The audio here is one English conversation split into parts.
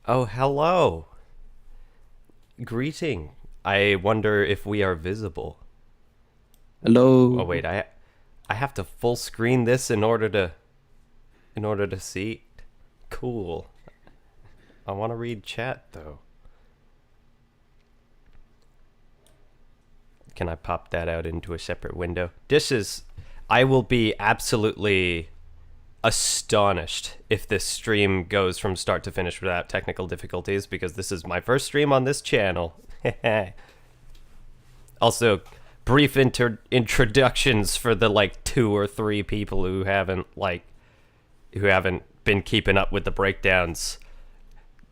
Oh, hello. Greeting. I wonder if we are visible. Oh Hello. wait, I have to full screen this in order to see. Cool. I want to read chat though. Can I pop that out into a separate window? I will be absolutely astonished if this stream goes from start to finish without technical difficulties because this is my first stream on this channel. Also, brief introductions for the like two or three people who haven't been keeping up with the breakdowns.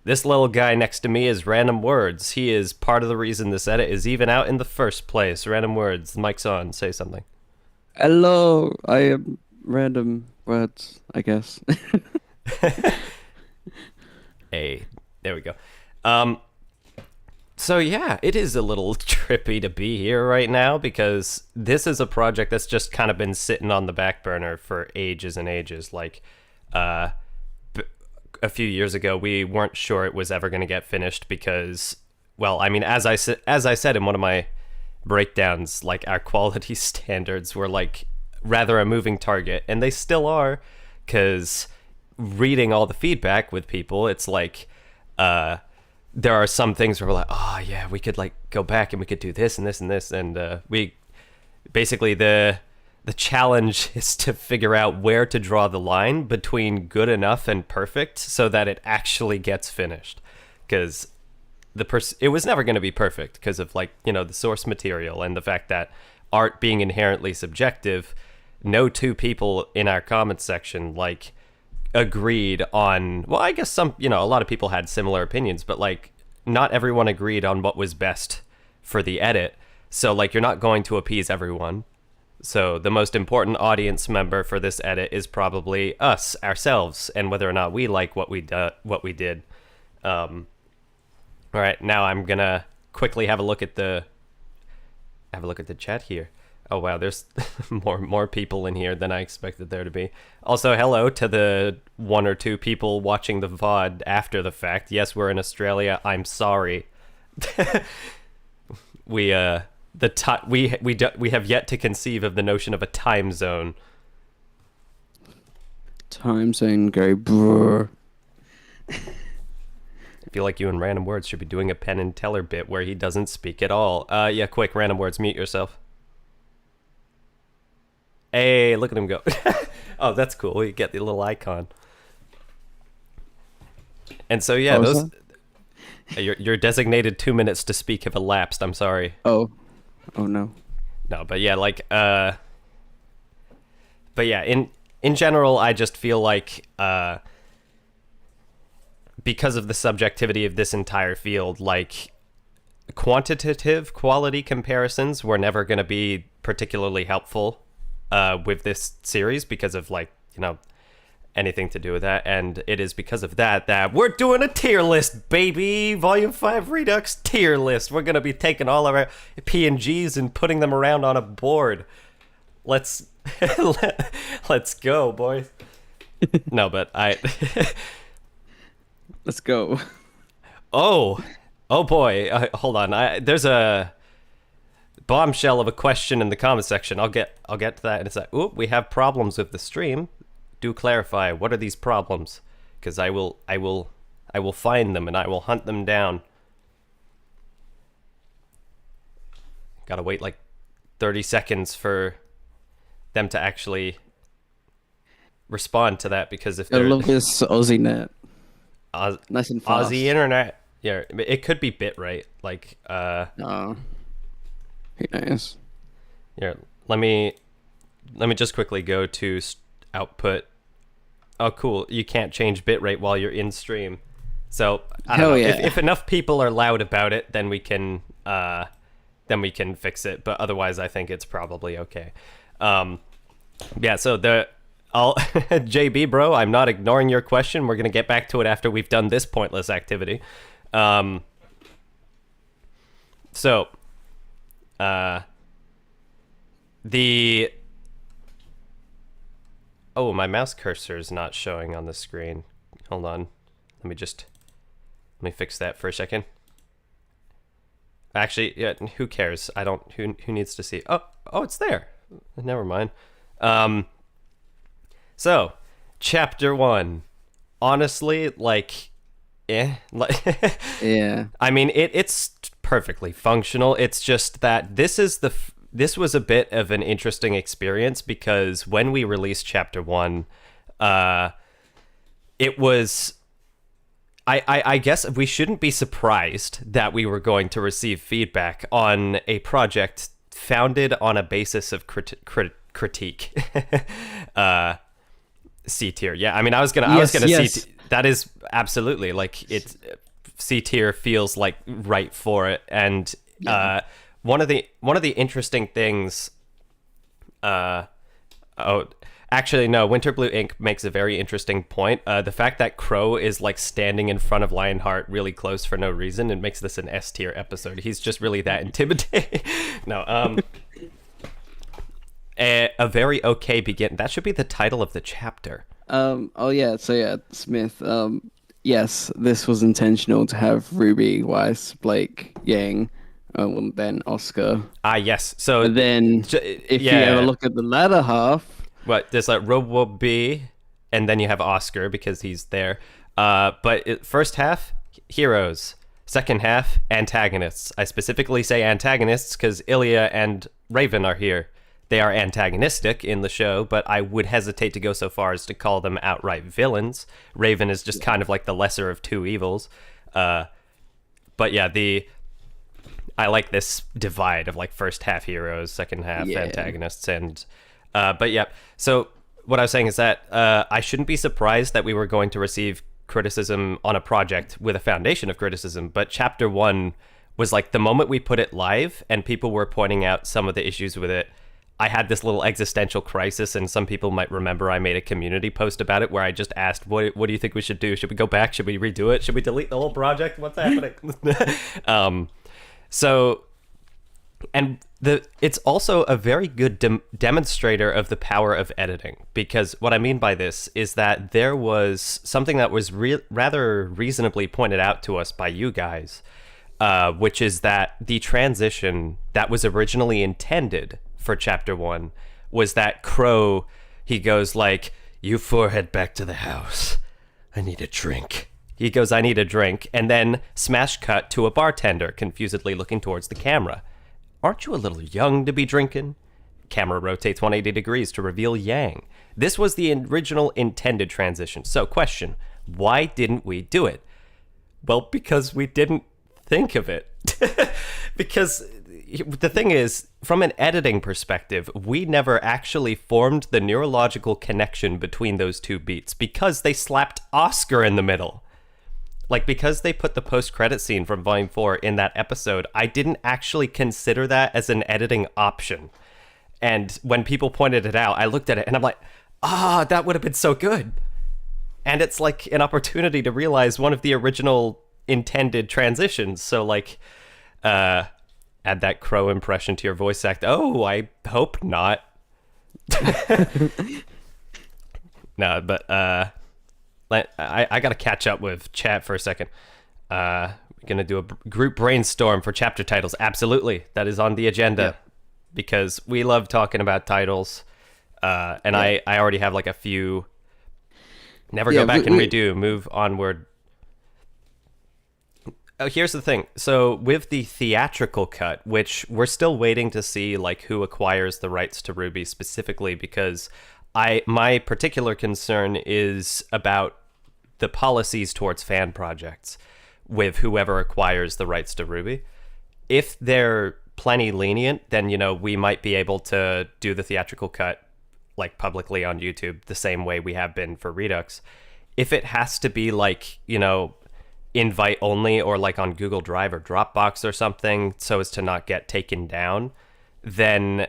This little guy next to me is Random Words. He is part of the reason this edit is even out in the first place. Random Words, the mic's on. Say something. Hello. I am random words, I guess. Hey, there we go. So yeah, it is a little trippy to be here right now because this is a project that's just kind of been sitting on the back burner for ages and ages. Like, a few years ago, we weren't sure it was ever going to get finished because, well, I mean, as I said in one of my breakdowns, like our quality standards were like rather a moving target, and they still are, because reading all the feedback with people, it's like, there are some things where we're like, oh yeah, we could like go back and we could do this and this and this, and we basically the challenge is to figure out where to draw the line between good enough and perfect so that it actually gets finished, because it was never going to be perfect because of like, you know, the source material and the fact that art being inherently subjective. No two people in our comments section like agreed on, well, I guess some, you know, a lot of people had similar opinions, but like not everyone agreed on what was best for the edit. So like you're not going to appease everyone. So the most important audience member for this edit is probably us ourselves, and whether or not we like what we did. All right, now I'm gonna quickly have a look at the chat here. Oh wow, there's more people in here than I expected there to be. Also, hello to the one or two people watching the VOD after the fact. Yes, we're in Australia. I'm sorry. we we have yet to conceive of the notion of a time zone. Time saying go brr. I feel like you and Random Words should be doing a Penn and Teller bit where he doesn't speak at all. Yeah, quick, Random Words, mute yourself. Hey, look at him go. Oh, that's cool. You get the little icon. And so, yeah, those... Your designated 2 minutes to speak have elapsed. I'm sorry. Oh. Oh no. No, but yeah, like... But yeah, in general, I just feel like... because of the subjectivity of this entire field, like... quantitative quality comparisons were never going to be particularly helpful with this series because of, like, you know, anything to do with that. And it is because of that we're doing a tier list, baby. Volume 5 Redux tier list. We're going to be taking all of our PNGs and putting them around on a board. Let's go, boys. No, but Let's go. Oh boy. Hold on. There's a bombshell of a question in the comment section. I'll get to that. And it's like, oop, we have problems with the stream. Do clarify, what are these problems? Because I will find them and I will hunt them down. Gotta wait like 30 seconds for them to actually respond to that, because if I they're love this Aussie net. Nice and fast. Aussie internet, yeah, it could be bitrate. Like, Oh. Who knows? yeah. Let me just quickly go to output. Oh, cool. You can't change bitrate while you're in stream. So I don't know. Yeah. If enough people are loud about it, then we can fix it. But otherwise, I think it's probably okay. Yeah. So JB, bro, I'm not ignoring your question. We're gonna get back to it after we've done this pointless activity. So, oh, my mouse cursor is not showing on the screen. Hold on. Let me just Let me fix that for a second. Actually, yeah, who cares? I don't. Who needs to see? Oh, it's there. Never mind. So, chapter 1. Honestly, like, like, Yeah. I mean, it's perfectly functional. It's just that this was a bit of an interesting experience because when we released chapter 1, it was. I guess we shouldn't be surprised that we were going to receive feedback on a project founded on a basis of critique. C tier. Yeah, I mean, I was gonna yes. that is absolutely like it. C tier feels like right for it, and one of the interesting things. Actually, no. Winterblue Inc. makes a very interesting point. The fact that Crow is like standing in front of Lionheart really close for no reason, it makes this an S tier episode. He's just really that intimidating. No. A very okay begin. That should be the title of the chapter. Oh yeah. So yeah, Smith. Yes, this was intentional to have Ruby, Weiss, Blake, Yang, then Oscar. Ah, yes. So But then, if you ever look at the latter half. What, there's like RWBY, and then you have Oscar because he's there. First half, heroes. Second half, antagonists. I specifically say antagonists because Ilya and Raven are here. They are antagonistic in the show, but I would hesitate to go so far as to call them outright villains. Raven is just kind of like the lesser of two evils. But yeah, I like this divide of like first half heroes, second half antagonists, and but yeah. So what I was saying is that I shouldn't be surprised that we were going to receive criticism on a project with a foundation of criticism, but chapter 1 was like the moment we put it live and people were pointing out some of the issues with it. I had this little existential crisis, and some people might remember I made a community post about it where I just asked, what do you think we should do? Should we go back? Should we redo it? Should we delete the whole project? What's happening? It's also a very good demonstrator of the power of editing, because what I mean by this is that there was something that was rather reasonably pointed out to us by you guys, which is that the transition that was originally intended for chapter 1 was that Crow, he goes like, "You four head back to the house. I need a drink." He goes, "I need a drink," and then smash cut to a bartender confusedly looking towards the camera. "Aren't you a little young to be drinking?" Camera rotates 180 degrees to reveal Yang. This was the original intended transition. So question, why didn't we do it? Well, because we didn't think of it. Because the thing is, from an editing perspective, we never actually formed the neurological connection between those two beats because they slapped Oscar in the middle. Like, because they put the post-credit scene from Volume 4 in that episode, I didn't actually consider that as an editing option. And when people pointed it out, I looked at it and I'm like, that would have been so good. And it's like an opportunity to realize one of the original intended transitions. So, like, add that Crow impression to your voice act. Oh, I hope not. No, but I gotta catch up with chat for a second. We're gonna do a group brainstorm for chapter titles. Absolutely, that is on the agenda because we love talking about titles. And I already have like a few. Never go back and redo. Move onward. Oh, here's the thing. So with the theatrical cut, which we're still waiting to see like who acquires the rights to RWBY specifically, because my particular concern is about the policies towards fan projects with whoever acquires the rights to RWBY. If they're plenty lenient, then, you know, we might be able to do the theatrical cut like publicly on YouTube the same way we have been for Redux. If it has to be like, you know, invite only or like on Google Drive or Dropbox or something so as to not get taken down, then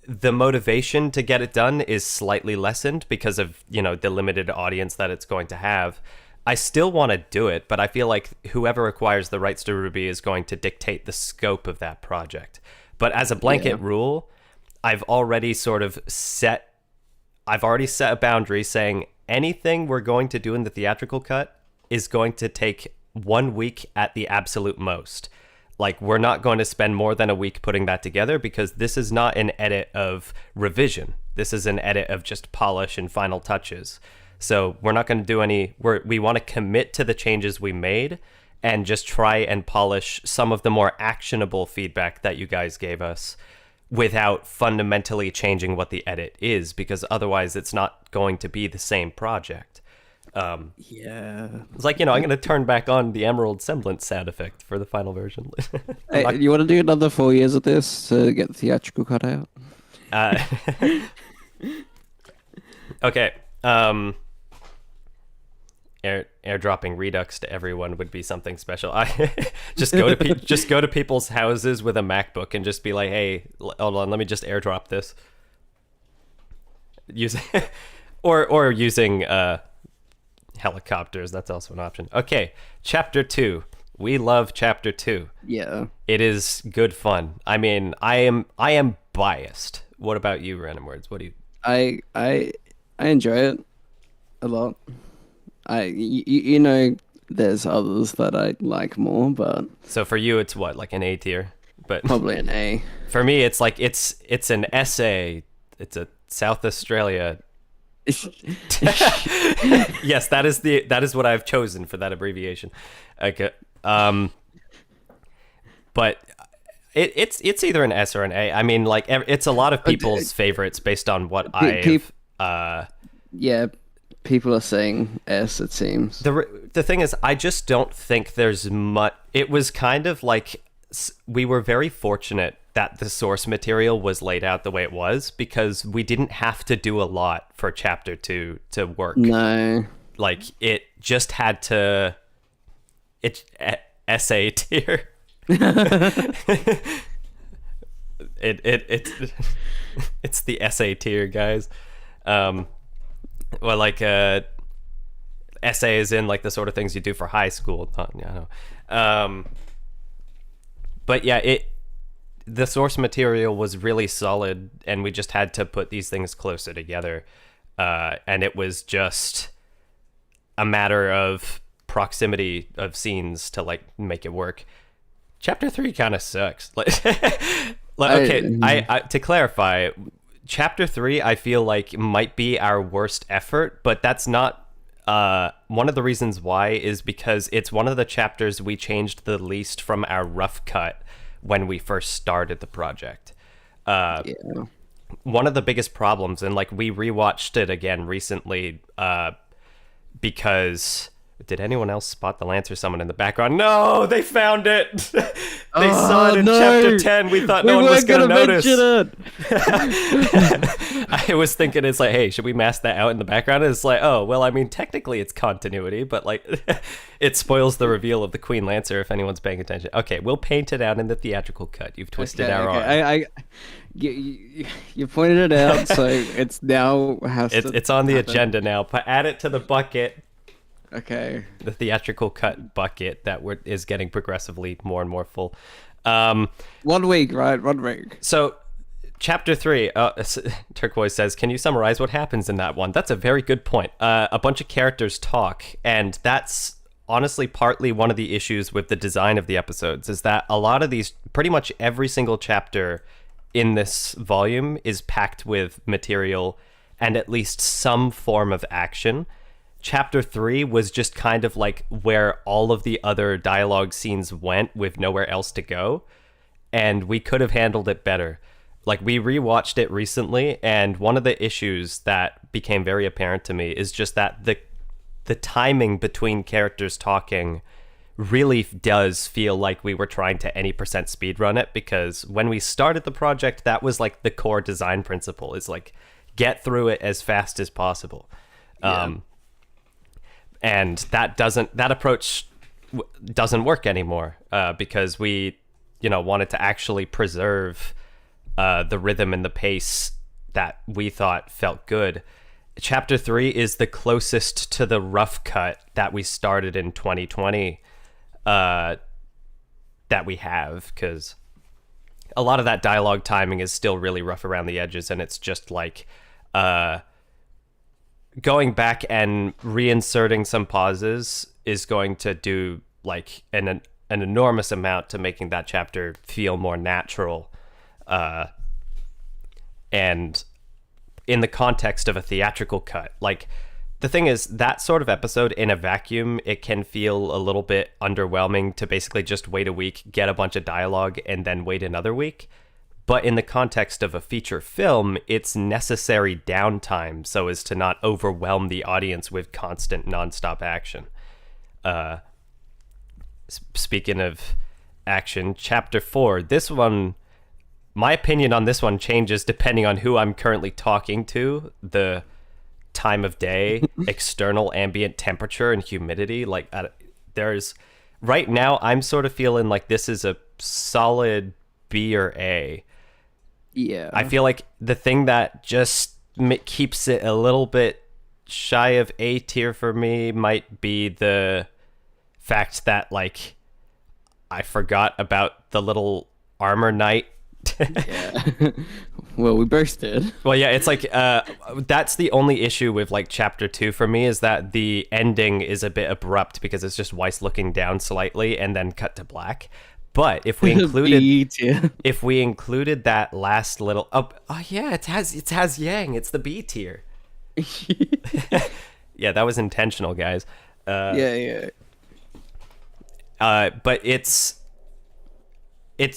the motivation to get it done is slightly lessened because of, you know, the limited audience that it's going to have. I still want to do it, but I feel like whoever acquires the rights to RWBY is going to dictate the scope of that project. But as a blanket rule, I've already set a boundary saying anything we're going to do in the theatrical cut, is going to take 1 week at the absolute most. Like, we're not going to spend more than a week putting that together, because this is not an edit of revision. This is an edit of just polish and final touches. So we're not going to do any, we want to commit to the changes we made and just try and polish some of the more actionable feedback that you guys gave us without fundamentally changing what the edit is, because otherwise it's not going to be the same project. Yeah. It's like, I'm going to turn back on the Emerald Semblance sound effect for the final version. Hey, you want to do another 4 years of this to get the theatrical cut out? Okay. Airdropping Redux to everyone would be something special. I just go to people's houses with a MacBook and just be like, "Hey, hold on, let me just airdrop this." Or using helicopters. That's also an option. Okay, chapter 2. We love chapter 2. Yeah. It is good fun. I mean, I am biased. What about you, Random Words? What do you? I enjoy it a lot. There's others that I like more, but So for you, it's what, like an A tier? But probably an A. for me, it's like it's an essay. It's a South Australia. Yes, that is what I've chosen for that abbreviation. Okay. But it's either an S or an A. I mean, like, it's a lot of people's favorites based on what Yeah, people are saying S, it seems. The thing is, I just don't think there's much. It was kind of like we were very fortunate that the source material was laid out the way it was, because we didn't have to do a lot for chapter 2 to work. No. Like, it just had to. Essay tier. It's the essay tier, guys. Well, like, essay is in like the sort of things you do for high school. But yeah, the source material was really solid, and we just had to put these things closer together, and it was just a matter of proximity of scenes to like make it work. Chapter 3 kind of sucks. I to clarify, chapter 3 I feel like might be our worst effort, but that's not one of the reasons why is because it's one of the chapters we changed the least from our rough cut when we first started the project. Yeah. One of the biggest problems, and like we rewatched it again recently, because did anyone else spot the Lancer summon in the background? No, they found it. They saw it in chapter 10. We thought no one was going to notice. I was thinking, it's like, hey, should we mask that out in the background? And it's like, oh, well, I mean, technically it's continuity, but like it spoils the reveal of the Queen Lancer if anyone's paying attention. Okay, we'll paint it out in the theatrical cut. You've twisted our arm. You pointed it out, so it's now it's on the agenda now. Add it to the bucket. Okay. The theatrical cut bucket that is getting progressively more and more full. 1 week, right? 1 week. So, chapter 3, Turquoise says, can you summarize what happens in that one? That's a very good point. A bunch of characters talk, and that's honestly partly one of the issues with the design of the episodes, is that a lot of these, pretty much every single chapter in this volume is packed with material and at least some form of action. Chapter 3 was just kind of like where all of the other dialogue scenes went with nowhere else to go, and we could have handled it better. Like, we rewatched it recently, and one of the issues that became very apparent to me is just that the timing between characters talking really does feel like we were trying to any percent speedrun it, because when we started the project, that was like the core design principle, is like get through it as fast as possible. Yeah. And that approach doesn't work anymore, because we, wanted to actually preserve the rhythm and the pace that we thought felt good. Chapter 3 is the closest to the rough cut that we started in 2020 that we have, because a lot of that dialogue timing is still really rough around the edges, and it's just like going back and reinserting some pauses is going to do like an enormous amount to making that chapter feel more natural, and in the context of a theatrical cut. Like, the thing is, that sort of episode in a vacuum, it can feel a little bit underwhelming to basically just wait a week, get a bunch of dialogue, and then wait another week. But in the context of a feature film, it's necessary downtime so as to not overwhelm the audience with constant nonstop action. Speaking of action, chapter 4, this one, my opinion on this one changes depending on who I'm currently talking to, the time of day, external ambient temperature, and humidity. Like, there's right now, I'm sort of feeling like this is a solid B or A. Yeah. I feel like the thing that just keeps it a little bit shy of A tier for me might be the fact that, like, I forgot about the little armor knight. Yeah. Well, we both did. Well, yeah, it's like that's the only issue with like chapter 2 for me, is that the ending is a bit abrupt because it's just Weiss looking down slightly and then cut to black. But if we included that last little yeah, it has Yang, it's the B tier. Yeah, that was intentional, guys. Yeah. But it's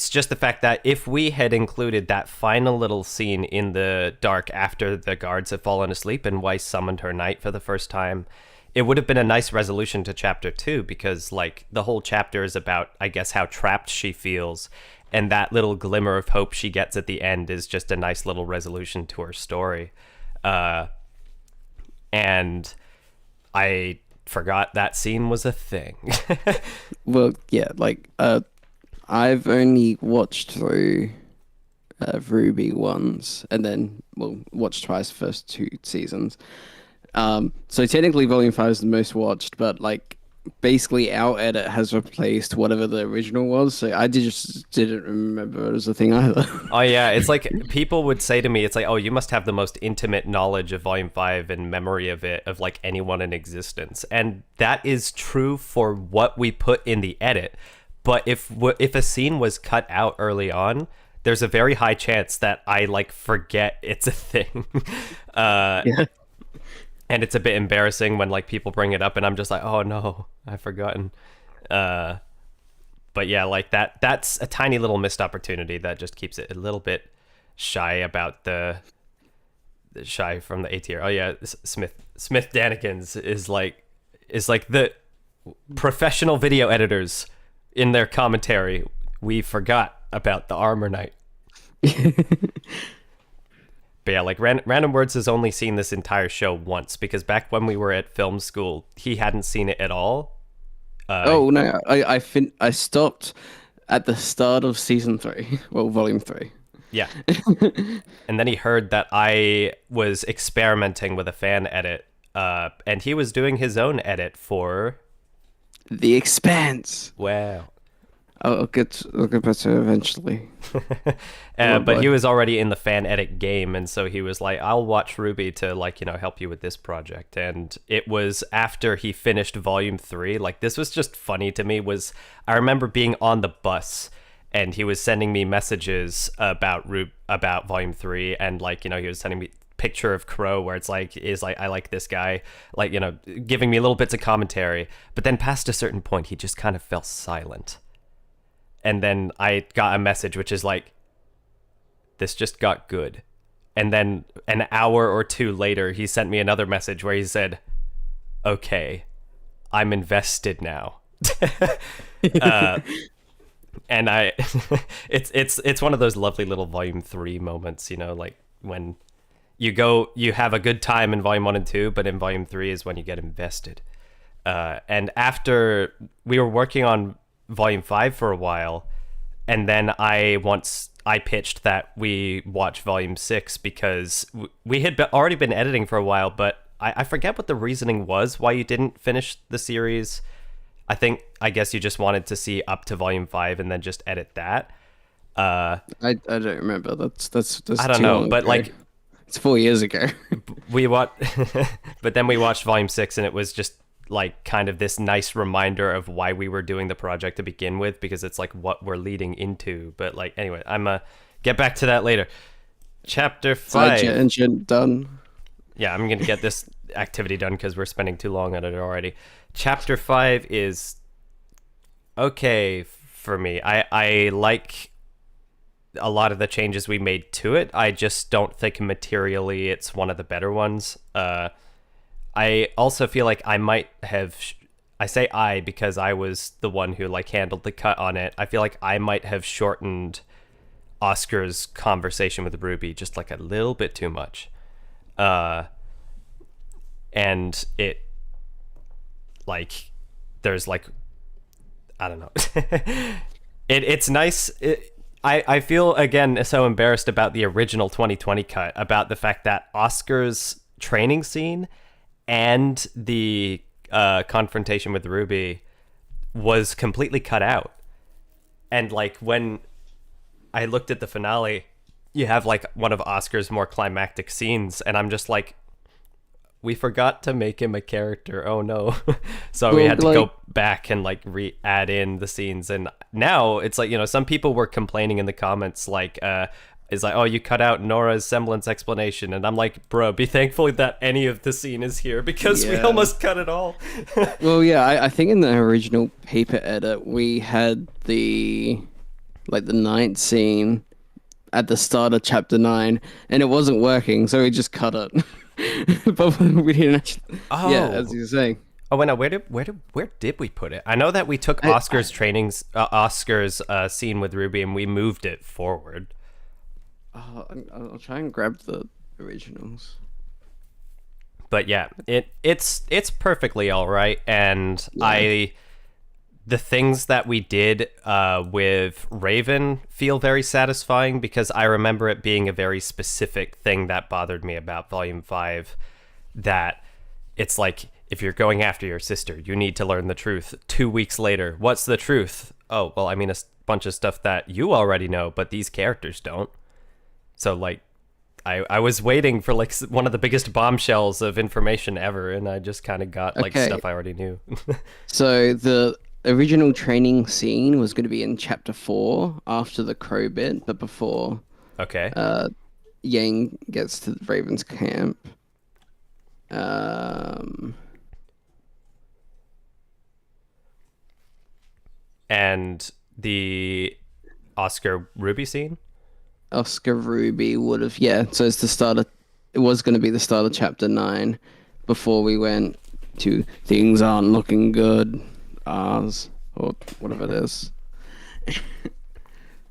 just the fact that if we had included that final little scene in the dark after the guards have fallen asleep and Weiss summoned her knight for the first time, it would have been a nice resolution to chapter 2, because like the whole chapter is about, I guess, how trapped she feels, and that little glimmer of hope she gets at the end is just a nice little resolution to her story. And I forgot that scene was a thing. Well, yeah, like I've only watched through RWBY once, and then watched twice the first 2 seasons. So technically Volume 5 is the most watched, but like basically our edit has replaced whatever the original was, so I just didn't remember it was a thing either. Oh yeah, it's like people would say to me, it's like, oh, you must have the most intimate knowledge of Volume 5 and memory of it of like anyone in existence. And that is true for what we put in the edit. But if a scene was cut out early on, there's a very high chance that I like forget it's a thing. Yeah. And it's a bit embarrassing when like people bring it up and I'm just like, oh no, I've forgotten. But yeah, like that's a tiny little missed opportunity that just keeps it a little bit shy about the shy from the A tier. Oh yeah, Smith Danikins is like the professional video editors in their commentary. We forgot about the armor knight. But yeah, like Random Words has only seen this entire show once, because back when we were at film school, he hadn't seen it at all. Oh no, I stopped at the start of season 3, well, volume 3. Yeah. And then he heard that I was experimenting with a fan edit, and he was doing his own edit for The Expanse. Wow. I'll get better eventually. But he was already in the fan edit game, and so he was like, I'll watch RWBY to like, you know, help you with this project. And it was after he finished volume 3, like this was just funny to me, was I remember being on the bus and he was sending me messages about volume 3, and like, you know, he was sending me picture of Crow where it's like, I like this guy, like, you know, giving me little bits of commentary. But then past a certain point, he just kind of fell silent. And then I got a message which is like, this just got good. And then an hour or 2 later, he sent me another message where he said, okay, I'm invested now. And I, it's one of those lovely little volume 3 moments, you know, like when you have a good time in volume 1 and 2, but in volume 3 is when you get invested. And after we were working on volume 5 for a while, and then I pitched that we watch volume 6 because we had already been editing for a while, but I forget what the reasoning was why you didn't finish the series. I guess you just wanted to see up to volume 5 and then just edit that. I don't remember. That's I don't know, but like it's 4 years ago. but then we watched volume 6 and it was just like kind of this nice reminder of why we were doing the project to begin with, because it's like what we're leading into. But like anyway, I'm get back to that later. Chapter 5. Side engine done. Yeah, I'm gonna get this activity done because we're spending too long on it already. Chapter 5 is okay for me. I like a lot of the changes we made to it. I just don't think materially it's one of the better ones. I also feel like I might have I say I because I was the one who like handled the cut on it. I feel like I might have shortened Oscar's conversation with RWBY just like a little bit too much. And it like there's like I don't know. It's nice. I feel again so embarrassed about the original 2020 cut, about the fact that Oscar's training scene and the confrontation with RWBY was completely cut out. And like when I looked at the finale, you have like one of Oscar's more climactic scenes, and I'm just like, we forgot to make him a character. Oh no. So we had to go back and like add in the scenes. And now it's like, you know, some people were complaining in the comments like it's like, oh, you cut out Nora's semblance explanation, and I'm like, bro, be thankful that any of the scene is here, because we almost cut it all. Well, yeah, I think in the original paper edit we had the night scene at the start of chapter 9, and it wasn't working, so we just cut it. But we didn't actually. Oh. Yeah, as you were saying. Oh wait, no, where did we put it? I know that we took Oscar's scene with RWBY and we moved it forward. I'll try and grab the originals. But yeah, it's perfectly all right, and yeah. The things that we did with Raven feel very satisfying, because I remember it being a very specific thing that bothered me about Volume 5, that it's like, if you're going after your sister, you need to learn the truth. 2 weeks later, what's the truth? Oh, well, I mean, a bunch of stuff that you already know, but these characters don't. So, like, I was waiting for, like, one of the biggest bombshells of information ever, and I just kind of got, like, stuff I already knew. So, the original training scene was going to be in chapter 4 after the crow bit, but before Yang gets to Raven's camp. And the Oscar RWBY scene? Oscar RWBY would have, so it's the start of, it was going to be the start of chapter 9 before we went to things aren't looking good, ours, or whatever it is.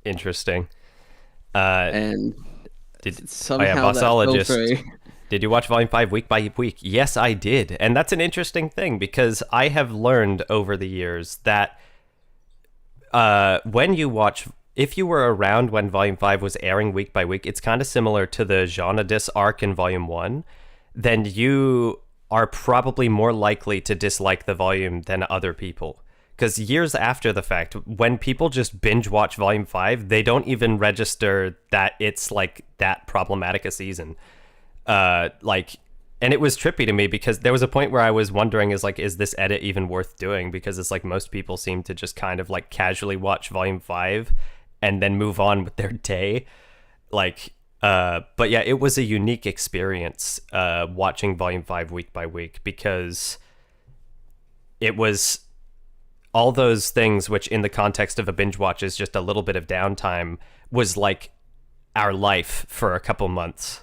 Interesting. And somehow Bossologist. Did you watch Volume 5 week by week? Yes, I did. And that's an interesting thing, because I have learned over the years that when you watch, if you were around when Volume 5 was airing week by week, it's kind of similar to the Jonadis arc in Volume 1, then you are probably more likely to dislike the volume than other people. Because years after the fact, when people just binge watch Volume 5, they don't even register that it's like that problematic a season. And it was trippy to me, because there was a point where I was wondering, is this edit even worth doing? Because it's like most people seem to just kind of like casually watch Volume 5 and then move on with their day. But yeah, it was a unique experience watching Volume 5 week by week, because it was all those things which in the context of a binge watch is just a little bit of downtime, was like our life for a couple months.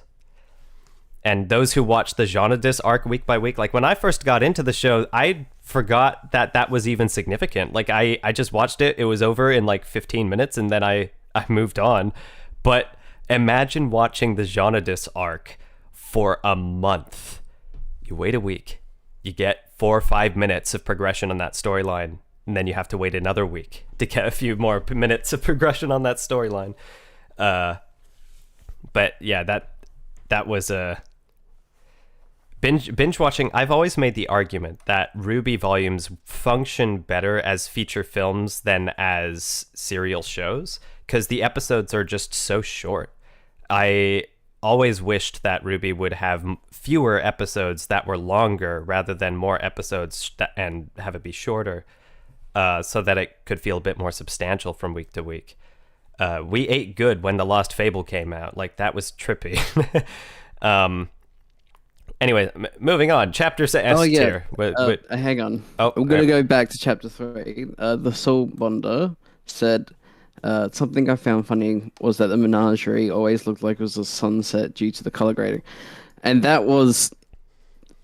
And those who watch the Jonadis arc week by week, like when I first got into the show, I forgot that was even significant. Like I just watched it. It was over in like 15 minutes and then I moved on. But imagine watching the Jonadis arc for a month. You wait a week. You get 4 or 5 minutes of progression on that storyline. And then you have to wait another week to get a few more minutes of progression on that storyline. But yeah, that was a... Binge watching, I've always made the argument that RWBY volumes function better as feature films than as serial shows, because the episodes are just so short. I always wished that RWBY would have fewer episodes that were longer rather than more episodes and have it be shorter, so that it could feel a bit more substantial from week to week. We ate good when The Lost Fable came out. Like, that was trippy. Anyway, moving on. Chapter S tier. Hang on. Oh, I'm going to go back to chapter 3. The Soul Bonder said, something I found funny was that the menagerie always looked like it was a sunset due to the color grading. And that was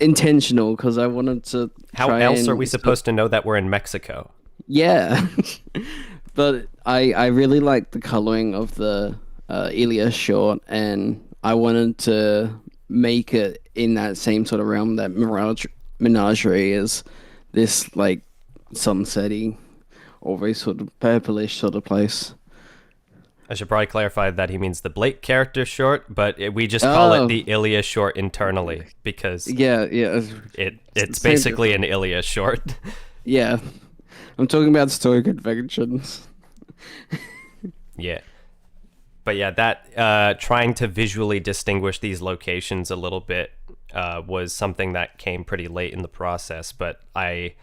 intentional because I wanted to How else are we supposed to know that we're in Mexico? Yeah. But I really liked the coloring of the Ilya short, and I wanted to make it in that same sort of realm that Menagerie is, this like sunsetty, always sort of purplish sort of place. I should probably clarify that he means the Blake character short, but we just call it the Ilya short internally because it's basically an Ilya short. Yeah, I'm talking about story conventions. Yeah. But yeah, that trying to visually distinguish these locations a little bit was something that came pretty late in the process. But I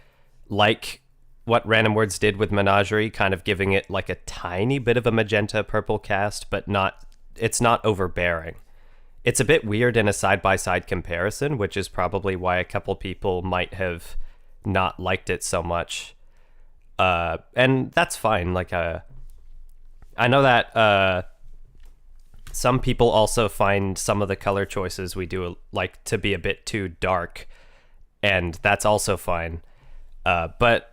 like what Random Words did with Menagerie, kind of giving it like a tiny bit of a magenta purple cast, but it's not overbearing. It's a bit weird in a side-by-side comparison, which is probably why a couple people might have not liked it so much. And that's fine. Like, I know that some people also find some of the color choices we do like to be a bit too dark, and that's also fine. But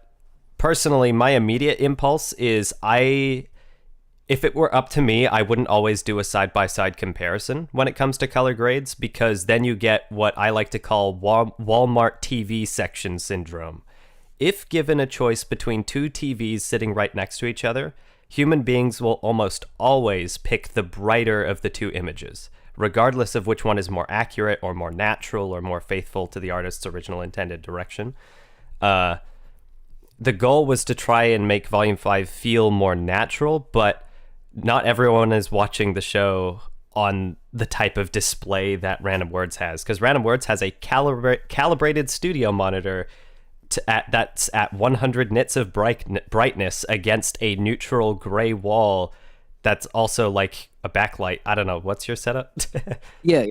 personally, my immediate impulse is if it were up to me, I wouldn't always do a side-by-side comparison when it comes to color grades, because then you get what I like to call Walmart TV section syndrome. If given a choice between two TVs sitting right next to each other, human beings will almost always pick the brighter of the two images, regardless of which one is more accurate or more natural or more faithful to the artist's original intended direction. The goal was to try and make Volume 5 feel more natural, but not everyone is watching the show on the type of display that Random Words has, because Random Words has a calibrated studio monitor that's at 100 nits of brightness against a neutral gray wall that's also like a backlight. I don't know. What's your setup? Yeah,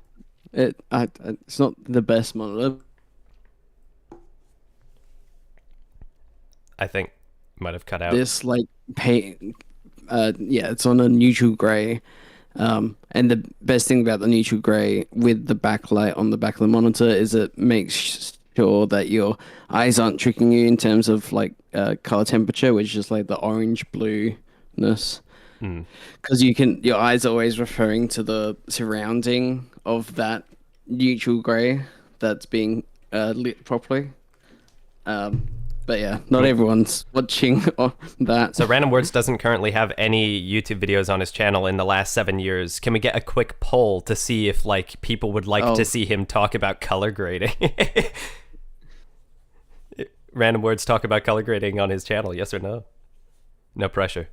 it's not the best monitor. I think might have cut out. This like paint, it's on a neutral gray. And the best thing about the neutral gray with the backlight on the back of the monitor is it makes sure that your eyes aren't tricking you in terms of like color temperature, which is like the orange blueness. Because your eyes are always referring to the surrounding of that neutral gray that's being lit properly. But yeah, not everyone's watching on that. So Random Words doesn't currently have any YouTube videos on his channel in the last 7 years. Can we get a quick poll to see if like people would like to see him talk about color grading? Random Words talk about color grading on his channel, yes or no? No pressure.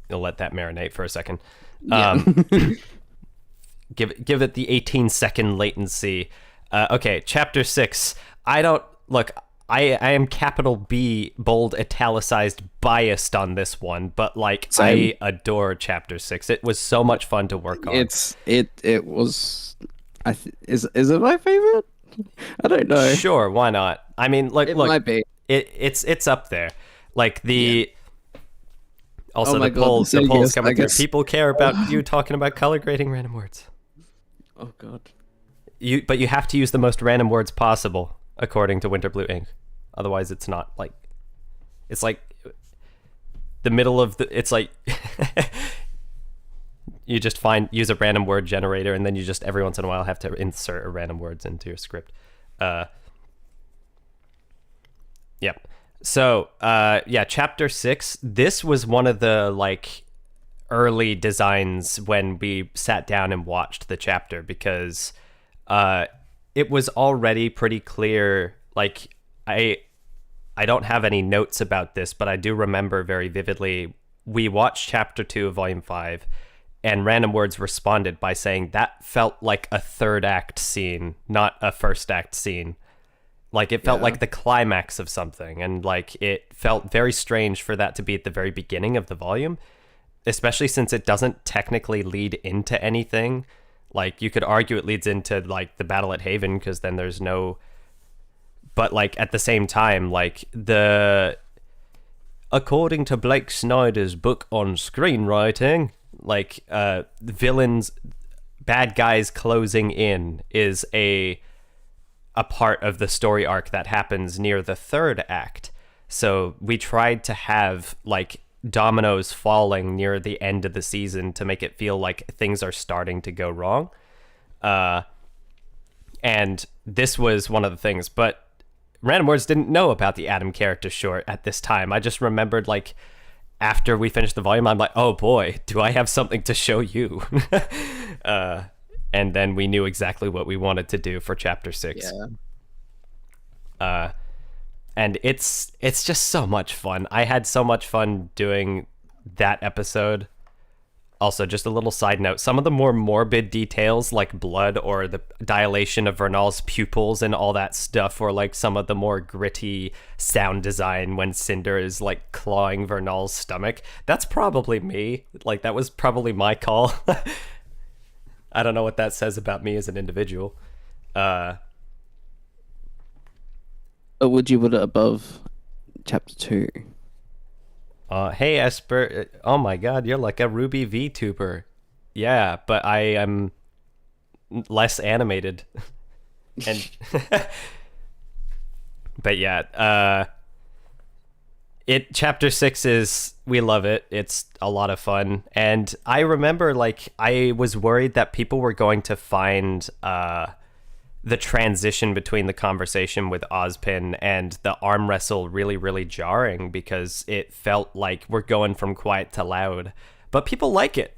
You'll let that marinate for a second. Yeah. Give it the 18-second latency. Okay, chapter 6. I am capital B, bold, italicized, biased on this one, but like Same. I adore chapter 6. It was so much fun to work on. It was. Is it my favorite? I don't know. Sure, why not? I mean, look, It might be. It's up there. Like the. Also, Oh my the God, polls I coming through. guess- People care about you talking about color grading Random Words. Oh God. But you have to use the most random words possible, according to Winter Blue Ink. Otherwise, it's not like. It's like the middle of the. It's like you just use a random word generator, and then you just every once in a while have to insert a random words into your script. Yep. So, chapter 6. This was one of the like early designs when we sat down and watched the chapter, because it was already pretty clear. Like I don't have any notes about this, but I do remember very vividly we watched chapter 2 of volume 5, and Random Words responded by saying that felt like a third act scene, not a first act scene. Like, it felt like the climax of something, and like it felt very strange for that to be at the very beginning of the volume, especially since it doesn't technically lead into anything. Like, you could argue it leads into like the battle at Haven, because then there's no, but like at the same time, like according to Blake Snyder's book on screenwriting, like the villains, bad guys closing in is a part of the story arc that happens near the third act. So we tried to have like dominoes falling near the end of the season to make it feel like things are starting to go wrong. And this was one of the things, but Random Words didn't know about the Adam character short at this time. I just remembered, like, after we finished the volume, I'm like, oh boy, do I have something to show you? And then we knew exactly what we wanted to do for chapter 6. And it's just so much fun. I had so much fun doing that episode. Also, just a little side note, some of the more morbid details, like blood or the dilation of Vernal's pupils and all that stuff, or like some of the more gritty sound design when Cinder is like clawing Vernal's stomach, that's probably me. Like, that was probably my call. I don't know what that says about me as an individual. But would you put it above chapter 2? Hey Esper, oh my god, you're like a RWBY VTuber. Yeah, but I am less animated. And but yeah, chapter 6 is, we love it. It's a lot of fun. And I remember, like, I was worried that people were going to find the transition between the conversation with Ozpin and the arm wrestle really, really jarring, because it felt like we're going from quiet to loud. But people like it.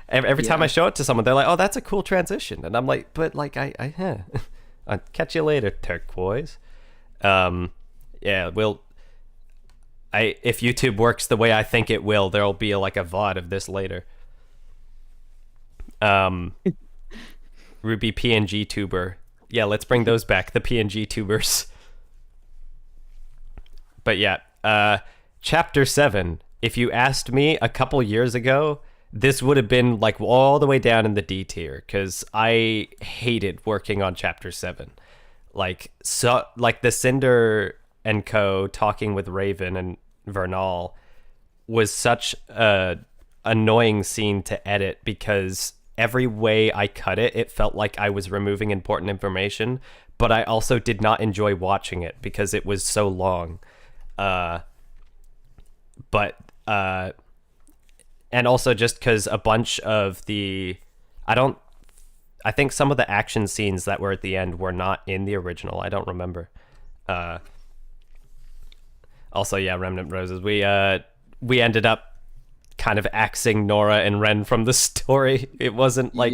Every time I show it to someone, they're like, oh, that's a cool transition. And I'm like, but like, I'll catch you later, turquoise. Yeah, if YouTube works the way I think it will, there'll be like a VOD of this later. RWBY PNG tuber. Yeah, let's bring those back, the PNG tubers. But yeah, chapter 7. If you asked me a couple years ago, this would have been like all the way down in the D tier, because I hated working on chapter 7. Like, so, like the Cinder and co talking with Raven and Vernal was such a annoying scene to edit, because every way I cut it, it felt like I was removing important information, but I also did not enjoy watching it because it was so long. And also just because a bunch of I think some of the action scenes that were at the end were not in the original. I don't remember. Also, yeah, Remnant Roses. We ended up kind of axing Nora and Ren from the story. It wasn't like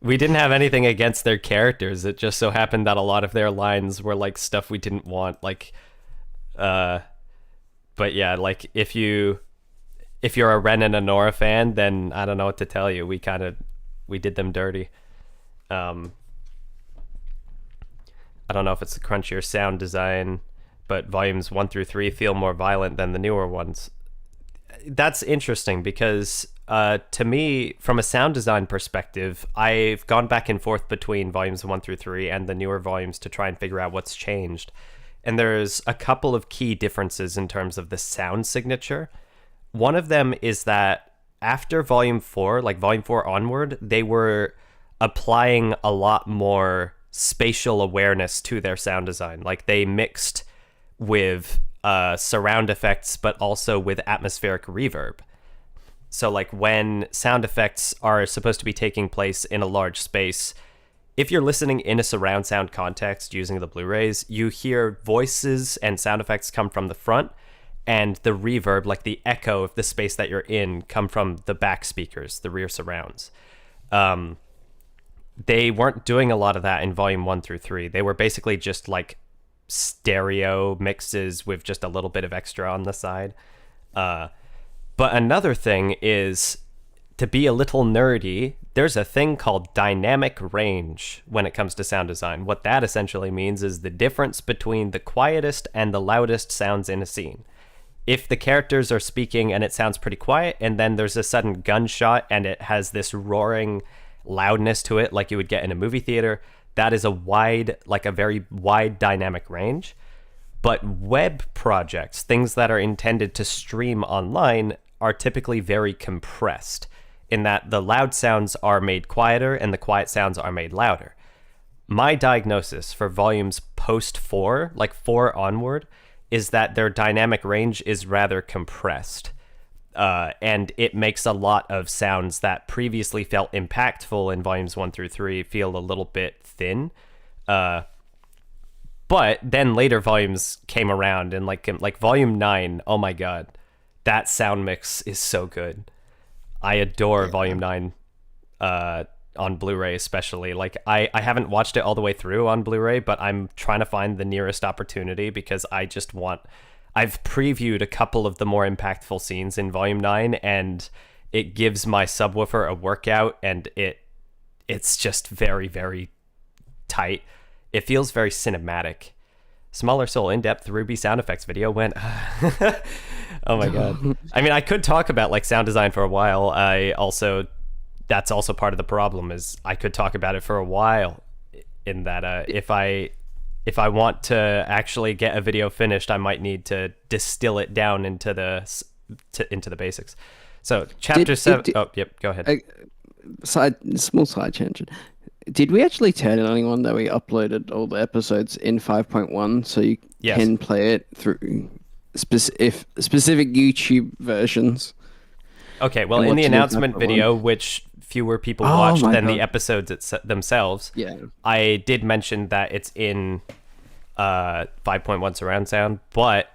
we didn't have anything against their characters. It just so happened that a lot of their lines were like stuff we didn't want. Like, but yeah, like if you're a Ren and a Nora fan, then I don't know what to tell you. We did them dirty. I don't know if it's the crunchier sound design, but volumes 1 through 3 feel more violent than the newer ones. That's interesting, because to me, from a sound design perspective, I've gone back and forth between volumes 1 through 3 and the newer volumes to try and figure out what's changed. And there's a couple of key differences in terms of the sound signature. One of them is that after volume 4, like volume 4 onward, they were applying a lot more spatial awareness to their sound design. Like, they mixed with surround effects, but also with atmospheric reverb. So like when sound effects are supposed to be taking place in a large space, if you're listening in a surround sound context using the Blu-rays, you hear voices and sound effects come from the front, and the reverb, like the echo of the space that you're in, come from the back speakers, the rear surrounds. They weren't doing a lot of that in volume 1 through 3. They were basically just like stereo mixes with just a little bit of extra on the side. But another thing is, to be a little nerdy, there's a thing called dynamic range when it comes to sound design. What that essentially means is the difference between the quietest and the loudest sounds in a scene. If the characters are speaking and it sounds pretty quiet, and then there's a sudden gunshot and it has this roaring loudness to it like you would get in a movie theater, that is a very wide dynamic range. But web projects, things that are intended to stream online, are typically very compressed, in that the loud sounds are made quieter and the quiet sounds are made louder. My diagnosis for volumes post 4, like 4 onward, is that their dynamic range is rather compressed. And it makes a lot of sounds that previously felt impactful in volumes 1 through 3 feel a little bit thin. But then later volumes came around, and like volume 9, oh my god, that sound mix is so good. I adore volume 9 on Blu-ray especially. Like I haven't watched it all the way through on Blu-ray, but I'm trying to find the nearest opportunity because I've previewed a couple of the more impactful scenes in volume 9, and it gives my subwoofer a workout, and it's just very, very tight. It feels very cinematic. Smaller Soul in-depth RWBY sound effects video went oh my god. I mean, I could talk about like sound design for a while. That's also part of the problem, is I could talk about it for a while, in that if I want to actually get a video finished, I might need to distill it down into the basics. So chapter 7. Oh, yep, go ahead. Small side tangent. Did we actually tell anyone that we uploaded all the episodes in 5.1 so you can play it through specific YouTube versions? Okay, well, in the announcement video, which fewer people watched than the episodes themselves, I did mention that it's in 5.1 surround sound, but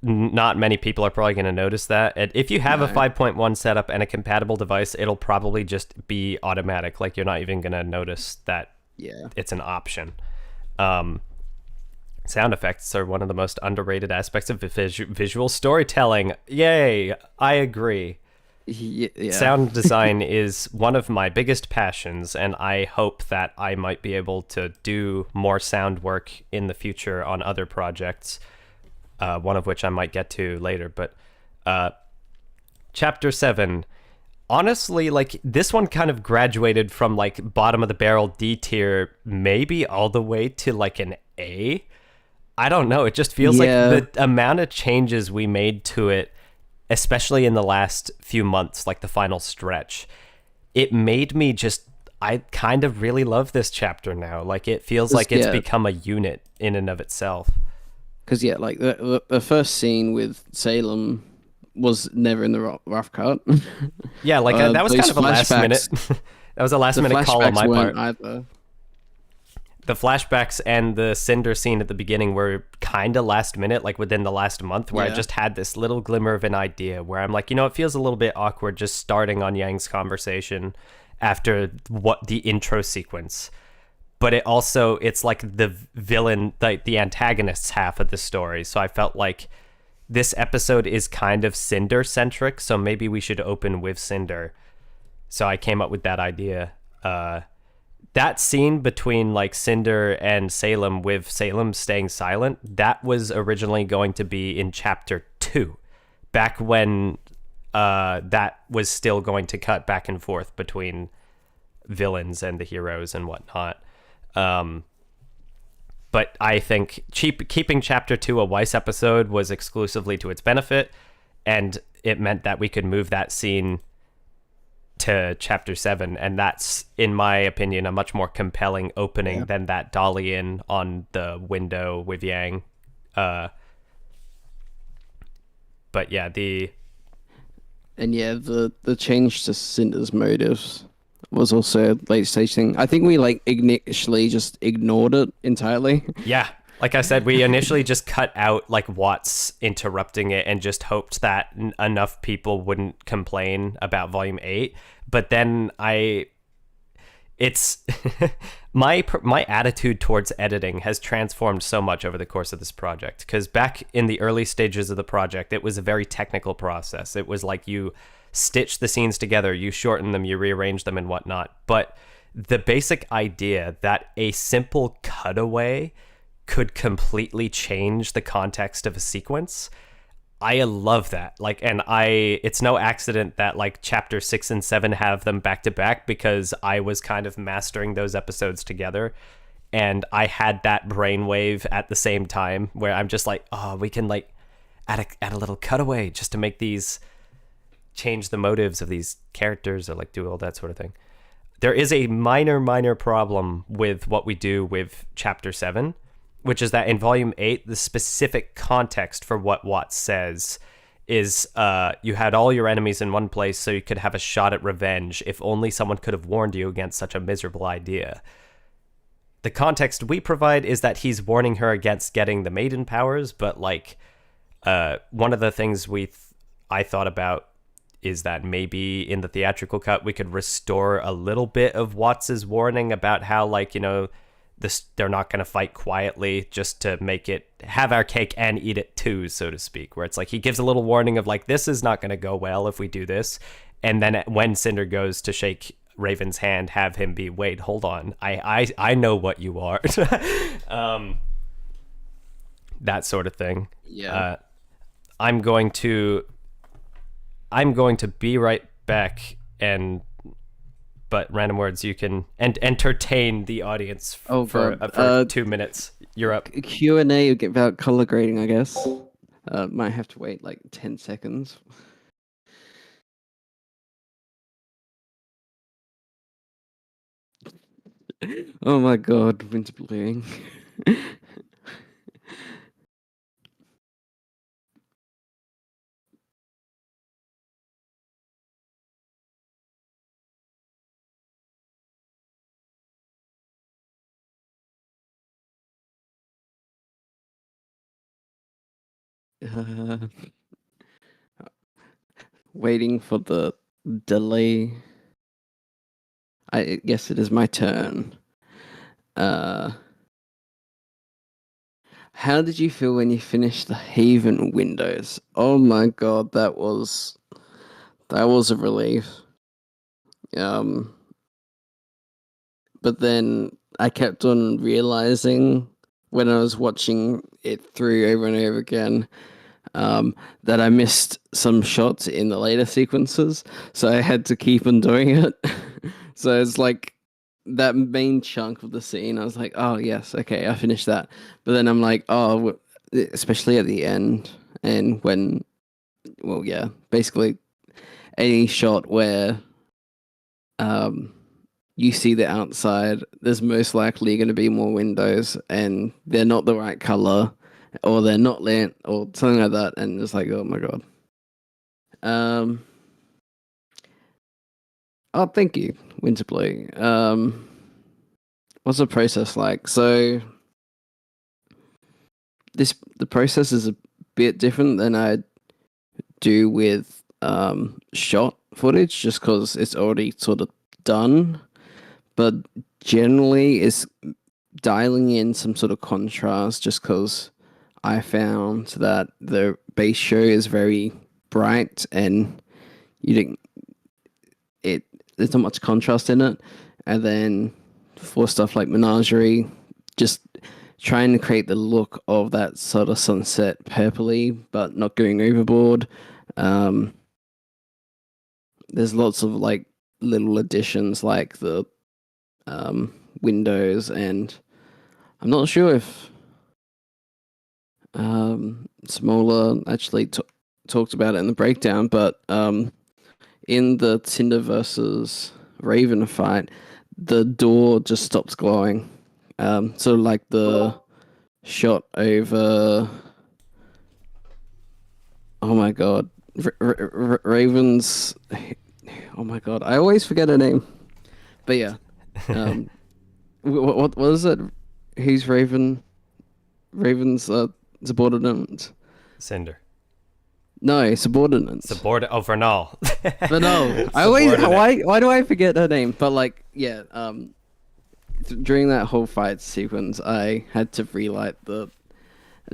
not many people are probably going to notice that. And if you have a 5.1 setup and a compatible device, it'll probably just be automatic. Like, you're not even going to notice that it's an option. Sound effects are one of the most underrated aspects of visual storytelling. Yay, I agree. Sound design is one of my biggest passions, and I hope that I might be able to do more sound work in the future on other projects, one of which I might get to later. But chapter 7, honestly, like, this one kind of graduated from like bottom of the barrel D tier maybe all the way to like an A. I don't know, it just feels like the amount of changes we made to it, especially in the last few months, like the final stretch, it made me I kind of really love this chapter now. Like, it feels like it's become a unit in and of itself. Because like the first scene with Salem was never in the rough cut. Yeah, like that was kind of a last minute. That was a last minute call on my part. Either. The flashbacks and the Cinder scene at the beginning were kind of last minute, like within the last month, where I just had this little glimmer of an idea where I'm like, it feels a little bit awkward just starting on Yang's conversation after the intro sequence. But it's like the villain, like the antagonist's half of the story. So I felt like this episode is kind of Cinder centric, so maybe we should open with Cinder. So I came up with that idea. That scene between like Cinder and Salem, with Salem staying silent, that was originally going to be in chapter 2, back when that was still going to cut back and forth between villains and the heroes and whatnot. But I think keeping chapter 2 a Weiss episode was exclusively to its benefit, and it meant that we could move that scene to chapter 7, and that's, in my opinion, a much more compelling opening than that dolly in on the window with Yang. But the change to Cinder's motives was also a late stage thing. I think we like initially just ignored it entirely. Yeah, like I said, we initially just cut out like Watts interrupting it and just hoped that enough people wouldn't complain about volume 8. But then it's my attitude towards editing has transformed so much over the course of this project, because back in the early stages of the project it was a very technical process. It was like you stitch the scenes together, you shorten them, you rearrange them and whatnot. But the basic idea that a simple cutaway could completely change the context of a sequence, I love that. Like, and it's no accident that like chapter 6 and 7 have them back to back, because I was kind of mastering those episodes together, and I had that brainwave at the same time where I'm just like, oh, we can like add a little cutaway just to make these change the motives of these characters, or like do all that sort of thing. There is a minor problem with what we do with chapter 7, which is that in volume 8, the specific context for what Watts says is you had all your enemies in one place so you could have a shot at revenge. If only someone could have warned you against such a miserable idea. The context we provide is that he's warning her against getting the maiden powers, but like one of the things I thought about is that maybe in the theatrical cut we could restore a little bit of Watts's warning about how, like, you know, they're not going to fight quietly, just to make it have our cake and eat it too, so to speak, where it's like he gives a little warning of like, this is not going to go well if we do this, and then when Cinder goes to shake Raven's hand, have him be, wait, hold on, I know what you are. That sort of thing. Yeah. I'm going to be right back, and but Random Words, you can entertain the audience for 2 minutes. You're up. Q&A about color grading, I guess. Might have to wait like 10 seconds. Oh my god, winter bluing. Waiting for the delay. I guess it is my turn. How did you feel when you finished the Haven windows? Oh my god, that was a relief. But then I kept on realizing when I was watching it through over and over again, that I missed some shots in the later sequences, so I had to keep on doing it. So it's like that main chunk of the scene, I was like, oh yes, okay, I finished that. But then I'm like, oh, especially at the end, and when, well, yeah, basically any shot where you see the outside, there's most likely going to be more windows, and they're not the right color, or they're not lit, or something like that, and it's like, oh my god. Oh, thank you, Winterblue. What's the process like? So, the process is a bit different than I do with shot footage, just because it's already sort of done. But generally, it's dialing in some sort of contrast, just because I found that the base show is very bright, and there's not much contrast in it. And then for stuff like Menagerie, just trying to create the look of that sort of sunset purpley, but not going overboard. There's lots of like little additions, like the windows, and I'm not sure if Smaller actually talked about it in the breakdown, but in the Cinder versus Raven fight, the door just stops glowing. Sort of like the shot over. Oh my god, Raven's. Oh my god, I always forget her name. But yeah, what was it? Who's Raven's subordinate? Cinder. No, subordinates. Vernal. But no, I always why do I forget her name? But like, yeah, during that whole fight sequence, I had to relight the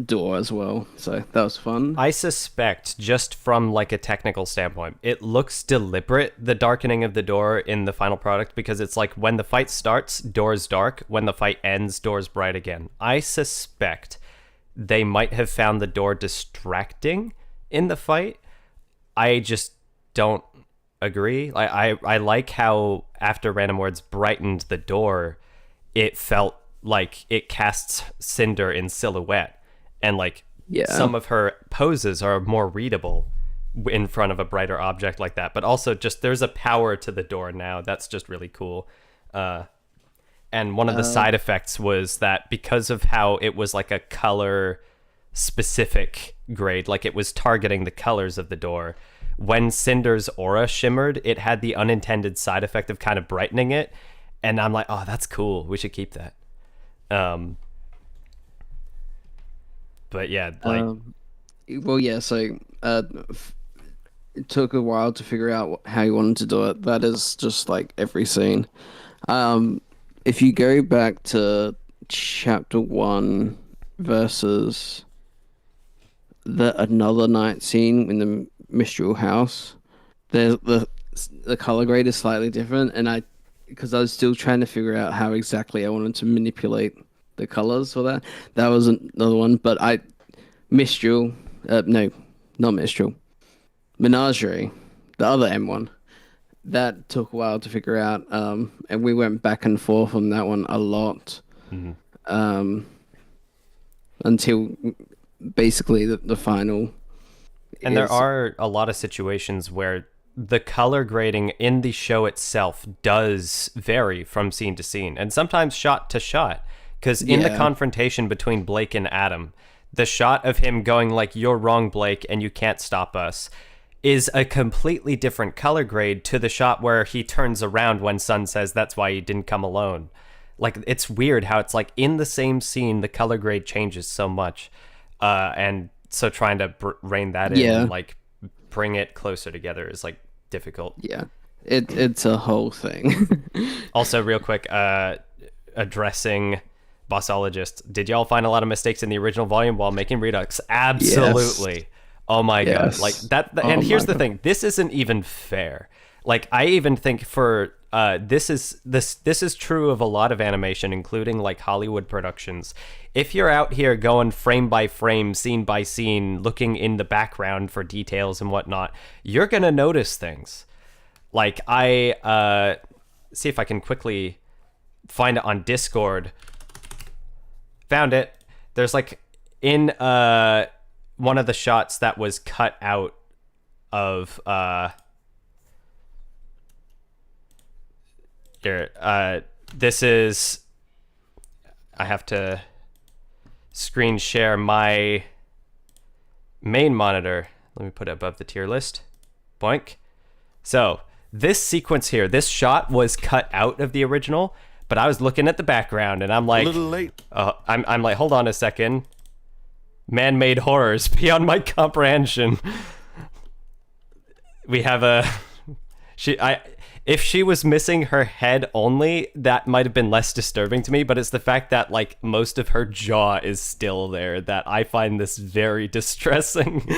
door as well, so that was fun. I suspect, just from like a technical standpoint, it looks deliberate, the darkening of the door in the final product, because it's like when the fight starts, door's dark. When the fight ends, door's bright again. I suspect they might have found the door distracting in the fight. I just don't agree. I like how after Random Words brightened the door, it felt like it casts Cinder in silhouette. And like some of her poses are more readable in front of a brighter object like that. But also just there's a power to the door now. That's just really cool. And one of the side effects was that because of how it was like a color specific grade, like it was targeting the colors of the door, when Cinder's aura shimmered, it had the unintended side effect of kind of brightening it. And I'm like, oh, that's cool. We should keep that. But yeah, like, well, yeah. So, it took a while to figure out how you wanted to do it. That is just like every scene. If you go back to chapter 1 versus the Another Night scene in the Mistral House, the color grade is slightly different, and because I was still trying to figure out how exactly I wanted to manipulate the colors for that. That was another one, but Mistral, no, not Mistral, Menagerie, the other M one, that took a while to figure out, and we went back and forth on that one a lot, until basically the final. And there are a lot of situations where the color grading in the show itself does vary from scene to scene, and sometimes shot to shot. Because in the confrontation between Blake and Adam, the shot of him going like, "You're wrong, Blake, and you can't stop us," is a completely different color grade to the shot where he turns around when Sun says that's why he didn't come alone. Like, it's weird how it's like in the same scene, the color grade changes so much. And so trying to rein that in and like bring it closer together is like difficult. Yeah, it's a whole thing. Also, real quick, addressing Bossologist, did y'all find a lot of mistakes in the original volume while making Redux? Absolutely. Yes. Oh my god, like that. And here's the thing: this isn't even fair. Like, I even think for this is true of a lot of animation, including like Hollywood productions. If you're out here going frame by frame, scene by scene, looking in the background for details and whatnot, you're gonna notice things. Like, I see if I can quickly find it on Discord. Found it. There's like in one of the shots that was cut out of here. This is, I have to screen share my main monitor. Let me put it above the tier list. Boink. So this sequence here, this shot was cut out of the original, but I was looking at the background and I'm like, a little late. I'm like, hold on a second. Man-made horrors beyond my comprehension. We have if she was missing her head only, that might have been less disturbing to me, but it's the fact that like most of her jaw is still there that I find this very distressing.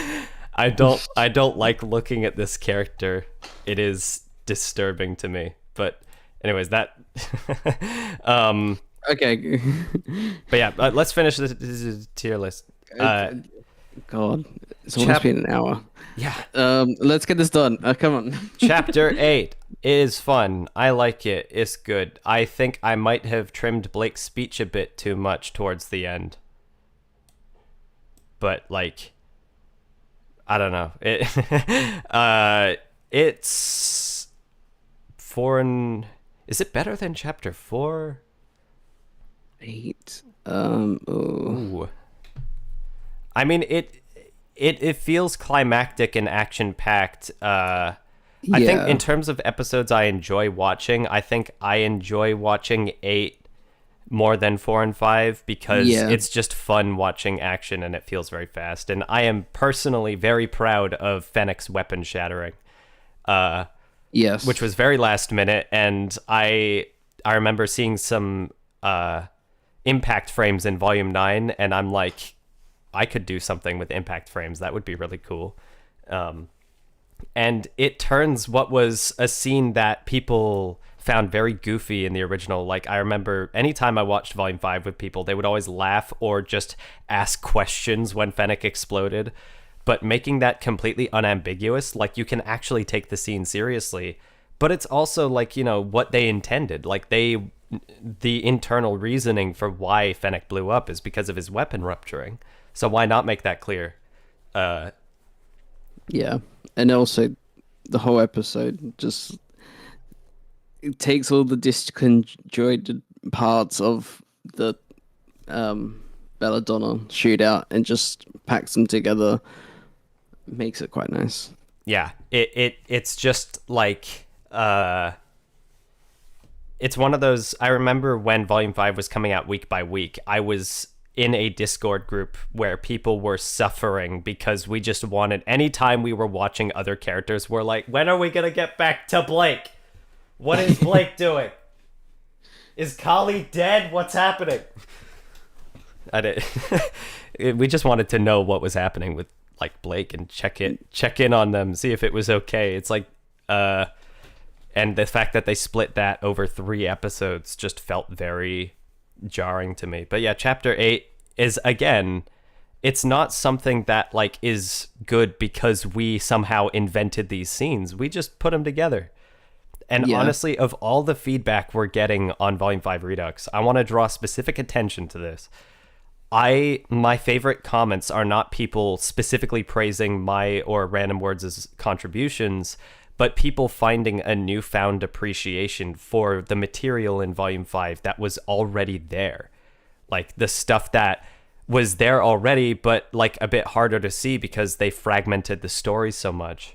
I don't like looking at this character. It is disturbing to me. But anyways, that okay. But yeah, let's finish the tier list. God, it's almost been an hour. Yeah. Let's get this done. Come on. Chapter 8 is fun. I like it. It's good. I think I might have trimmed Blake's speech a bit too much towards the end. But like, I don't know. It's foreign. Is it better than chapter 4? 8. Ooh. I mean, it feels climactic and action-packed. I think in terms of episodes I enjoy watching, I think I enjoy watching 8 more than 4 and 5 because Yeah. it's just fun watching action and it feels very fast. And I am personally very proud of Fennec's weapon shattering, Yes. which was very last minute. And I remember seeing some impact frames in Volume 9, and I'm like, I could do something with impact frames. That would be really cool. And it turns what was a scene that people found very goofy in the original. Like, I remember anytime I watched Volume 5 with people, they would always laugh or just ask questions when Fennec exploded. But making that completely unambiguous, like, you can actually take the scene seriously. But it's also, like, you know, what they intended. Like, the internal reasoning for why Fennec blew up is because of his weapon rupturing. So why not make that clear? Yeah. And also, the whole episode just it takes all the disconjointed parts of the Belladonna shootout and just packs them together. Makes it quite nice. Yeah, it's just like it's one of those. I remember when Volume 5 was coming out week by week, I was in a Discord group where people were suffering because we just wanted, anytime we were watching other characters, we're like, when are we gonna get back to Blake? What is Blake doing? Is Kali dead? What's happening? I did. We just wanted to know what was happening with, like, Blake and check in on them, see if it was okay. It's like, and the fact that they split that over 3 episodes just felt very jarring to me. But yeah, Chapter 8 is, again, it's not something that, like, is good because we somehow invented these scenes. We just put them together. And Yeah. honestly, of all the feedback we're getting on Volume 5 Redux, I want to draw specific attention to this. My favorite comments are not people specifically praising my or Random Words' contributions, but people finding a newfound appreciation for the material in Volume 5 that was already there. Like, the stuff that was there already, but, like, a bit harder to see because they fragmented the story so much.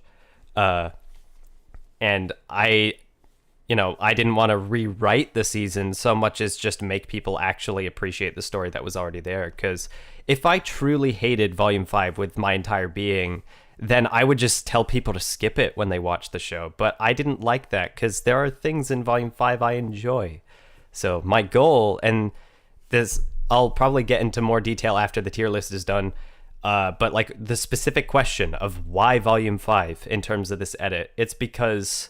And I didn't want to rewrite the season so much as just make people actually appreciate the story that was already there. Because if I truly hated Volume 5 with my entire being, then I would just tell people to skip it when they watch the show. But I didn't like that because there are things in Volume 5 I enjoy. So my goal, and this, I'll probably get into more detail after the tier list is done, but, like, the specific question of why Volume 5 in terms of this edit, it's because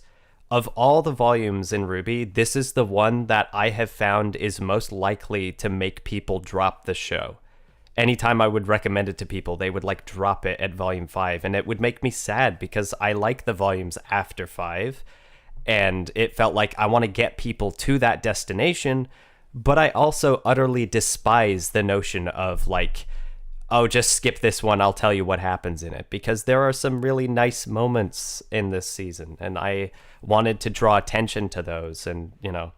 of all the volumes in RWBY, this is the one that I have found is most likely to make people drop the show. Anytime I would recommend it to people, they would, like, drop it at Volume 5, and it would make me sad because I like the volumes after 5, and it felt like I want to get people to that destination, but I also utterly despise the notion of, like, oh, just skip this one, I'll tell you what happens in it, because there are some really nice moments in this season, and I wanted to draw attention to those. And, you know,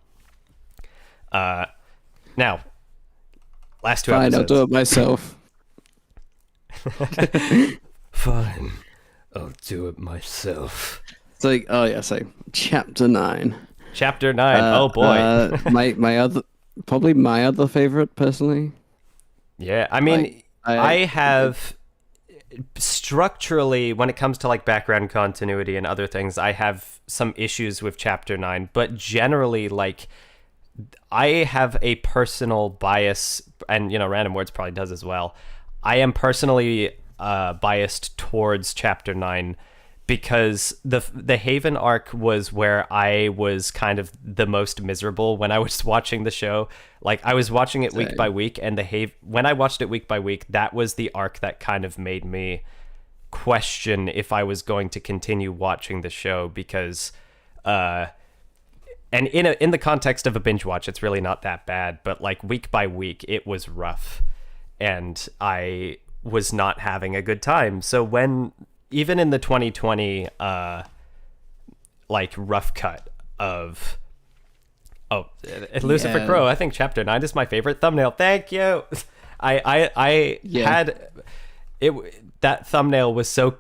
now, last 2 Fine, episodes. I'll do it myself. Fine, I'll do it myself. It's like, oh yeah, so Chapter 9. Chapter 9, oh boy. my other favorite, personally. Yeah, I mean, Like, I have structurally, when it comes to, like, background continuity and other things, I have some issues with Chapter 9, but generally, like, I have a personal bias, and, you know, Random Words probably does as well. I am personally biased towards Chapter 9 because the Haven arc was where I was kind of the most miserable when I was watching the show. Like, I was watching it week by week, and when I watched it week by week, that was the arc that kind of made me question if I was going to continue watching the show, because and in the context of a binge watch, it's really not that bad, but, like, week by week, it was rough, and I was not having a good time. So when, even in the 2020 like, rough cut of Lucifer Yeah. Crow, I think Chapter 9 is my favorite thumbnail. Thank you. I Yeah. had it, that thumbnail was so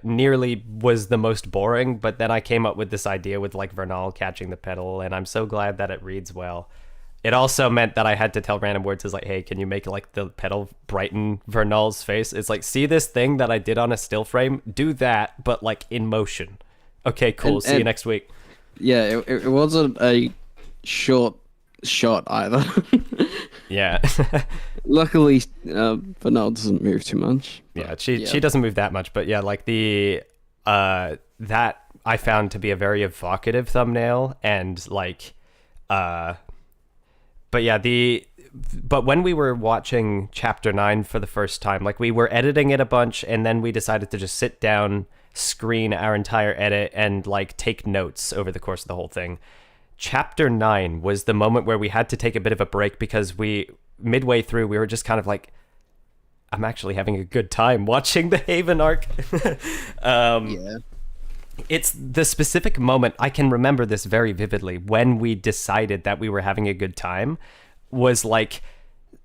nearly was the most boring, but then I came up with this idea with like Vernal catching the pedal, and I'm so glad that it reads well. It also meant that I had to tell Random Words, is like, hey, can you make like the pedal brighten Vernal's face? It's like, see this thing that I did on a still frame? Do that, but like in motion. Okay, cool. See you next week. Yeah, it wasn't a short shot either. Yeah. Luckily, Vernal doesn't move too much. Yeah, she doesn't move that much, but yeah, like the that I found to be a very evocative thumbnail, and like but yeah, but when we were watching chapter 9 for the first time, like we were editing it a bunch, and then we decided to just sit down, screen our entire edit, and like take notes over the course of the whole thing. Chapter 9 was the moment where we had to take a bit of a break, because midway through we were just kind of like, I'm actually having a good time watching the Haven arc. Yeah. It's the specific moment, I can remember this very vividly, when we decided that we were having a good time, was like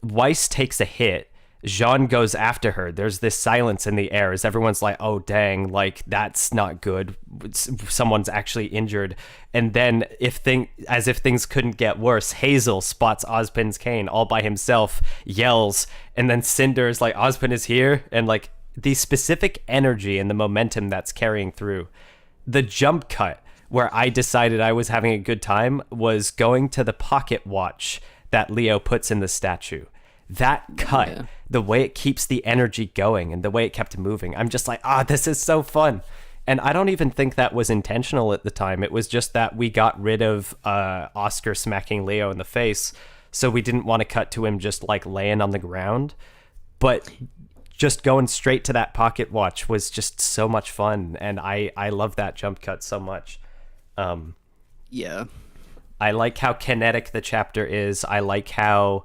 Weiss takes a hit, Jean goes after her, there's this silence in the air as everyone's like, oh dang, like that's not good, someone's actually injured. And then as if things couldn't get worse, Hazel spots Ozpin's cane all by himself, yells, and then Cinder's like, Ozpin is here, and like the specific energy and the momentum that's carrying through. The jump cut where I decided I was having a good time was going to the pocket watch that Leo puts in the statue. That cut, yeah. The way it keeps the energy going and the way it kept moving, I'm just like, this is so fun. And I don't even think that was intentional at the time. It was just that we got rid of Oscar smacking Leo in the face, so we didn't want to cut to him just like laying on the ground. But just going straight to that pocket watch was just so much fun, and I love that jump cut so much. Yeah. I like how kinetic the chapter is. I like how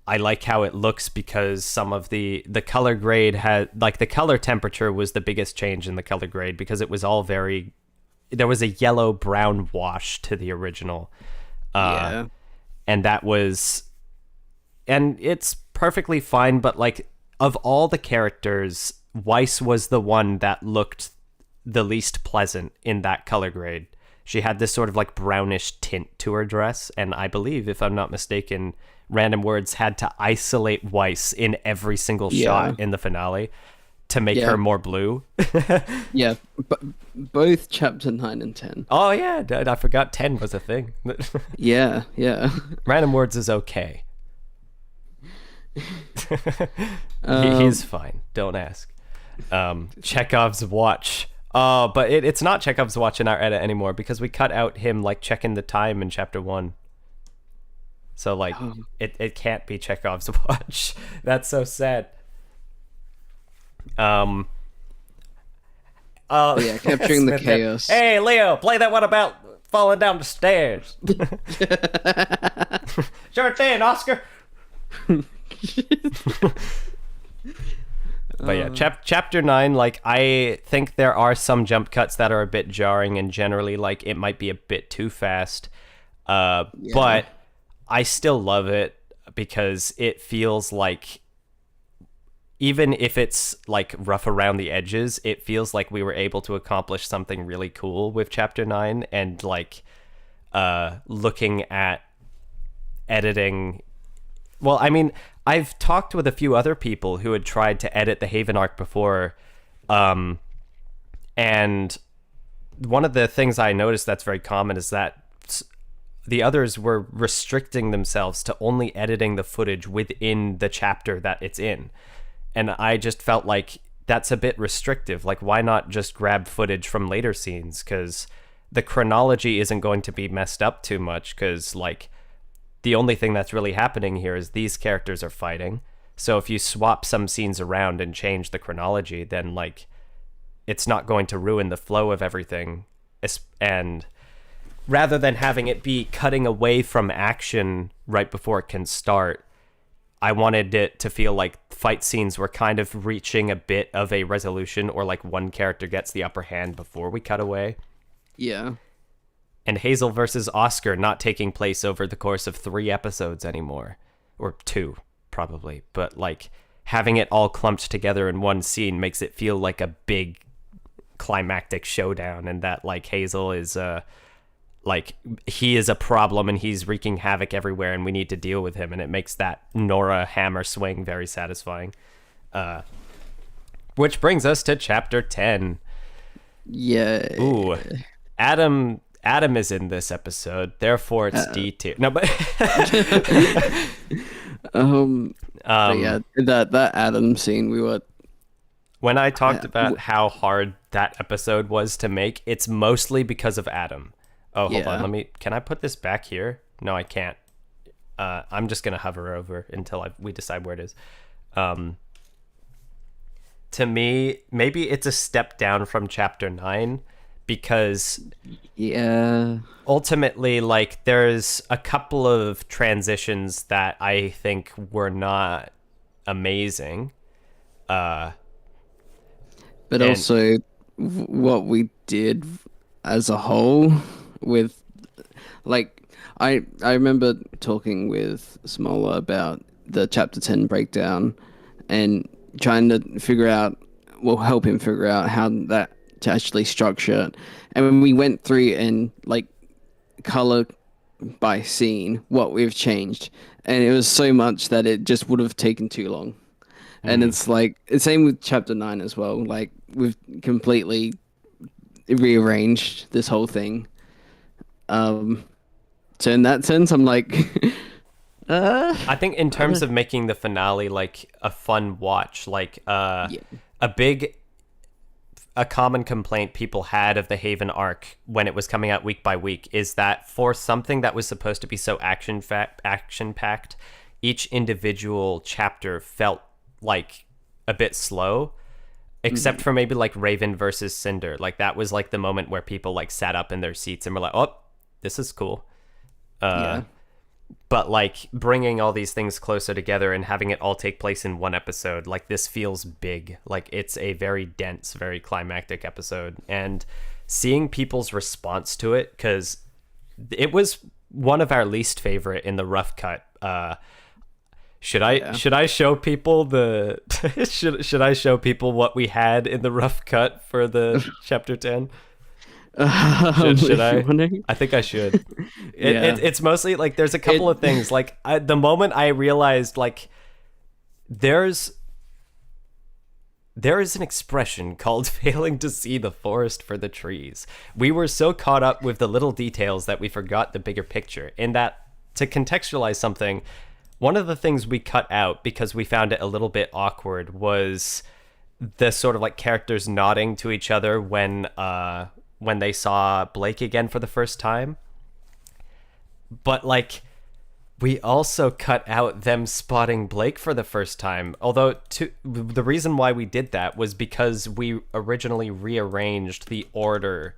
it looks, because some of the color grade had, like, the color temperature was the biggest change in the color grade, because it was all there was a yellow brown wash to the original. Yeah. And it's perfectly fine, but like, of all the characters, Weiss was the one that looked the least pleasant in that color grade. She had this sort of like brownish tint to her dress, and I believe, if I'm not mistaken, Random Words had to isolate Weiss in every single shot in the finale to make her more blue. Yeah, both chapter 9 and 10. Oh yeah, I forgot 10 was a thing. Yeah. Random Words is okay. He's fine, don't ask. Chekhov's watch, but it's not Chekhov's watch in our edit anymore, because we cut out him like checking the time in chapter 1, so like it can't be Chekhov's watch. That's so sad. Yeah, capturing the chaos. Hey Leo, play that one about falling down the stairs. Sure thing, Oscar. But yeah, chapter 9, like, I think there are some jump cuts that are a bit jarring, and generally like it might be a bit too fast, but I still love it, because it feels like, even if it's like rough around the edges, it feels like we were able to accomplish something really cool with chapter 9. And like looking at editing, well, I mean, I've talked with a few other people who had tried to edit the Haven arc before, and one of the things I noticed that's very common is that the others were restricting themselves to only editing the footage within the chapter that it's in. And I just felt like that's a bit restrictive. Like, why not just grab footage from later scenes? Because the chronology isn't going to be messed up too much, because like, the only thing that's really happening here is these characters are fighting. So if you swap some scenes around and change the chronology, then like, it's not going to ruin the flow of everything. And rather than having it be cutting away from action right before it can start, I wanted it to feel like fight scenes were kind of reaching a bit of a resolution, or like one character gets the upper hand before we cut away. Yeah. And Hazel versus Oscar not taking place over the course of 3 episodes anymore, or 2 probably, but like having it all clumped together in one scene makes it feel like a big climactic showdown, and that like Hazel is like he is a problem and he's wreaking havoc everywhere and we need to deal with him, and it makes that Nora hammer swing very satisfying. Which brings us to chapter 10. Yeah. Ooh, Adam is in this episode, therefore it's D tier. No, but but yeah, that Adam scene, we were. When I talked about how hard that episode was to make, it's mostly because of Adam. Oh, hold on. Can I put this back here? No, I can't. I'm just going to hover over until we decide where it is. To me, maybe it's a step down from chapter 9 because ultimately, like, there's a couple of transitions that I think were not amazing. But also what we did as a whole with, like, I remember talking with Smola about the chapter 10 breakdown and trying to help him figure out how that to actually structure it. And when we went through and like color by scene what we've changed, and it was so much that it just would have taken too long. And it's like the same with chapter 9 as well. Like we've completely rearranged this whole thing. So in that sense, I'm like, I think in terms of making the finale like a fun watch, like a common complaint people had of the Haven arc when it was coming out week by week is that for something that was supposed to be so action packed, each individual chapter felt like a bit slow, except for maybe like Raven versus Cinder. Like that was like the moment where people like sat up in their seats and were like, oh, this is cool. But like bringing all these things closer together and having it all take place in one episode, like this feels big. Like it's a very dense, very climactic episode, and seeing people's response to it, because it was one of our least favorite in the rough cut. Should I show people the should I show people what we had in the rough cut for the chapter 10? Should I? I think I should. It's mostly like there's a couple of things. Like the moment I realized like there is an expression called failing to see the forest for the trees. We were so caught up with the little details that we forgot the bigger picture. In that, to contextualize something, one of the things we cut out because we found it a little bit awkward was the sort of like characters nodding to each other when they saw Blake again for the first time. But like we also cut out them spotting Blake for the first time. Although the reason why we did that was because we originally rearranged the order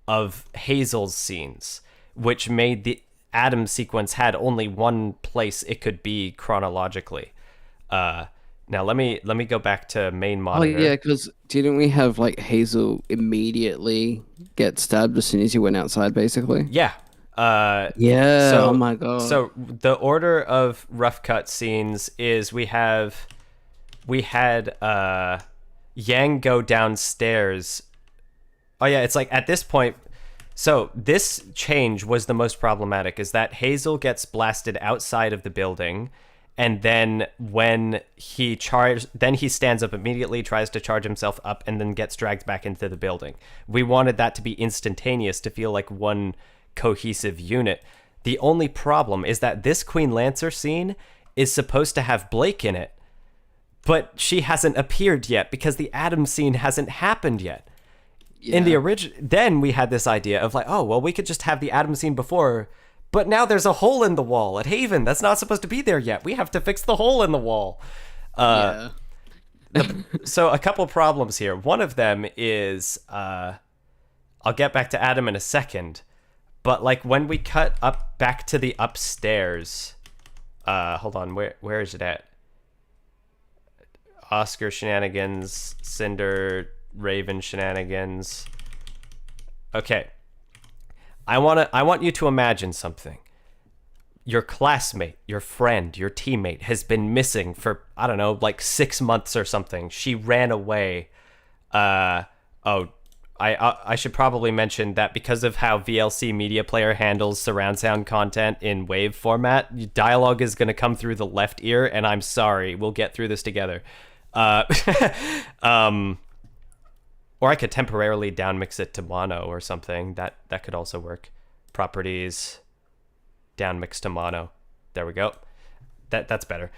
of Hazel's scenes, which made the Adam sequence had only one place it could be chronologically. Now let me go back to main monitor. Oh yeah, because didn't we have like Hazel immediately get stabbed as soon as you went outside, basically? Yeah. Oh my god. So the order of rough cut scenes is we had Yang go downstairs. Oh yeah, it's like at this point. So this change was the most problematic, is that Hazel gets blasted outside of the building, and then when he stands up immediately, tries to charge himself up, and then gets dragged back into the building. We wanted that to be instantaneous, to feel like one cohesive unit. The only problem is that this Queen Lancer scene is supposed to have Blake in it, but she hasn't appeared yet because the Adam scene hasn't happened yet. Yeah. In the original, then we had this idea of like, oh, well, we could just have the Adam scene before, but now there's a hole in the wall at Haven that's not supposed to be there yet. We have to fix the hole in the wall. So a couple problems here. One of them is, I'll get back to Adam in a second, but like when we cut up back to the upstairs, hold on, where is it at? Oscar shenanigans, Cinder, Raven shenanigans. Okay. I want you to imagine something. your classmate, your friend, your teammate has been missing for, I don't know, like 6 months or something. She ran away. I should probably mention that because of how VLC Media Player handles surround sound content in WAV format, dialogue is going to come through the left ear, and I'm sorry. We'll get through this together. Or I could temporarily downmix it to mono or something. That could also work. Properties, downmix to mono. There we go. That's better.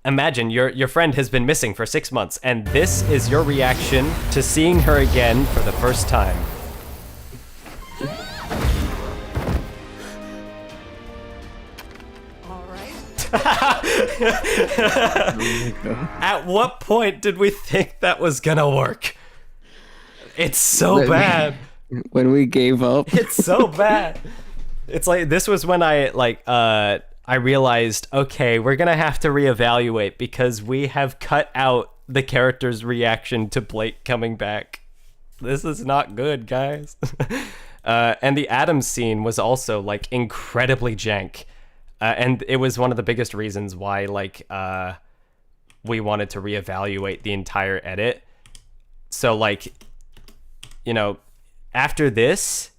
Imagine your friend has been missing for 6 months, and this is your reaction to seeing her again for the first time. All right. Oh my God. At what point did we think that was gonna work? It's so bad. When we gave up. It's so bad. It's like, this was when I realized, okay, we're gonna have to reevaluate because we have cut out the character's reaction to Blake coming back. This is not good, guys. And the Adams scene was also like incredibly jank, and it was one of the biggest reasons why we wanted to reevaluate the entire edit. So like, you know, after this.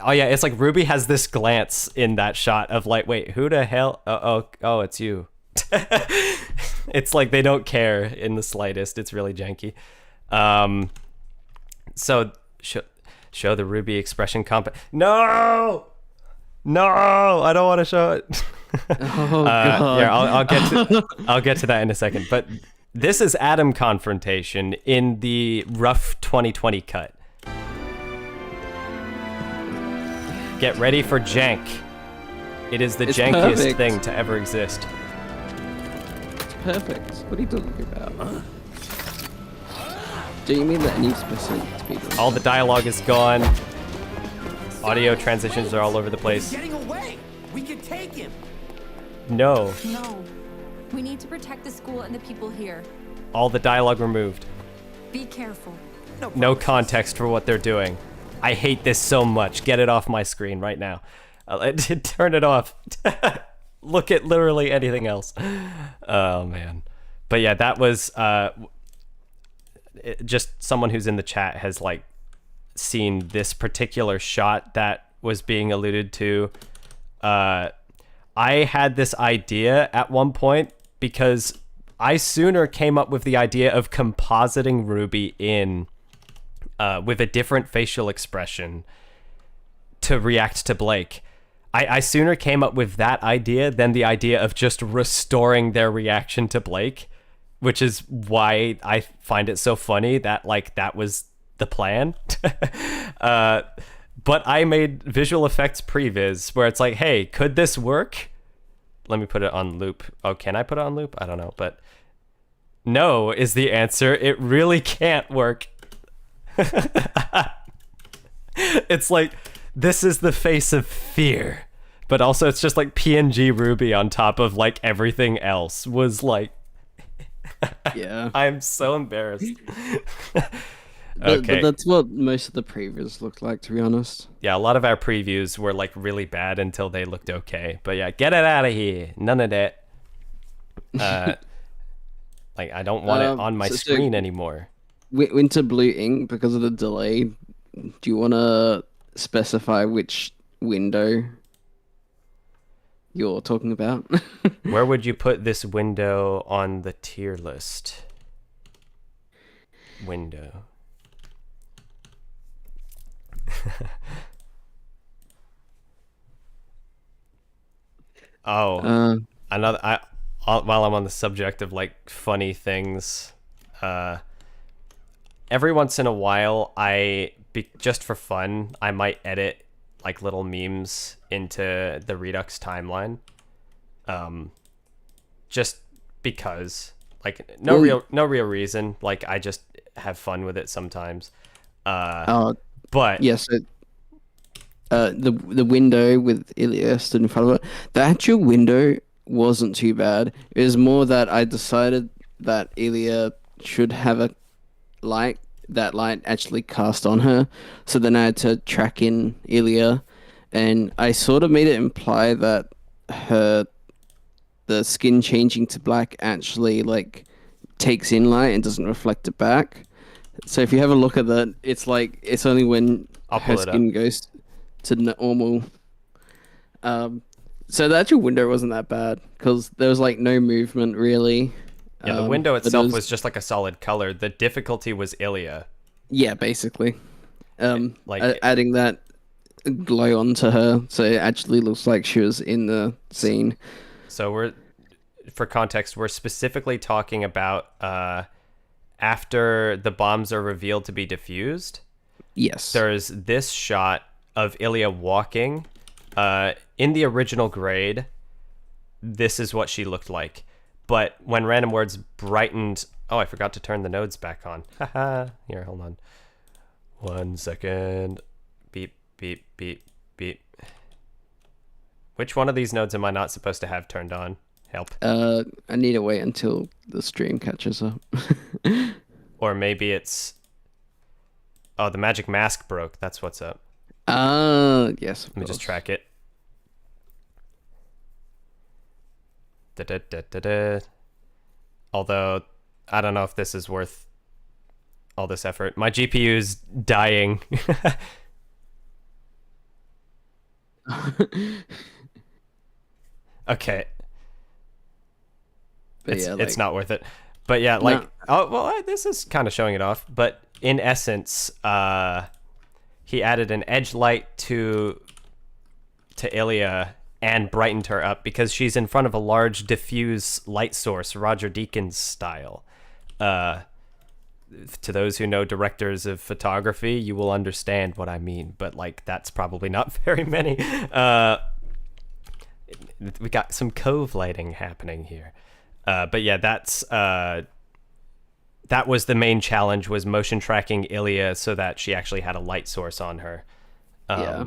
Oh yeah, it's like RWBY has this glance in that shot of like, wait, who the hell? Oh, it's you. It's like they don't care in the slightest. It's really janky. So show the RWBY expression comp. No, I don't want to show it. Oh God. Yeah, I'll get to that in a second. But this is Adam confrontation in the rough 2020 cut. Get ready for jank. It is the It's jankiest perfect. thing to ever exist. It's perfect. What are you talking about? Do you mean that it needs percent speed? All the dialogue is gone. Audio transitions are all over the place. Getting away. We can take him. No. No. We need to protect the school and the people here. All the dialogue removed. Be careful. No context for what they're doing. I hate this so much. Get it off my screen right now. Turn it off. Look at literally anything else. Oh, man. But yeah, that was just someone who's in the chat has like seen this particular shot that was being alluded to. I had this idea at one point because I sooner came up with the idea of compositing RWBY in with a different facial expression to react to Blake. I sooner came up with that idea than the idea of just restoring their reaction to Blake, which is why I find it so funny that like that was the plan. But I made visual effects previs where it's like, hey, could this work? Let me put it on loop. Oh, can I put it on loop? I don't know, but no is the answer. It really can't work. It's like, this is the face of fear, but also it's just like PNG RWBY on top of like everything else was like, Yeah. I'm so embarrassed. But that's what most of the previews looked like, to be honest. Yeah, a lot of our previews were like really bad until they looked okay. But yeah, get it out of here. None of that. Like, I don't want it on my screen anymore. Winter Blue Ink, because of the delay, do you want to specify which window you're talking about? Where would you put this window on the tier list? Window. Another. While I'm on the subject of like funny things, every once in a while, just for fun, I might edit like little memes into the Redux timeline. Just because, like, no real reason. Like, I just have fun with it sometimes. But yes, the window with Ilya stood in front of it. The actual window wasn't too bad. It was more that I decided that Ilya should have a light actually cast on her. So then I had to track in Ilya and I sort of made it imply that the skin changing to black actually like takes in light and doesn't reflect it back. So if you have a look at that, it's like it's only when I'll her pull it skin up. goes to normal. So the actual window wasn't that bad because there was like no movement really. Yeah, the window but it itself was just like a solid color. The difficulty was Ilya. yeah, basically. Like- Adding that glow onto her, so it actually looks like she was in the scene. So for context, we're specifically talking about after the bombs are revealed to be defused. Yes. There's this shot of Ilya walking. In the original grade, this is what she looked like. But when Random Words brightened... Oh, I forgot to turn the nodes back on. Haha. Here, hold on. 1 second. Beep, beep, beep, beep. Which one of these nodes am I not supposed to have turned on? Help. I need to wait until the stream catches up. Or maybe it's... Oh, the magic mask broke. That's what's up. Yes. Let me just track it. Da-da-da-da-da. Although, I don't know if this is worth all this effort. My GPU's dying. Okay. But It's, yeah, it's like, not worth it. But yeah, like... No. Oh, well, this is kind of showing it off. But in essence, he added an edge light to Ilya and brightened her up because she's in front of a large diffuse light source, Roger Deakins style. To those who know directors of photography, you will understand what I mean, but like that's probably not very many. We got some cove lighting happening here. But yeah, that was the main challenge, was motion tracking Ilya so that she actually had a light source on her. yeah.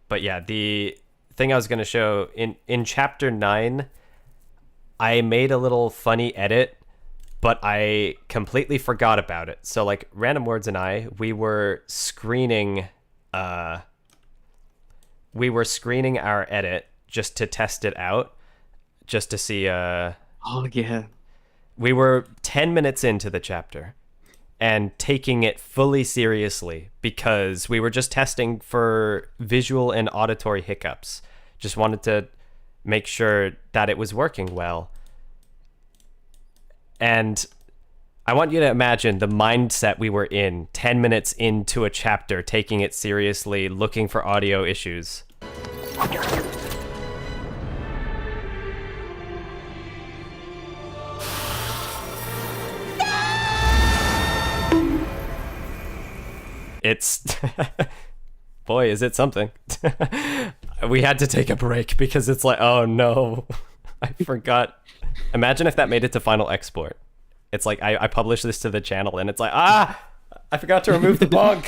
But yeah, the thing I was going to show in chapter 9, I made a little funny edit, but I completely forgot about it. So like Random Words and I, we were screening our edit just to test it out, just to see Oh yeah. we were 10 minutes into the chapter and taking it fully seriously because we were just testing for visual and auditory hiccups. Just wanted to make sure that it was working well. And I want you to imagine the mindset we were in 10 minutes into a chapter, taking it seriously, looking for audio issues. It's boy, is it something. We had to take a break because it's like, oh no, I forgot. Imagine if that made it to final export. It's like I published this to the channel and it's like, I forgot to remove the bug.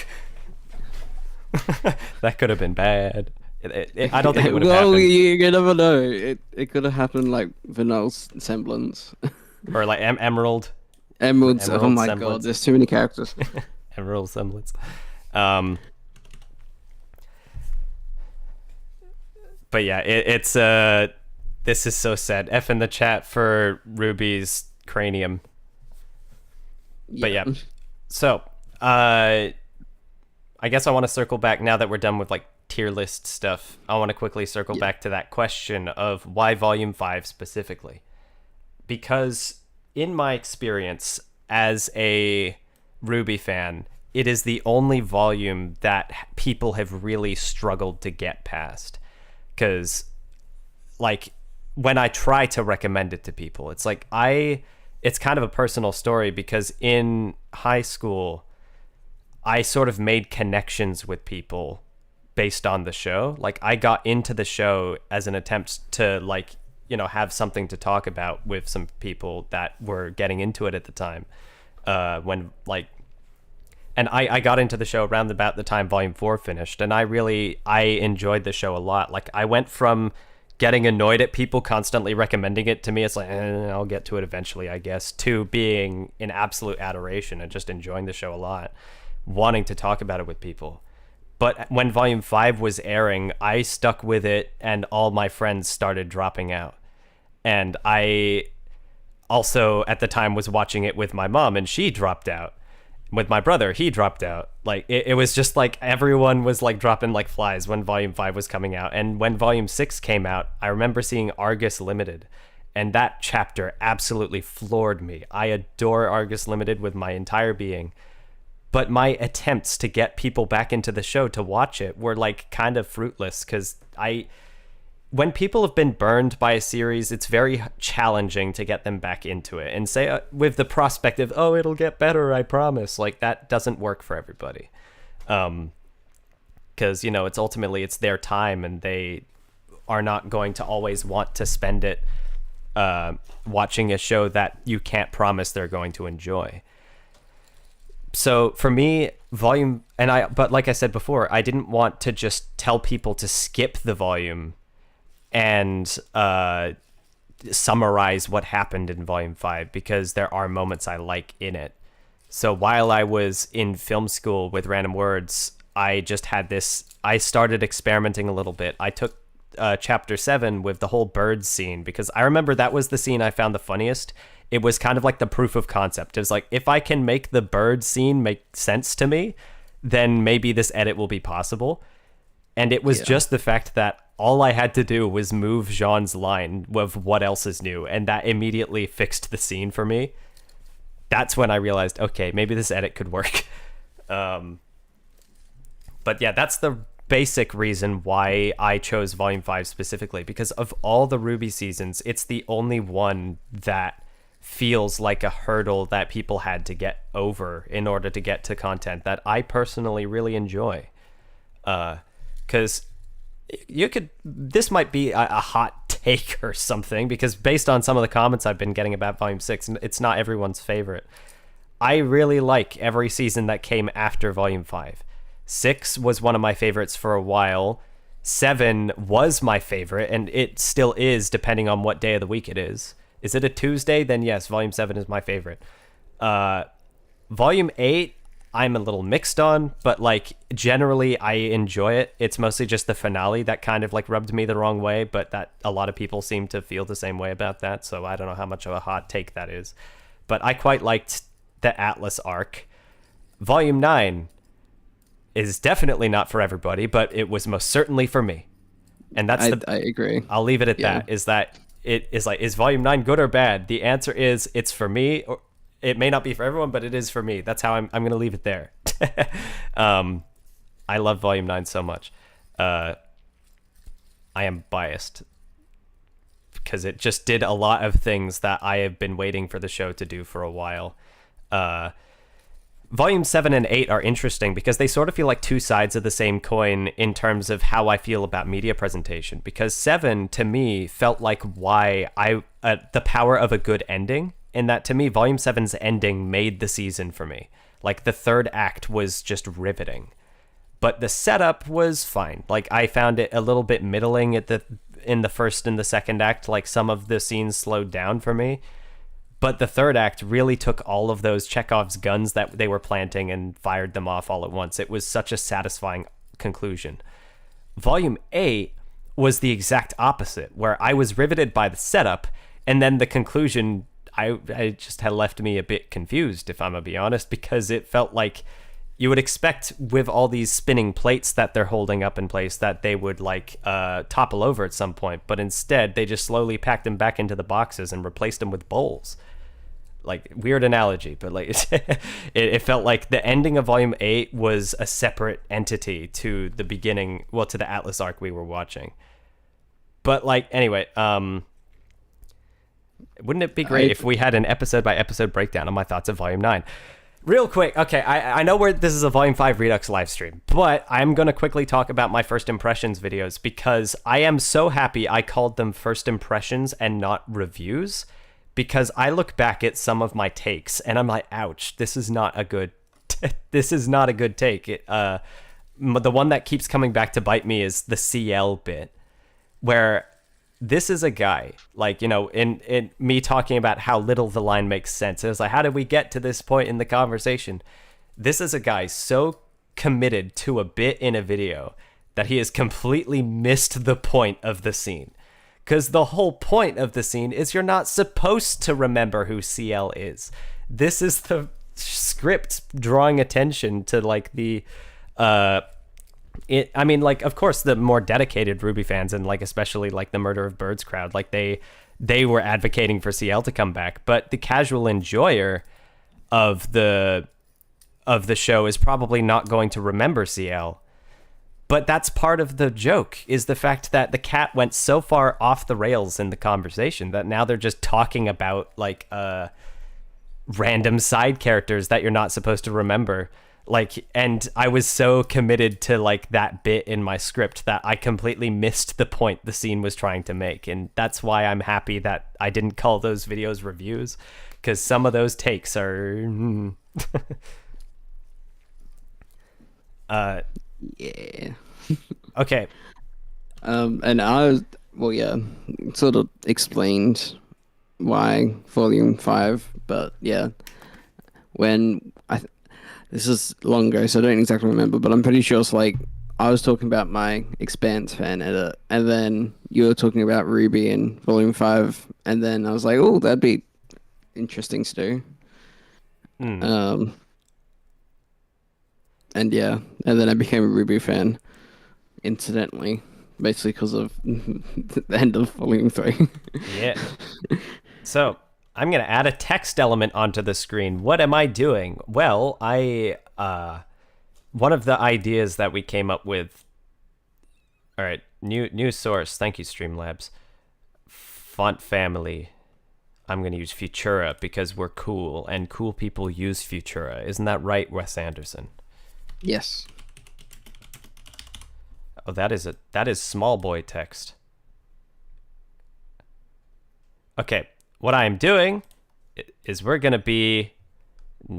That could have been bad. I don't think it would have Well, happened. you never know. It could have happened like Vanill's semblance. Or like Emerald. Emerald's. Oh Emerald my semblance. god, there's too many characters. Emerald semblance. But yeah, it's this is so sad. F in the chat for Ruby's cranium. But yeah. So, I guess I want to circle back now that we're done with like tier list stuff. I want to quickly circle back to that question of why Volume 5 specifically. Because in my experience as a RWBY fan, it is the only volume that people have really struggled to get past. Because, like, when I try to recommend it to people, it's like it's kind of a personal story because in high school, I sort of made connections with people based on the show. Like, I got into the show as an attempt to, like, you know, have something to talk about with some people that were getting into it at the time. And I got into the show around about the time Volume 4 finished, and I enjoyed the show a lot. Like, I went from getting annoyed at people constantly recommending it to me, it's like, I'll get to it eventually, I guess, to being in absolute adoration and just enjoying the show a lot, wanting to talk about it with people. But when Volume 5 was airing, I stuck with it, and all my friends started dropping out. And I also, at the time, was watching it with my mom, and she dropped out. With my brother, he dropped out. Like, it was just like everyone was like dropping like flies when Volume 5 was coming out. And when Volume 6 came out, I remember seeing Argus Limited. And that chapter absolutely floored me. I adore Argus Limited with my entire being. But my attempts to get people back into the show to watch it were like kind of fruitless, because when people have been burned by a series, it's very challenging to get them back into it and say with the prospect of, oh, it'll get better, I promise. Like, that doesn't work for everybody. Because, you know, it's their time, and they are not going to always want to spend it watching a show that you can't promise they're going to enjoy. So for me, but like I said before, I didn't want to just tell people to skip the volume and summarize what happened in Volume 5, because there are moments I like in it. So while I was in film school with Random Words, I started experimenting a little bit. I took chapter 7 with the whole bird scene, because I remember that was the scene I found the funniest. It was kind of like the proof of concept. It was like, if I can make the bird scene make sense to me, then maybe this edit will be possible. And it was just the fact that all I had to do was move Jean's line of what else is new, and that immediately fixed the scene for me. That's when I realized, okay, maybe this edit could work. But yeah, that's the basic reason why I chose Volume 5 specifically, because of all the RWBY seasons, it's the only one that feels like a hurdle that people had to get over in order to get to content that I personally really enjoy. Because this might be a hot take or something, because based on some of the comments I've been getting about Volume 6, it's not everyone's favorite. I really like every season that came after Volume 5. 6 was one of my favorites for a while. 7 was my favorite, and it still is, depending on what day of the week it is. Is it a Tuesday? Then yes, Volume 7 is my favorite. Volume 8, I'm a little mixed on, but like generally I enjoy it. It's mostly just the finale that kind of like rubbed me the wrong way, but that a lot of people seem to feel the same way about that, so I don't know how much of a hot take that is. But I quite liked the Atlas arc. Volume 9 is definitely not for everybody, but it was most certainly for me. And that's I agree. I'll leave it at that. Is that it is like, is Volume 9 good or bad? The answer is it's for me. Or it may not be for everyone, but it is for me. That's how I'm going to leave it there. I love Volume 9 so much. I am biased because it just did a lot of things that I have been waiting for the show to do for a while. Volume 7 and 8 are interesting because they sort of feel like two sides of the same coin in terms of how I feel about media presentation. Because 7, to me, felt like the power of a good ending, in that, to me, Volume 7's ending made the season for me. Like, the third act was just riveting. But the setup was fine. Like, I found it a little bit middling in the first and the second act. Like, some of the scenes slowed down for me. But the third act really took all of those Chekhov's guns that they were planting and fired them off all at once. It was such a satisfying conclusion. Volume 8 was the exact opposite, where I was riveted by the setup, and then the conclusion, I just had left me a bit confused, if I'm gonna be honest, because it felt like you would expect with all these spinning plates that they're holding up in place that they would topple over at some point, but instead they just slowly packed them back into the boxes and replaced them with bowls. Like, weird analogy, but like it felt like the ending of Volume 8 was a separate entity to the beginning, well, to the Atlas arc we were watching. But like, anyway, wouldn't it be great if we had an episode by episode breakdown on my thoughts of Volume 9? Real quick, okay, I know this is a Volume 5 Redux live stream, but I'm going to quickly talk about my first impressions videos, because I am so happy I called them first impressions and not reviews, because I look back at some of my takes and I'm like, ouch, this is not a good take. The one that keeps coming back to bite me is the CL bit, where this is a guy, like, you know, in me talking about how little the line makes sense. It was like, how did we get to this point in the conversation? This is a guy so committed to a bit in a video that he has completely missed the point of the scene. Because the whole point of the scene is you're not supposed to remember who CL is. This is the script drawing attention to like the I mean, like, of course the more dedicated RWBY fans, and like especially like the Murder of Birds crowd, like they were advocating for CL to come back, but the casual enjoyer of the show is probably not going to remember CL. But that's part of the joke, is the fact that the cat went so far off the rails in the conversation that now they're just talking about like random side characters that you're not supposed to remember. Like, and I was so committed to like that bit in my script that I completely missed the point the scene was trying to make. And that's why I'm happy that I didn't call those videos reviews, because some of those takes are Yeah. okay. And I was, well, yeah, sort of explained why Volume 5, but yeah, when this is long ago, so I don't exactly remember, but I'm pretty sure it's like I was talking about my Expanse fan edit, and then you were talking about RWBY in Volume 5, and then I was like, oh, that'd be interesting to do. And yeah, and then I became a RWBY fan, incidentally, basically because of the end of Volume 3. Yeah. So I'm going to add a text element onto the screen. What am I doing? Well, one of the ideas that we came up with. All right, new source. Thank you, Streamlabs. Font family. I'm going to use Futura because we're cool, and cool people use Futura. Isn't that right, Wes Anderson? Yes. Oh, that is small boy text. Okay, what I am doing is we're going to be,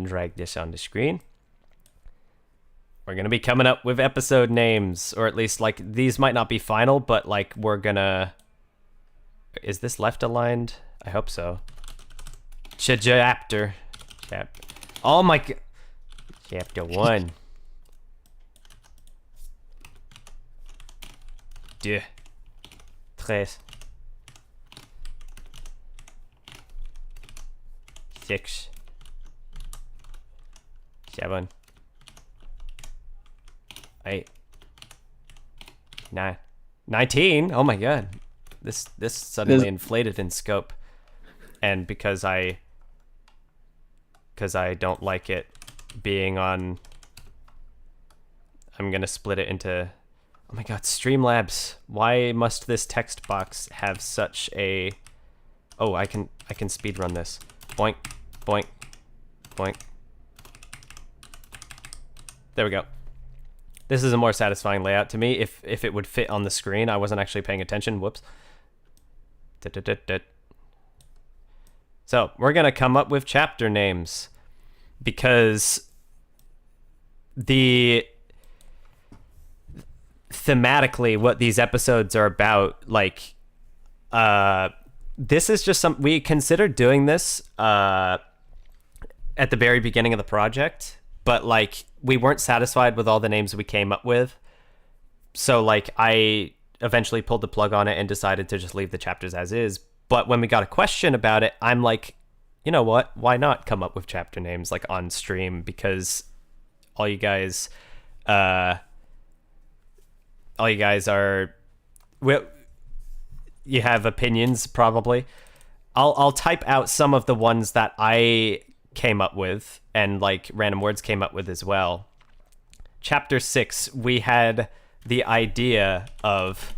drag this on the screen. We're going to be coming up with episode names, or at least like these might not be final, but like we're going to, is this left aligned? I hope so. Chapter. Oh my god. Chapter 1. 2, 3, 6, 7, 8, 9, 19. Oh my god, this suddenly inflated in scope, and because I don't like it being on, I'm gonna split it into. Oh my god, Streamlabs, why must this text box have such a... Oh, I can speedrun this. Boink, boink, boink. There we go. This is a more satisfying layout to me. If it would fit on the screen, I wasn't actually paying attention. Whoops. So, we're gonna come up with chapter names, because thematically what these episodes are about, like this is just we considered doing this at the very beginning of the project, but like we weren't satisfied with all the names we came up with, so like I eventually pulled the plug on it and decided to just leave the chapters as is. But when we got a question about it, I'm like, you know what, why not come up with chapter names like on stream, because all you guys are, well, you have opinions probably. I'll type out some of the ones that I came up with, and like Random Words came up with as well. Chapter 6, we had the idea of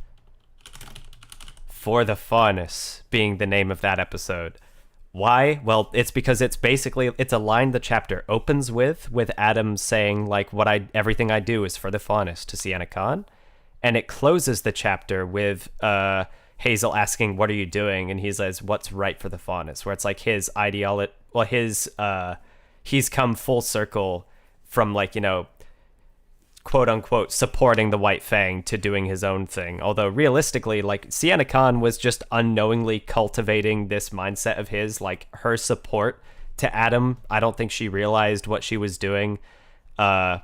For the Faunus being the name of that episode. Why? Well, it's because it's a line the chapter opens with Adam saying like, everything I do is for the Faunus to Sienna Khan. And it closes the chapter with Hazel asking, what are you doing? And he says, what's right for the Faunus? Where it's like his ideology, well, he's come full circle from like, you know, quote unquote, supporting the White Fang to doing his own thing. Although realistically, like Sienna Khan was just unknowingly cultivating this mindset of his, like her support to Adam. I don't think she realized what she was doing. But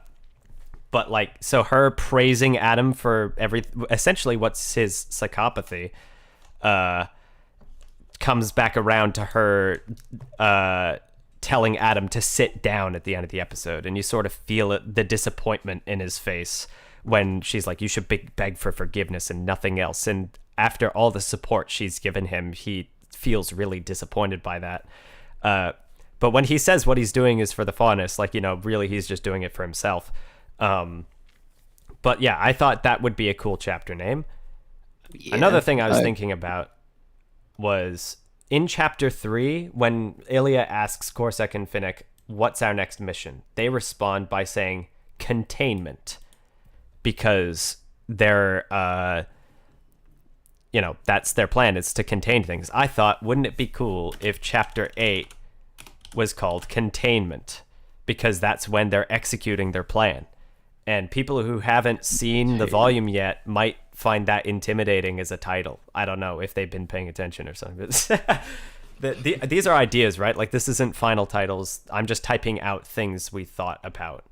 but like, so her praising Adam for essentially what's his psychopathy, comes back around to her telling Adam to sit down at the end of the episode, and you sort of feel the disappointment in his face when she's like, you should beg for forgiveness and nothing else. And after all the support she's given him, he feels really disappointed by that. But when he says what he's doing is for the fairness, like, really he's just doing it for himself. But yeah, I thought that would be a cool chapter name. Yeah, another thing I was thinking about was in chapter 3, when Ilya asks Korsak and Finnick, what's our next mission? They respond by saying containment, because they're, that's their plan, is to contain things. I thought, wouldn't it be cool if chapter 8 was called containment, because that's when they're executing their plan. And people who haven't seen the volume yet might find that intimidating as a title. I don't know if they've been paying attention or something. These are ideas, right? Like, this isn't final titles. I'm just typing out things we thought about.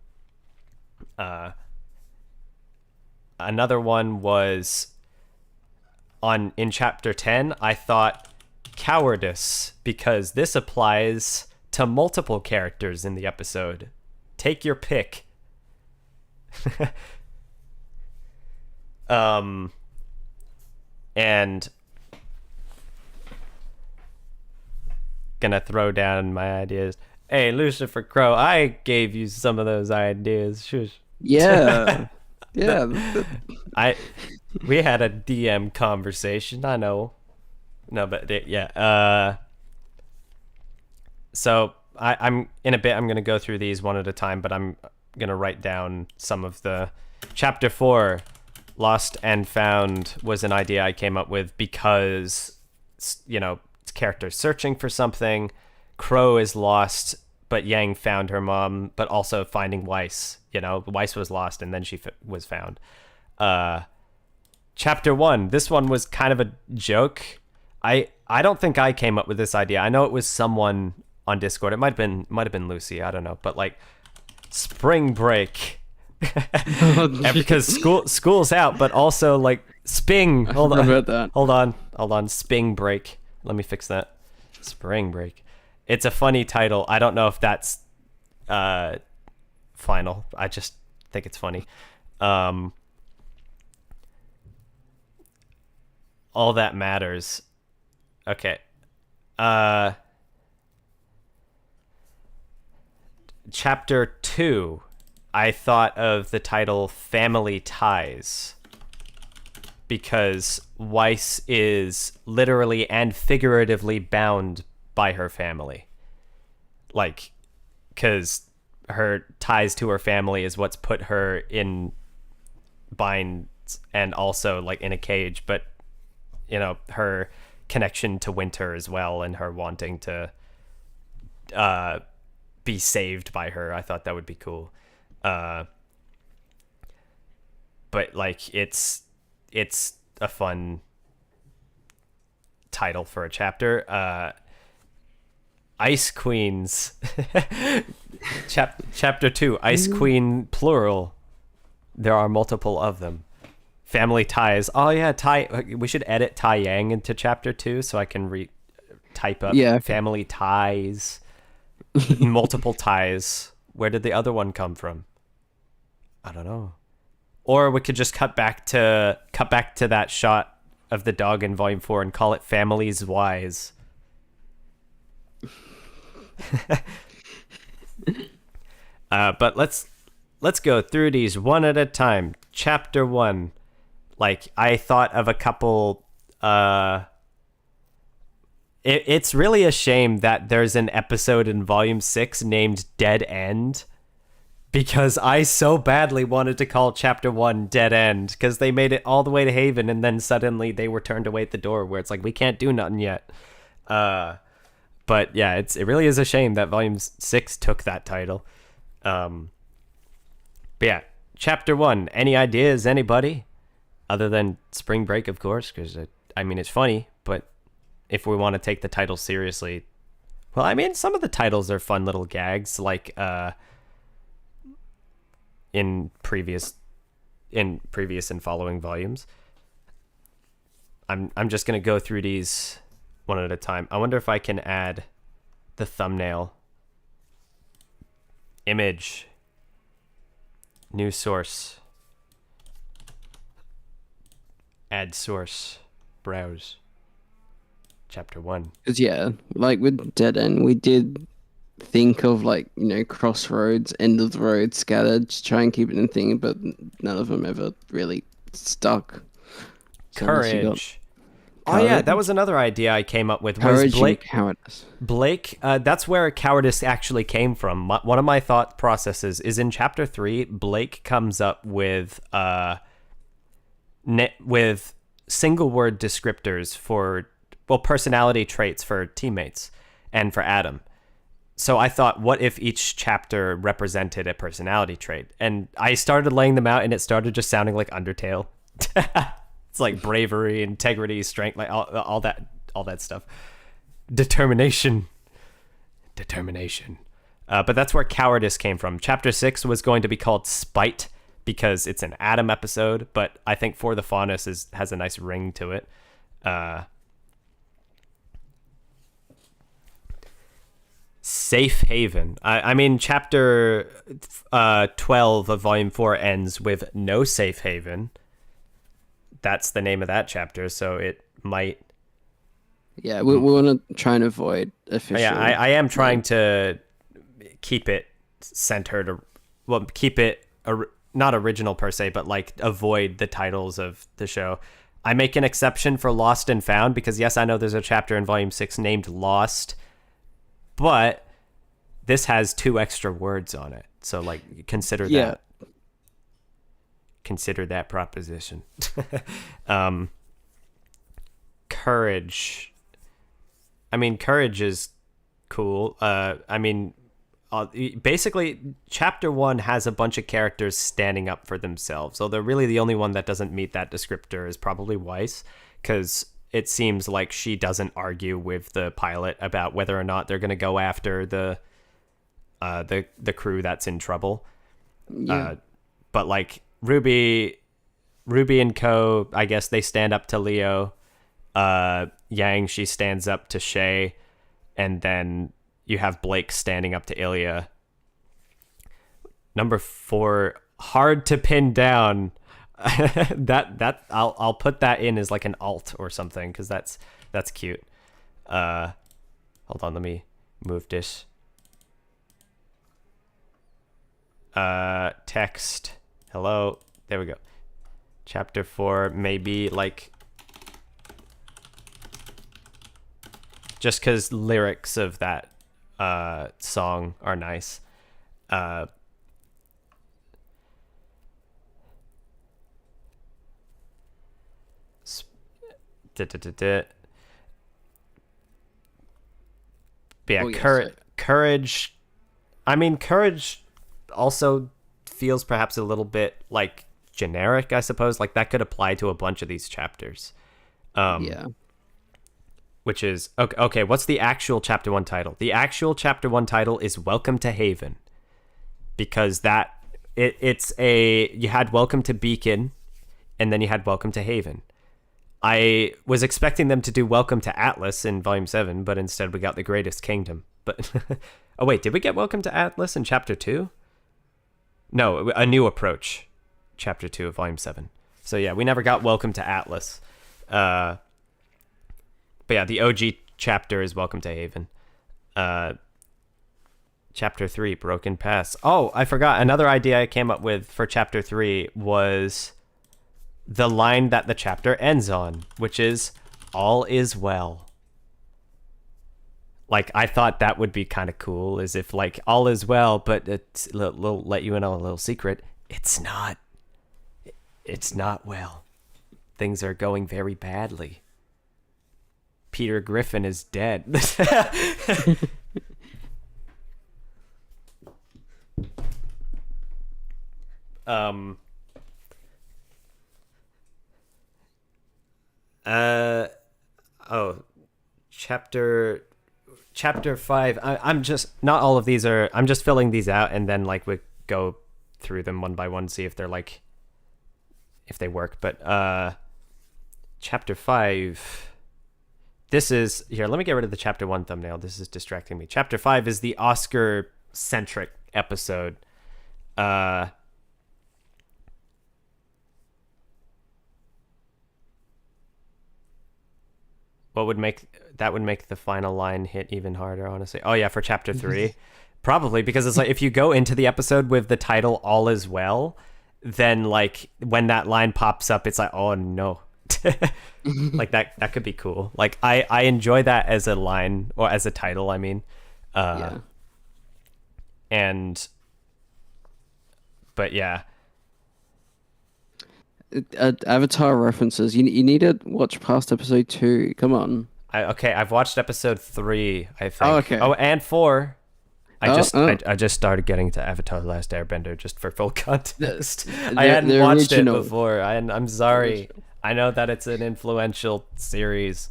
Another one was in chapter 10, I thought cowardice, because this applies to multiple characters in the episode. Take your pick. And gonna throw down my ideas. Hey, Lucifer Crow, I gave you some of those ideas. Shush. Yeah. Yeah. We had a DM conversation. I know. No, but yeah. So I'm in a bit. I'm gonna go through these one at a time, but I'm gonna write down some of the chapter 4. Lost and Found was an idea I came up with because, it's characters searching for something. Crow is lost, but Yang found her mom, but also finding Weiss. Weiss was lost and then she was found. Chapter 1, this one was kind of a joke. I don't think I came up with this idea. I know it was someone on Discord. It might have been Lucy. I don't know, but like spring break. Because school's out, but also like spring. Hold on. Spring break. Let me fix that. Spring break. It's a funny title. I don't know if that's final. I just think it's funny. All that matters. Okay. Chapter 2. I thought of the title Family Ties, because Weiss is literally and figuratively bound by her family. Like, because her ties to her family is what's put her in binds and also like in a cage, but her connection to Winter as well, and her wanting to be saved by her. I thought that would be cool. But like it's a fun title for a chapter. Ice Queens. Chapter 2, Ice Queen plural. There are multiple of them. Family Ties. Oh yeah, we should edit Tai Yang into chapter 2 so I can type up Family Ties. Multiple ties. Where did the other one come from? I don't know. Or we could just cut back to that shot of the dog in volume 4 and call it Families Wise. But let's go through these one at a time. Chapter 1. Like, I thought of a couple. It's really a shame that there's an episode in volume 6 named Dead End, because I so badly wanted to call chapter 1 Dead End, because they made it all the way to Haven and then suddenly they were turned away at the door where it's like, we can't do nothing yet. But yeah, it really is a shame that volume 6 took that title. But yeah, chapter 1, any ideas, anybody? Other than Spring Break, of course, because it's funny, but if we want to take the title seriously, well, some of the titles are fun little gags, like in previous and following volumes. I'm just gonna go through these one at a time. I wonder if I can add the thumbnail image, new source, add source, browse, chapter 1. Because yeah, like with Dead End, we did think of like, you know, crossroads, end of the road, scattered, just try and keep it in thing, but none of them ever really stuck. So unless you got Courage. Oh yeah, that was another idea I came up with. Was Courage Blake? and cowardice. Blake, that's where cowardice actually came from. One of my thought processes is in chapter 3, Blake comes up with single word descriptors for, well, personality traits for teammates and for Adam. So I thought, what if each chapter represented a personality trait? And I started laying them out, and it started just sounding like Undertale. It's like bravery, integrity, strength, like all that stuff. Determination. But that's where cowardice came from. Chapter 6 was going to be called Spite because it's an Adam episode, but I think For the Faunus has a nice ring to it. Safe haven. I mean, chapter 12 of volume 4 ends with no safe haven. That's the name of that chapter, so it might... Yeah, we want to try and avoid official... Yeah, I am trying to keep it centered, well, keep it not original per se, but like avoid the titles of the show. I make an exception for Lost and Found because, yes, I know there's a chapter in volume 6 named Lost, but this has 2 extra words on it, so like consider that. Consider that proposition. Courage. I mean, courage is cool. I mean, basically, chapter 1 has a bunch of characters standing up for themselves. So they're really the only one that doesn't meet that descriptor is probably Weiss, because it seems like she doesn't argue with the pilot about whether or not they're going to go after the crew that's in trouble. Yeah. But like Ruby and co, I guess they stand up to Leo. Yang, she stands up to Shay, and then you have Blake standing up to Ilya. Number 4, hard to pin down. that I'll put that in as like an alt or something because that's cute. Hold on, let me move this. Text. Hello. There we go. Chapter 4, maybe like just because lyrics of that song are nice. But yeah, Oh, yes. courage. I mean, courage also feels perhaps a little bit like generic, I suppose. Like that could apply to a bunch of these chapters. Yeah. Which is okay. What's the actual chapter 1 title? The actual chapter 1 title is Welcome to Haven, because you had Welcome to Beacon, and then you had Welcome to Haven. I was expecting them to do Welcome to Atlas in volume 7, but instead we got The Greatest Kingdom. But oh wait, did we get Welcome to Atlas in chapter 2? No, A New Approach, chapter 2 of volume 7. So yeah, we never got Welcome to Atlas. But yeah, the OG chapter is Welcome to Haven. Chapter 3, Broken Paths. Oh, I forgot. Another idea I came up with for chapter 3 was the line that the chapter ends on, which is, all is well. Like, I thought that would be kind of cool, as if, like, all is well, but it's let you in on a little secret. It's not. It's not well. Things are going very badly. Peter Griffin is dead. Chapter 5. I'm just, not all of these are, I'm just filling these out, and then like we go through them one by one, see if they're like, if they work. But chapter 5, this is, here, let me get rid of the chapter 1 thumbnail. This is distracting me. Chapter 5 is the Oscar centric episode. What would make the final line hit even harder, honestly? Oh yeah, for chapter 3. Probably because it's like, if you go into the episode with the title All Is Well, then like when that line pops up, it's like, oh no. Like that could be cool. Like I enjoy that as a line, or as a title, I mean. Yeah. But yeah. Avatar references. You need to watch past episode 2. Come on. I've watched episode 3, I think. Oh, okay. Oh, and 4. I just started getting to Avatar: The Last Airbender just for full context. I hadn't watched it before. I'm sorry. I know that it's an influential series.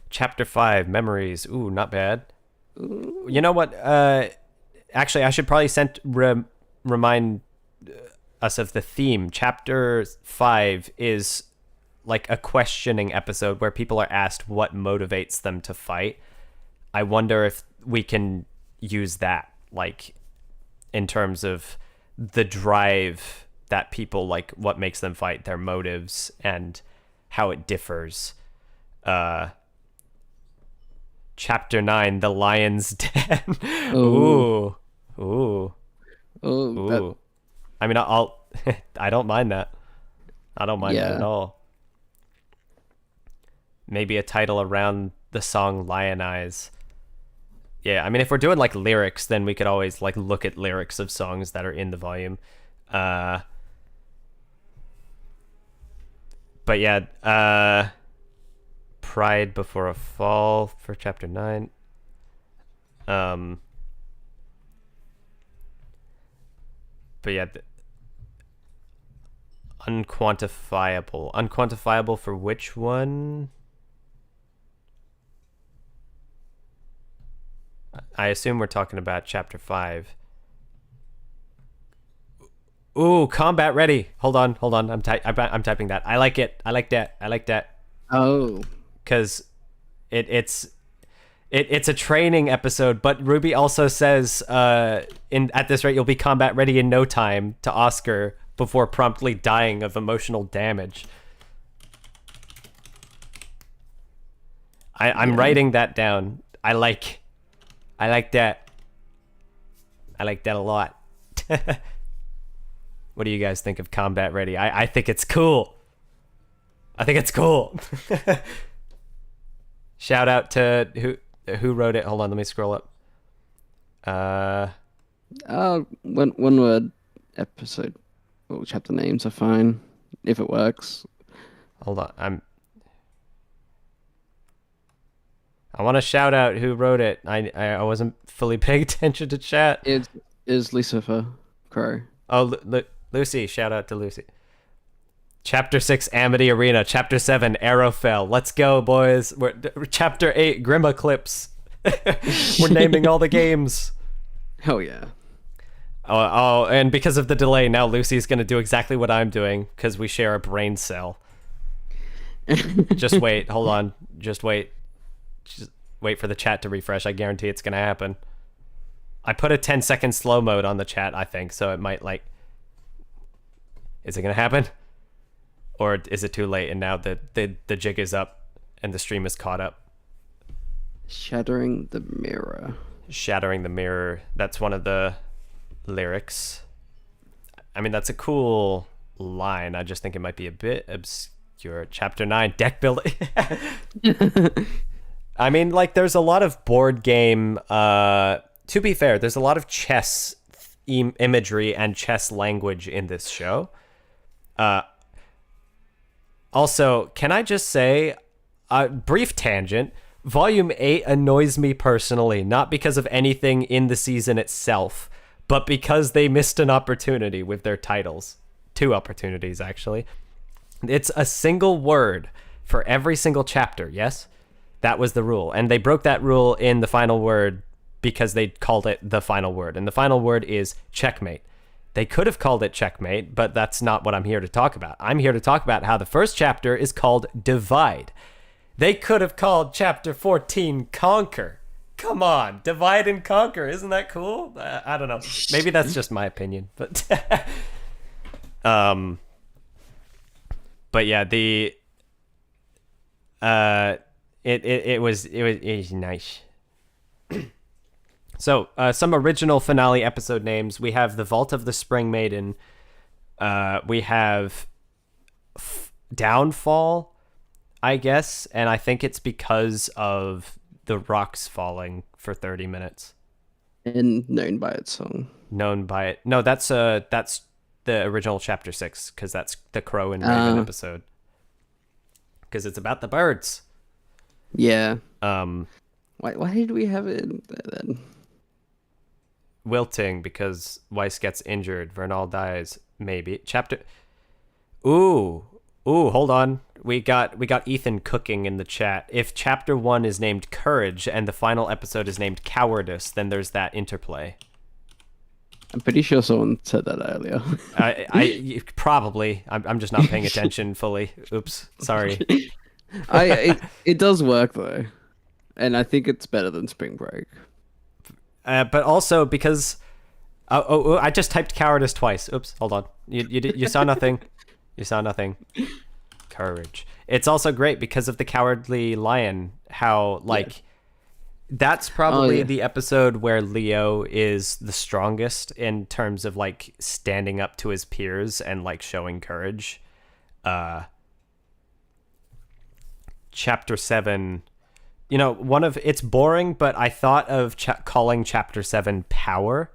Chapter 5, Memories. Ooh, not bad. Ooh. You know what? Actually, I should probably remind us of the theme. Chapter 5 is like a questioning episode where people are asked what motivates them to fight. I wonder if we can use that, like, in terms of the drive that people, like, what makes them fight, their motives, and how it differs. Chapter 9, The Lion's Den. Ooh. Ooh. Ooh. I mean, I don't mind that. I don't mind that at all. Maybe a title around the song Lionize. Yeah, I mean, if we're doing like lyrics, then we could always like look at lyrics of songs that are in the volume. But yeah, Pride Before a Fall for chapter 9. But yeah, unquantifiable. Unquantifiable for which one? I assume we're talking about chapter 5. Ooh, combat ready. Hold on. I'm typing that. I like it. I like that. Oh, because it's a training episode, but Ruby also says at this rate you'll be combat ready in no time to Oscar before promptly dying of emotional damage. I'm writing that down. I like that. I like that a lot. What do you guys think of combat ready? I think it's cool. Shout out to who wrote it. Hold on, let me scroll up. one word episode. Well, chapter names are fine if it works. Hold on, I want to shout out who wrote it. I wasn't fully paying attention to chat. It is Lucifer Crow. Oh, Lucy. Shout out to Lucy. Chapter 6, Amity Arena. Chapter 7, Arrowfell. Let's go, boys. Chapter 8, Grim Eclipse. We're naming all the games. Hell yeah. Oh, and because of the delay, now Lucy's going to do exactly what I'm doing, because we share a brain cell. Just wait. Hold on. Just wait. Just wait for the chat to refresh. I guarantee it's going to happen. I put a 10-second slow mode on the chat, I think, so it might, like... Is it going to happen? Or is it too late and now the jig is up and the stream is caught up? Shattering the Mirror. Shattering the Mirror. That's one of the lyrics. I mean, that's a cool line. I just think it might be a bit obscure. Chapter 9, deck building. I mean, like, there's a lot of board game... to be fair, there's a lot of chess imagery and chess language in this show. Also, can I just say, brief tangent, Volume 8 annoys me personally, not because of anything in the season itself, but because they missed an opportunity with their titles. 2 opportunities, actually. It's a single word for every single chapter, yes? That was the rule. And they broke that rule in the final word because they called it the final word, and the final word is checkmate. They could have called it checkmate, but that's not what I'm here to talk about. I'm here to talk about how the first chapter is called Divide. They could have called chapter 14 Conquer. Come on, divide and conquer. Isn't that cool? I don't know. Maybe that's just my opinion, but but yeah, it was nice. So, some original finale episode names. We have The Vault of the Spring Maiden. We have Downfall, I guess, and I think it's because of the rocks falling for 30 minutes. And Known by Its Song. Known by it. No, that's the original chapter 6, because that's the Crow and Raven episode. Because it's about the birds. Yeah. Why did we have it in there then? Wilting, because Weiss gets injured. Vernal dies. Maybe. Chapter... Ooh, hold on. We got Ethan cooking in the chat. If chapter 1 is named Courage and the final episode is named Cowardice, then there's that interplay. I'm pretty sure someone said that earlier. I probably. I'm just not paying attention fully. Oops. Sorry. It does work though. And I think it's better than Spring Break. But also because... I just typed cowardice twice. Oops, hold on. You saw nothing. You saw nothing. Courage. It's also great because of the Cowardly Lion. How, like... Yeah. That's probably the episode where Leo is the strongest in terms of, like, standing up to his peers and, like, showing courage. Chapter 7... You know, it's boring, but I thought of calling chapter 7 Power,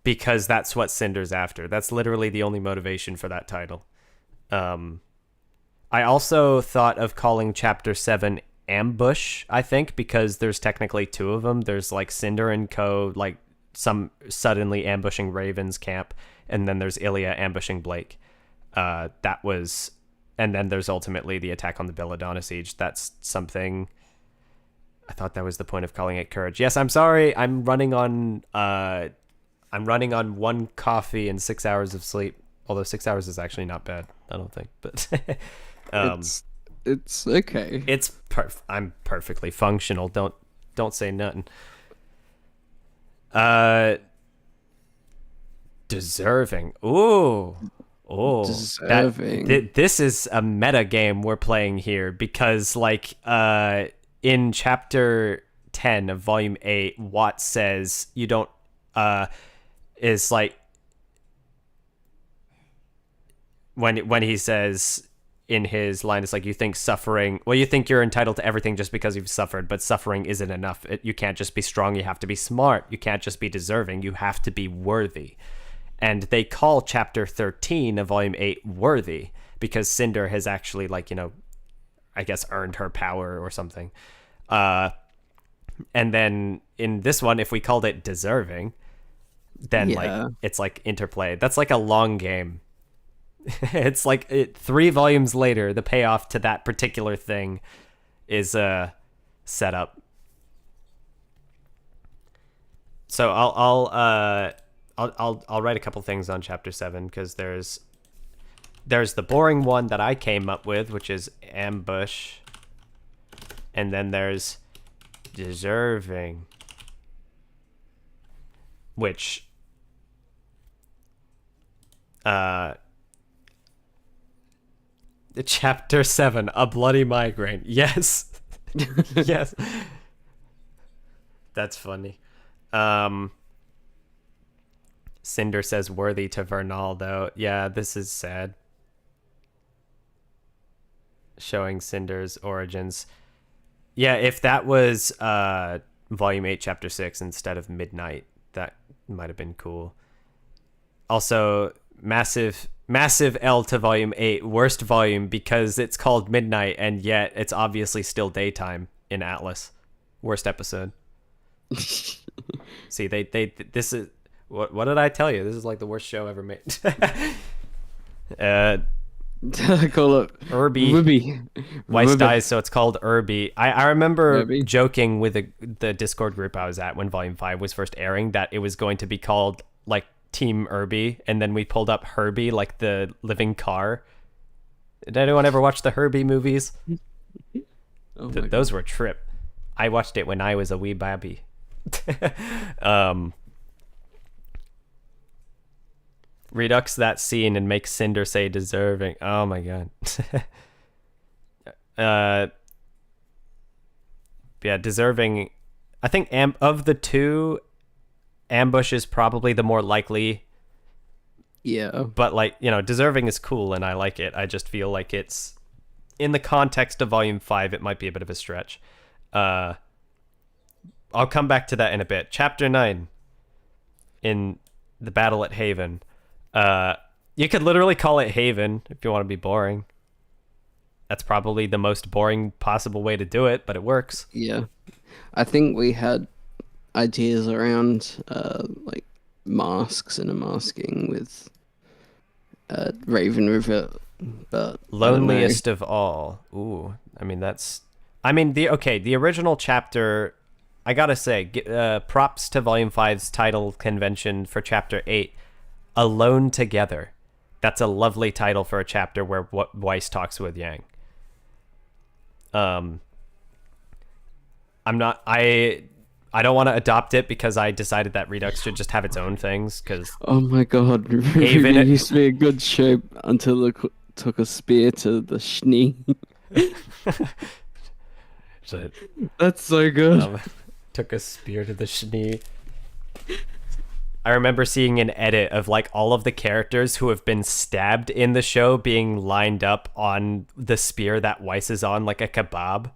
because that's what Cinder's after. That's literally the only motivation for that title. I also thought of calling chapter 7 Ambush, I think, because there's technically 2 of them. There's like Cinder and Co, like some suddenly ambushing Raven's camp, and then there's Ilya ambushing Blake. And then there's ultimately the attack on the Belladonna Siege. That's something... I thought that was the point of calling it Courage. Yes, I'm sorry. I'm running on 1 coffee and 6 hours of sleep. Although 6 hours is actually not bad, I don't think. But it's okay. I'm perfectly functional. Don't say nothing. Deserving. Ooh. Oh, this is a meta game we're playing here, because like in chapter 10 of volume 8, Watt says you don't is like when he says in his line, it's like, you think you're entitled to everything just because you've suffered, but suffering isn't enough. You can't just be strong, you have to be smart. You can't just be deserving, you have to be worthy. And they call chapter 13 of volume 8 Worthy, because Cinder has actually, like, you know, I guess earned her power or something. And then in this one, if we called it Deserving, then like it's like interplay. That's like a long game. It's like 3 volumes later, the payoff to that particular thing is set up. So I'll write a couple things on chapter 7, because there's the boring one that I came up with, which is Ambush, and then there's Deserving, which chapter 7, A Bloody Migraine. Yes. Yes. That's funny. Cinder says worthy to Vernal, though. Yeah, this is sad. Showing Cinder's origins. Yeah, if that was volume 8, chapter 6 instead of Midnight, that might have been cool. Also, massive L to volume 8, worst volume, because it's called Midnight, and yet it's obviously still daytime in Atlas. Worst episode. See, this is... What did I tell you? This is like the worst show ever made. I call it RWBY. RWBY. Weiss RWBY. dies, so it's called RWBY. I remember RWBY. joking with the Discord group I was at when Volume 5 was first airing that it was going to be called, like, Team RWBY, and then we pulled up Herbie, like the living car. Did anyone ever watch the Herbie movies? Oh my God. Those were trip. I watched it when I was a wee baby. Redux that scene and make Cinder say deserving. Oh my god. Yeah, deserving. I think of the two, Ambush is probably the more likely. Yeah. But, like, you know, deserving is cool and I like it. I just feel like it's, in the context of Volume 5, it might be a bit of a stretch. I'll come back to that in a bit. Chapter 9, in the battle at Haven. You could literally call it Haven if you want to be boring. That's probably the most boring possible way to do it, but it works. Yeah. I think we had ideas around like masks and a masking with Raven River, but Loneliest of all. Ooh, I mean the original chapter, I gotta say, props to Volume 5's title convention for Chapter 8, Alone Together. That's a lovely title for a chapter where Weiss talks with Yang. I don't want to adopt it because I decided that Redux should just have its own things, because Oh my god, Haven- Raven used to be a good shape until it took a spear to the schnee. That's so good. Took a spear to the schnee. I remember seeing an edit of, like, all of the characters who have been stabbed in the show being lined up on the spear that Weiss is on, like a kebab.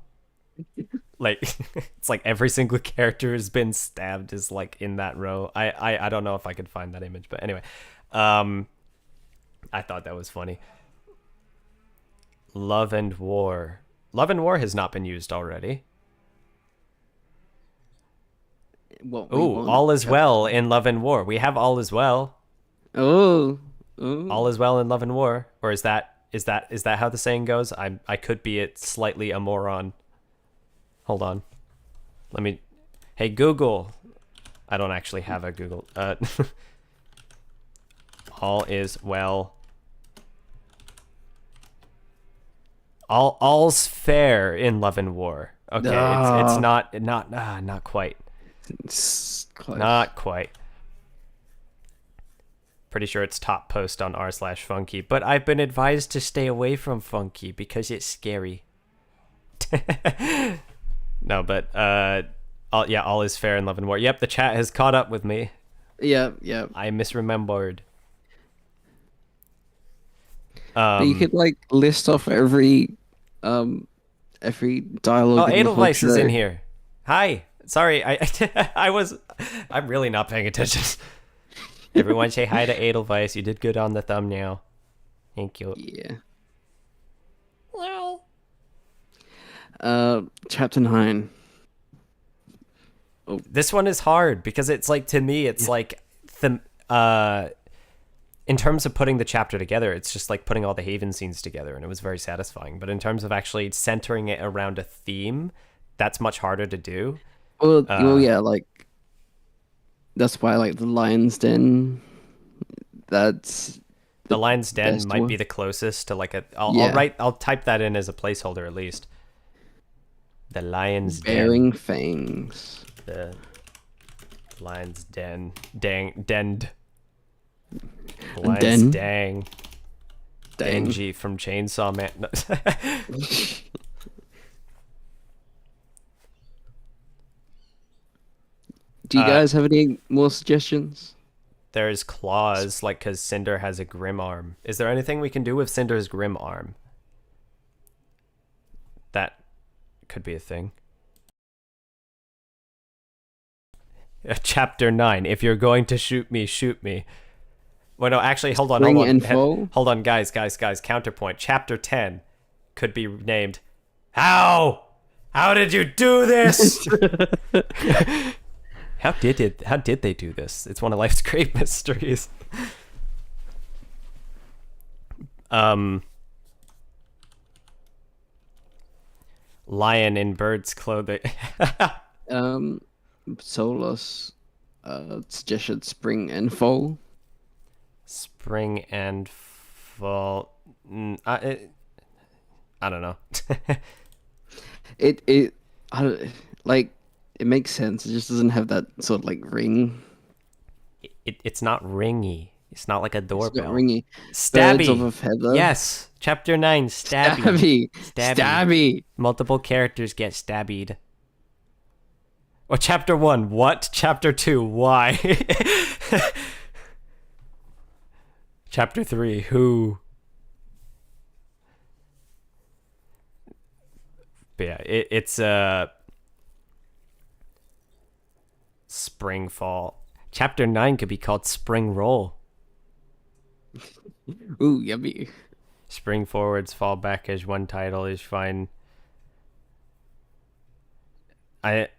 Like, it's like every single character has been stabbed is, like, in that row. I don't know if I could find that image, but anyway. I thought that was funny. Love and War. Love and War has not been used already. Ooh, All is Well in Love and War. We have All is Well. Oh. All is well in Love and War. Or is that how the saying goes? I could be slightly a moron. Hold on. Hey Google. I don't actually have a Google. All is well. All's fair in Love and War. Okay, it's not quite. It's close. Not quite. Pretty sure it's top post on r/funky, but I've been advised to stay away from funky because it's scary. No, but all is fair in Love and War. Yep, the chat has caught up with me. Yeah. I misremembered. But you could, like, list off every dialogue. Oh, in the Edelweiss whole is in show. here. Hi. Sorry, I'm really not paying attention. Everyone say hi to Edelweiss. You did good on the thumbnail. Thank you. Yeah. Chapter 9. This one is hard because it's like, to me, it's like in terms of putting the chapter together, it's just like putting all the Haven scenes together, and it was very satisfying. But in terms of actually centering it around a theme, that's much harder to do. Well, yeah, like, that's why, like, the Lion's Den, that's The Lion's Den best might one. be the closest to, like, Yeah. I'll type that in as a placeholder at least. The Lion's Bearing Fangs. Den. The Lion's Den. Dend. Lion's Den? Dang. Dang. Denji from Chainsaw Man. No. Do you guys have any more suggestions? There's claws, like, because Cinder has a grim arm. Is there anything we can do with Cinder's grim arm? That could be a thing. Chapter 9. If you're going to shoot me, shoot me. Well, no, actually, hold on. Spring and fall? Hold on, guys. Counterpoint. Chapter 10 could be named, How did you do this? How did they do this? It's one of life's great mysteries. lion in bird's clothing. Solus suggested spring and fall. Spring and fall. I don't know. I don't, like, it makes sense. It just doesn't have that sort of like ring. It's not ringy. It's not like a It's doorbell. not ringy. Stabby. Birds of a feather. Yes. Chapter 9, Stabby. Stabby. Multiple characters get stabbied. Or chapter 1, what? Chapter 2, why? Chapter 3, who? But yeah, it's spring fall. Chapter 9 could be called spring roll. Ooh, yummy. Spring forwards, fall back as one title is fine. I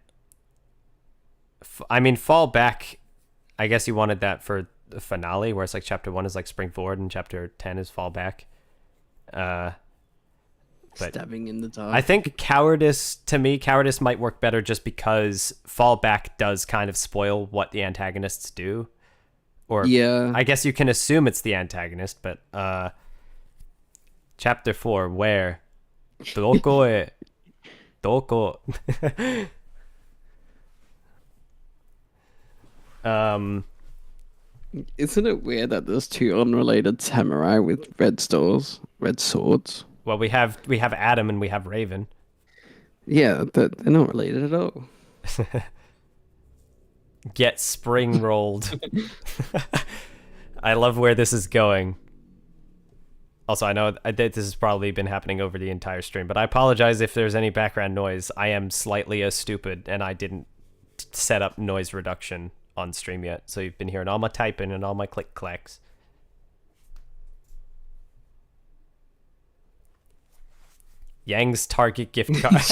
mean, fall back, I guess you wanted that for the finale, where it's like chapter 1 is like spring forward and chapter 10 is fall back. But Stabbing in the dark. I think cowardice might work better just because fall back does kind of spoil what the antagonists do. Or yeah. I guess you can assume it's the antagonist, but chapter 4, where? Doko. Isn't it weird that there's two unrelated samurai with red swords? Well, we have Adam and we have Raven. Yeah, they're not related at all. Get spring rolled. I love where this is going. Also, I know this has probably been happening over the entire stream, but I apologize if there's any background noise. I am slightly stupid, and I didn't set up noise reduction on stream yet, so you've been hearing all my typing and all my click-clacks. Yang's Target gift card.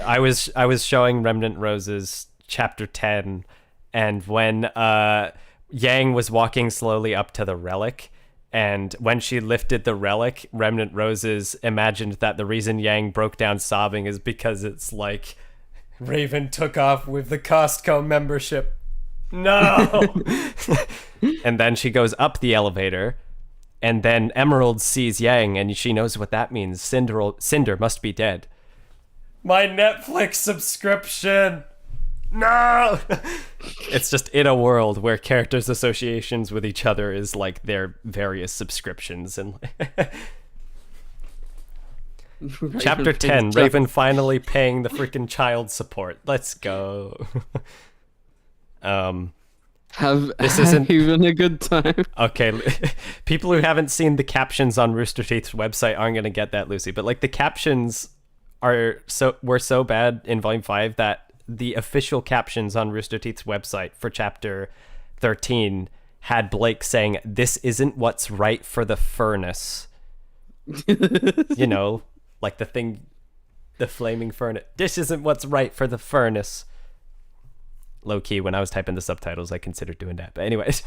I was showing Remnant Roses chapter 10, and when Yang was walking slowly up to the relic, and when she lifted the relic, Remnant Roses imagined that the reason Yang broke down sobbing is because it's like Raven took off with the Costco membership. No. And then she goes up the elevator, and then Emerald sees Yang, and she knows what that means. Cinder must be dead. My Netflix subscription. No. It's just in a world where characters' associations with each other is like their various subscriptions. And chapter 10, Raven finally paying the freaking child support. Let's go. Have you been a good time? Okay, people who haven't seen the captions on Rooster Teeth's website aren't gonna get that, Lucy. But like the captions were so bad in Volume 5 that the official captions on Rooster Teeth's website for Chapter 13 had Blake saying, "This isn't what's right for the furnace." You know, like the flaming furnace. This isn't what's right for the furnace. Low key, when I was typing the subtitles, I considered doing that. But anyways,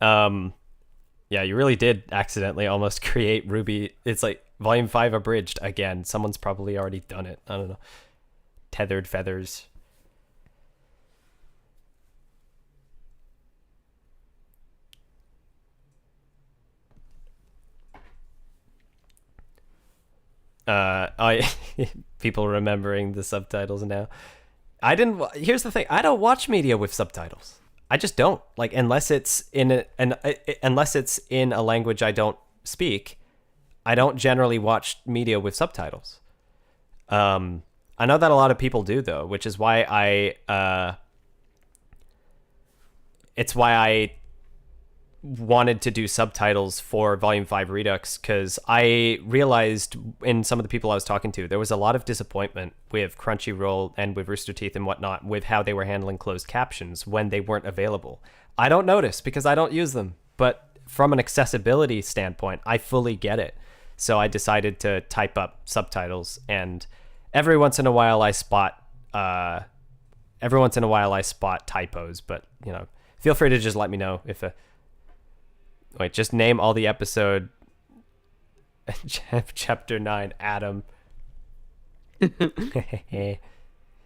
yeah, you really did accidentally almost create RWBY. It's like Volume 5 abridged again. Someone's probably already done it. I don't know. Tethered feathers. People remembering the subtitles now. Here's the thing. I don't watch media with subtitles. I just don't. Like, unless it's in a language I don't speak, I don't generally watch media with subtitles. I know that a lot of people do though, which is why I wanted to do subtitles for Volume 5 Redux, because I realized in some of the people I was talking to, there was a lot of disappointment with Crunchyroll and with Rooster Teeth and whatnot with how they were handling closed captions when they weren't available. I don't notice because I don't use them, but from an accessibility standpoint, I fully get it. So I decided to type up subtitles, and every once in a while I spot typos, but you know, feel free to just let me know if just name all the episode Chapter 9, Adam.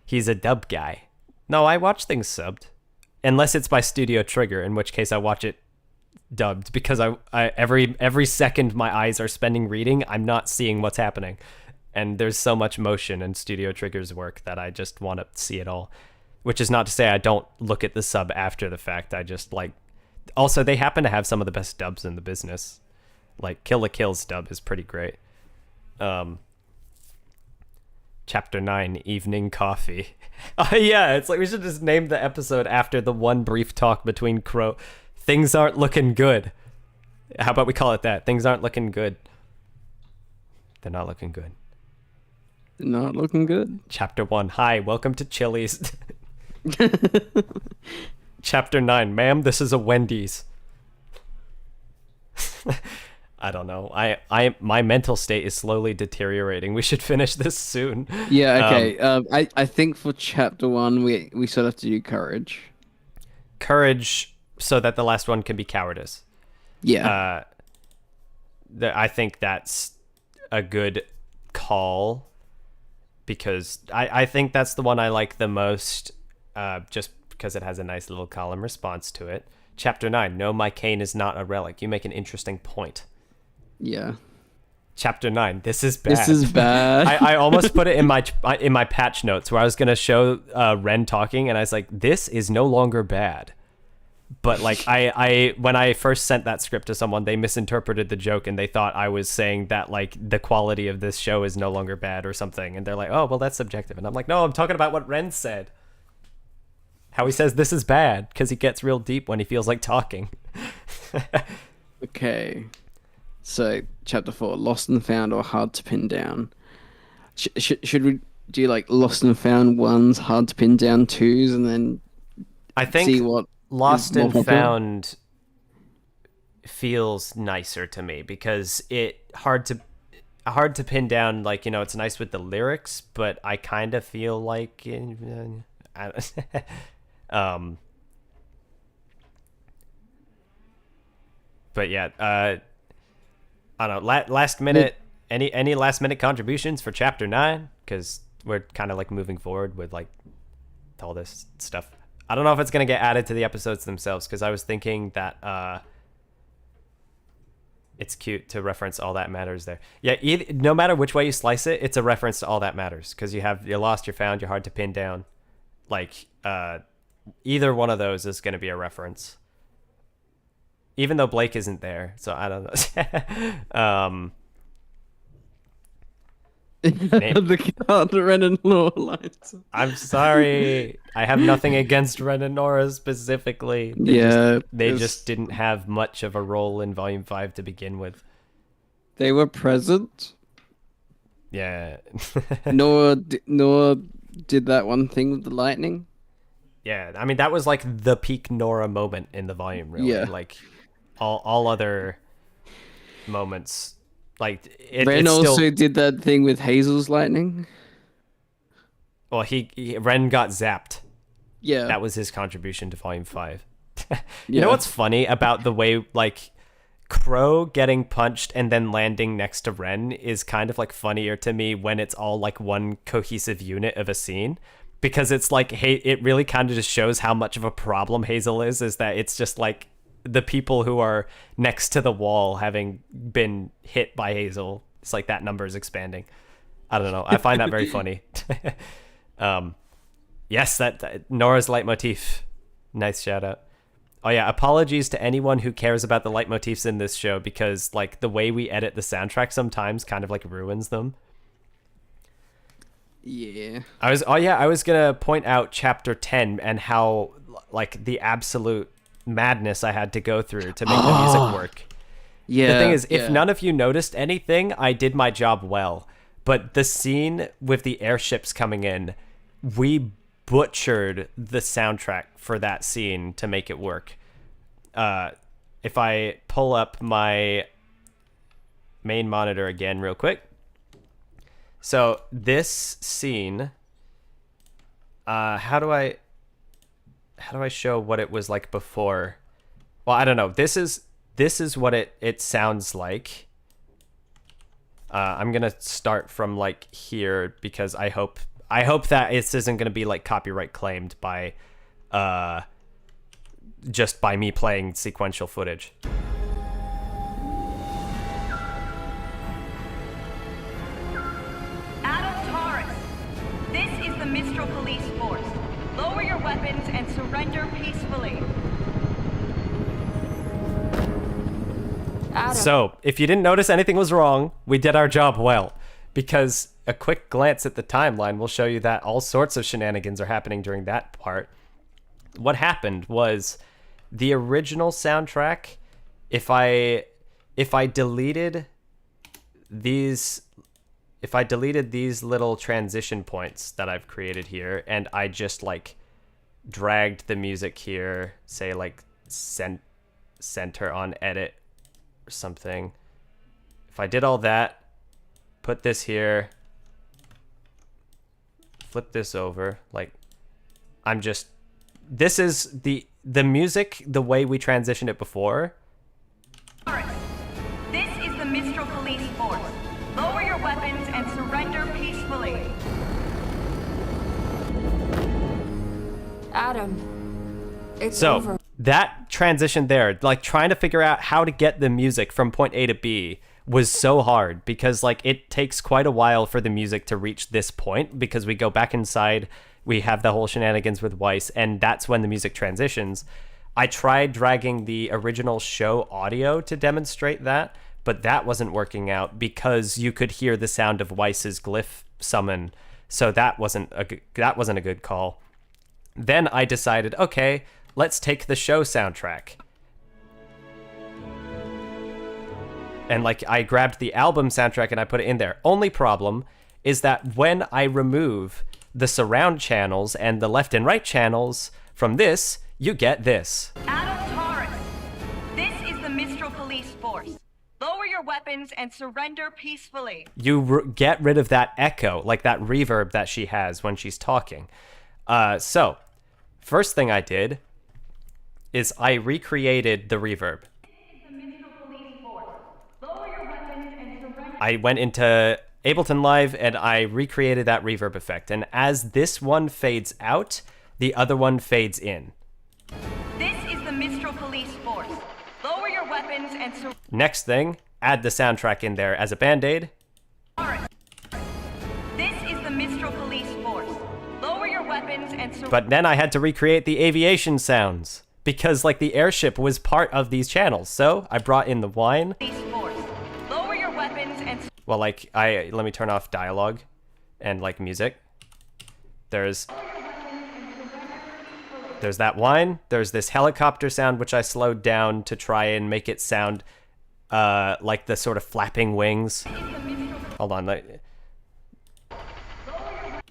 He's a dub guy. No, I watch things subbed. Unless it's by Studio Trigger, in which case I watch it dubbed, because I every second my eyes are spending reading, I'm not seeing what's happening. And there's so much motion in Studio Trigger's work that I just want to see it all. Which is not to say I don't look at the sub after the fact. I just like... Also, they happen to have some of the best dubs in the business. Like, Kill la Kill's dub is pretty great. Chapter 9, Evening Coffee. Oh, yeah, it's like we should just name the episode after the one brief talk between Crow. Things aren't looking good. How about we call it that? Things aren't looking good. They're not looking good. Not looking good. Chapter 1, Hi, welcome to Chili's. Chapter 9, Ma'am, this is a Wendy's. I don't know. My mental state is slowly deteriorating. We should finish this soon. Yeah, okay. I think for chapter 1 we sort of have to do courage. Courage, so that the last one can be cowardice. Yeah. I think that's a good call, because I think that's the one I like the most, just because it has a nice little column response to it. Chapter 9, No, my cane is not a relic. You make an interesting point. Yeah. Chapter 9, This is bad. This is bad. I almost put it in my patch notes where I was going to show Ren talking, and I was like, this is no longer bad. But like I when I first sent that script to someone, they misinterpreted the joke and they thought I was saying that like the quality of this show is no longer bad or something. And they're like, oh, well, that's subjective. And I'm like, no, I'm talking about what Ren said. How he says this is bad because he gets real deep when he feels like talking. Okay. So, chapter 4, Lost and Found or Hard to Pin Down. Should we do like Lost and Found 1s, Hard to Pin Down 2s, and then I think see what Lost is and more popular? Found feels nicer to me because it hard to pin down, like, you know, it's nice with the lyrics, but I kind of feel like but yeah, I don't know, last minute, any last minute contributions for chapter 9, because we're kind of like moving forward with like all this stuff. I don't know if it's going to get added to the episodes themselves, because I was thinking that it's cute to reference All That Matters there. Yeah, no matter which way you slice it, it's a reference to All That Matters, because you have You're Lost, You're Found, You're Hard to Pin Down. Like, either one of those is going to be a reference. Even though Blake isn't there, so I don't know. The Ren and Law lines. I'm sorry. I have nothing against Ren and Nora specifically. They just didn't have much of a role in Volume 5 to begin with. They were present. Yeah. Nora did that one thing with the lightning. Yeah, I mean, that was like the peak Nora moment in the volume, really. Yeah. Like, all other moments... Like Ren also still... did that thing with Hazel's lightning. Well, Ren got zapped. Yeah, that was his contribution to Volume 5. You Yeah. know what's funny about the way like Crow getting punched and then landing next to Ren is kind of like funnier to me when it's all like one cohesive unit of a scene, because it's like, hey, it really kind of just shows how much of a problem Hazel is that it's just like the people who are next to the wall having been hit by Hazel. It's like that number is expanding. I don't know. I find that very funny. Yes, that Nora's leitmotif. Nice shout out. Oh yeah, apologies to anyone who cares about the leitmotifs in this show, because like the way we edit the soundtrack sometimes kind of like ruins them. Yeah. I was gonna point out chapter 10 and how like the absolute madness I had to go through to make the music work. Yeah. The thing is, if none of you noticed anything, I did my job well. But the scene with the airships coming in, we butchered the soundtrack for that scene to make it work. If I pull up my main monitor again real quick. So this scene, how do I show what it was like before? Well, I don't know. This is what it sounds like. I'm gonna start from like here because I hope that this isn't gonna be like copyright claimed by just by me playing sequential footage. Adam Taurus, this is the Mistral Police Force. Lower your weapons and surrender peacefully. Adam. So, if you didn't notice anything was wrong, we did our job well. Because a quick glance at the timeline will show you that all sorts of shenanigans are happening during that part. What happened was the original soundtrack, if I deleted these little transition points that I've created here, and I just like dragged the music here, say like center on edit or something. If I did all that, put this here, flip this over, like this is the music the way we transitioned it before. This is the Mistral Police Force. Lower your weapons and surrender peacefully. Adam. It's So over. that transition there, like trying to figure out how to get the music from point A to B was so hard because like it takes quite a while for the music to reach this point because we go back inside, we have the whole shenanigans with Weiss, and that's when the music transitions. I tried dragging the original show audio to demonstrate that, but that wasn't working out because you could hear the sound of Weiss's glyph summon, so that wasn't a good call. Then I decided, okay, let's take the show soundtrack. And like I grabbed the album soundtrack and I put it in there. Only problem is that when I remove the surround channels and the left and right channels from this, you get this. Adam Taurus, this is the Mistral Police Force. Lower your weapons and surrender peacefully. You get rid of that echo, like that reverb that she has when she's talking. So, first thing I did is I recreated the reverb. I went into Ableton Live and I recreated that reverb effect. And as this one fades out, the other one fades in. This is the Mistral Police Force. Lower your weapons and Next thing, add the soundtrack in there as a band-aid. This is the Mistral Police Force. Lower your weapons and But then I had to recreate the aviation sounds because like the airship was part of these channels. So I brought in the whine. Force. Lower your weapons and Well, like let me turn off dialogue and like music. There's that whine. There's this helicopter sound which I slowed down to try and make it sound like the sort of flapping wings. Hold on,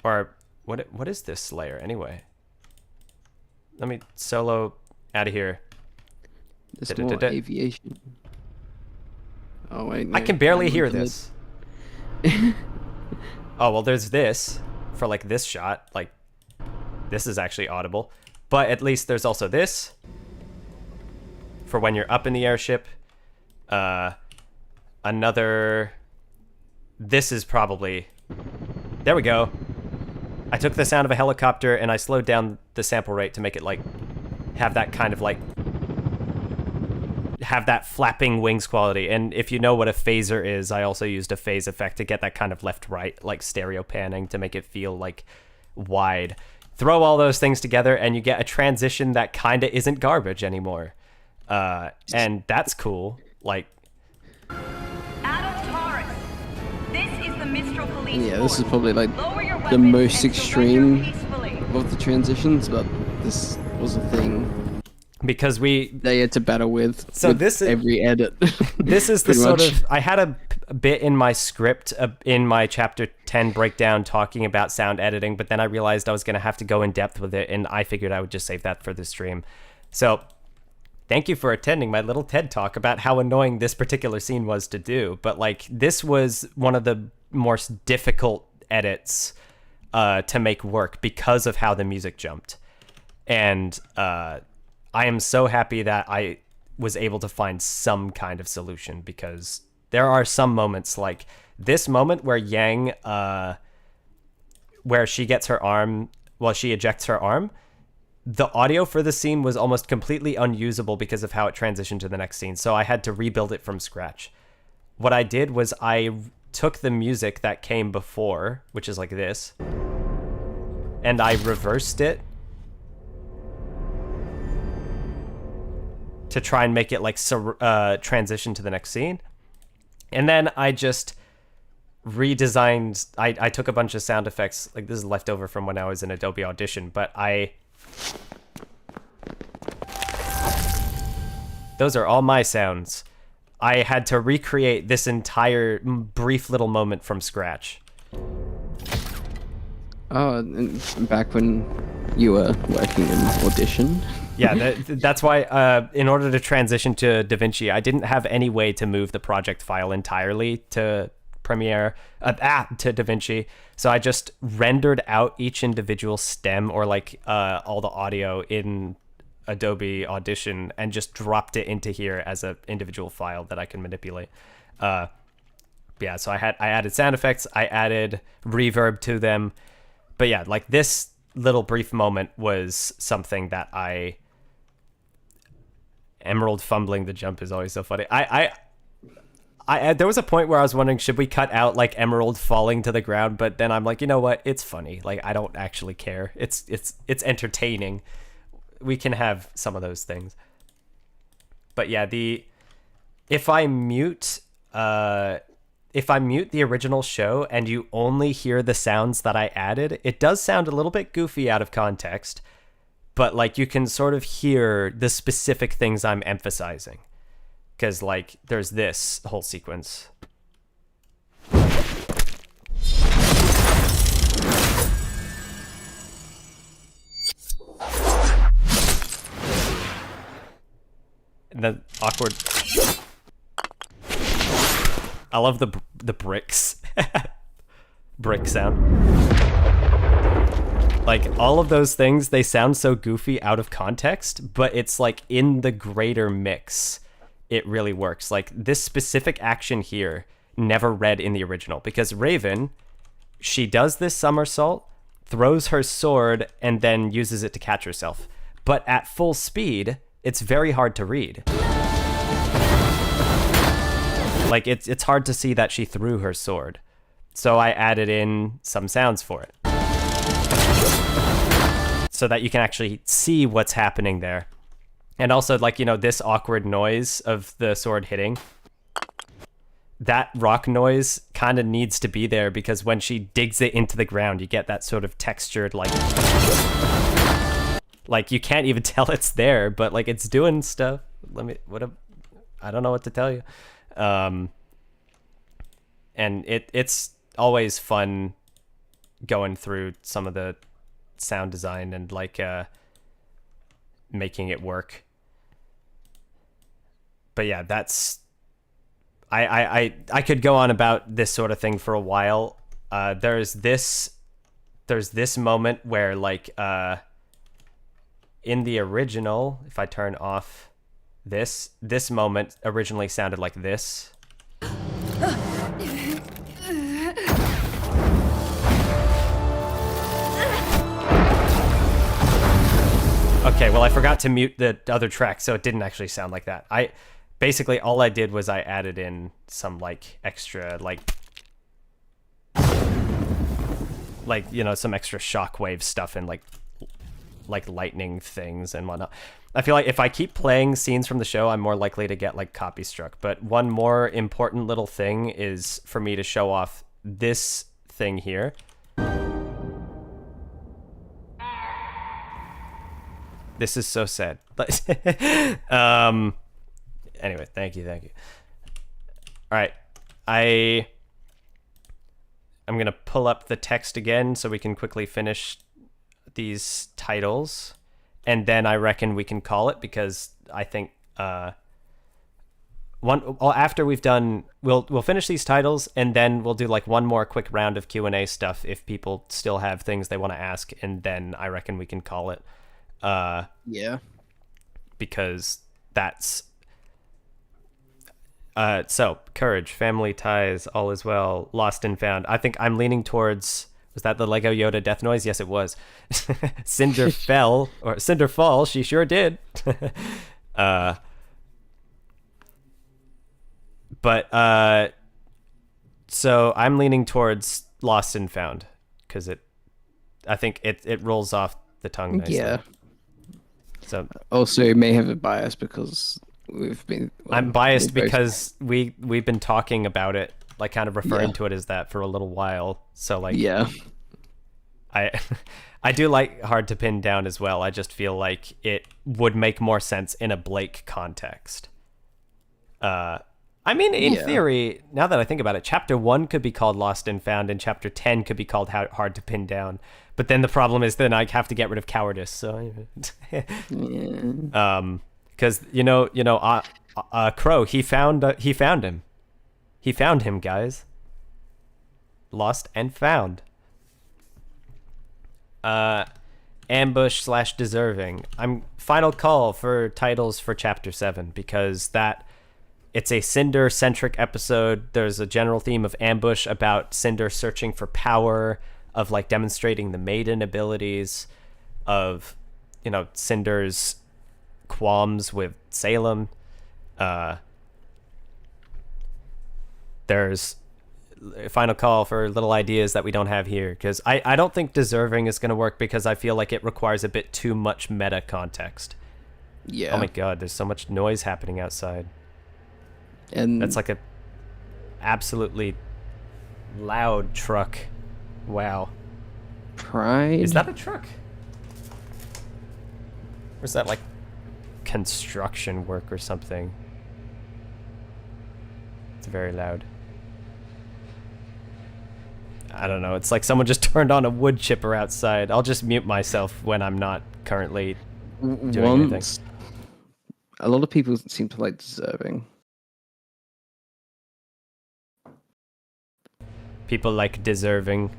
or what is this layer anyway? Let me solo out of here. There's more aviation. Oh wait, no, I can barely I'm hear looking this. Oh well, there's this for like this shot. Like this is actually audible, but at least there's also this for when you're up in the airship. Another. This is probably. There we go. I took the sound of a helicopter and I slowed down the sample rate to make it like have that kind of like have that flapping wings quality. And if you know what a phaser is, I also used a phase effect to get that kind of left-right like stereo panning to make it feel like wide. Throw all those things together and you get a transition that kind of isn't garbage anymore. And that's cool. Like Adam Taurus, this is the Mistral Police Yeah, Force. this is probably like Lower your the weapons most and extreme surrender peacefully. of the transitions, but this was a thing because they had to battle with. So with this is- every edit. this is the Pretty sort much. of I had a bit in my script in my chapter 10 breakdown talking about sound editing, but then I realized I was going to have to go in depth with it, and I figured I would just save that for the stream. So thank you for attending my little TED talk about how annoying this particular scene was to do, but like this was one of the most difficult edits to make work because of how the music jumped. And I am so happy that I was able to find some kind of solution, because there are some moments like this moment where Yang, where she gets her arm, well, she ejects her arm, the audio for the scene was almost completely unusable because of how it transitioned to the next scene. So I had to rebuild it from scratch. What I did was I took the music that came before, which is like this, and I reversed it to try and make it like transition to the next scene. And then I just redesigned, I took a bunch of sound effects, like this is leftover from when I was in Adobe Audition, but those are all my sounds. I had to recreate this entire brief little moment from scratch. Oh, and back when you were working in Audition? Yeah, that's why in order to transition to DaVinci, I didn't have any way to move the project file entirely to Premiere, to DaVinci. So I just rendered out each individual stem or like all the audio in Adobe Audition and just dropped it into here as an individual file that I can manipulate. Yeah, so I added sound effects, I added reverb to them. But yeah, like this little brief moment was something that Emerald fumbling the jump is always so funny. I there was a point where I was wondering, should we cut out like Emerald falling to the ground? But then I'm like, you know what? It's funny. Like, I don't actually care. It's entertaining. We can have some of those things. But yeah, if I mute the original show and you only hear the sounds that I added, it does sound a little bit goofy out of context, but like you can sort of hear the specific things I'm emphasizing. Because like there's this whole sequence. And the awkward. I love the bricks. Brick sound. Like, all of those things, they sound so goofy out of context, but it's like in the greater mix, it really works. Like, this specific action here never read in the original, because Raven, she does this somersault, throws her sword, and then uses it to catch herself. But at full speed, it's very hard to read. Like, it's hard to see that she threw her sword. So I added in some sounds for it, so that you can actually see what's happening there. And also, like, you know, this awkward noise of the sword hitting, that rock noise kind of needs to be there, because when she digs it into the ground, you get that sort of textured, like you can't even tell it's there, but like it's doing stuff. I don't know what to tell you. And it's always fun going through some of the sound design and like making it work. But yeah, that's I could go on about this sort of thing for a while. There's this moment where like in the original, if I turn off this moment originally sounded like this. Okay, well, I forgot to mute the other track, so it didn't actually sound like that. Basically all I did was I added in some like extra like you know, some extra shockwave stuff and like lightning things and whatnot. I feel like if I keep playing scenes from the show, I'm more likely to get like copy struck. But one more important little thing is for me to show off this thing here. This is so sad. Anyway, thank you. All right, I'm gonna pull up the text again so we can quickly finish these titles, and then I reckon we can call it, because I think after we've done, we'll finish these titles, and then we'll do like one more quick round of Q&A stuff if people still have things they want to ask, and then I reckon we can call it. Yeah, because that's So courage, family ties, all is well, lost and found. I think I'm leaning towards. Was that the Lego Yoda death noise? Yes, it was. Cinder fell or Cinder fall. She sure did. But so I'm leaning towards lost and found because I think it rolls off the tongue nicely. Yeah. So Also, it may have a bias because we've been. I'm biased because we've been talking about it, like kind of referring to it as that for a little while. So like, yeah, I do like Hard to Pin Down as well. I just feel like it would make more sense in a Blake context. I mean, in theory, now that I think about it, Chapter 1 could be called Lost and Found, and Chapter 10 could be called Hard to Pin Down. But then the problem is then I have to get rid of cowardice. So, because Crow, he found him. He found him, guys. Lost and found. Ambush / deserving. I'm final call for titles for Chapter 7 because it's a Cinder-centric episode. There's a general theme of ambush about Cinder searching for power, of like demonstrating the maiden abilities, of Cinder's qualms with Salem. There's a final call for little ideas that we don't have here because I don't think deserving is going to work because I feel like it requires a bit too much meta context. Yeah. Oh my god, there's so much noise happening outside. And that's like a absolutely loud truck. Wow. Pride? Is that a truck? Or is that like construction work or something? It's very loud. I don't know. It's like someone just turned on a wood chipper outside. I'll just mute myself when I'm not currently doing anything. A lot of people seem to like deserving. People like deserving.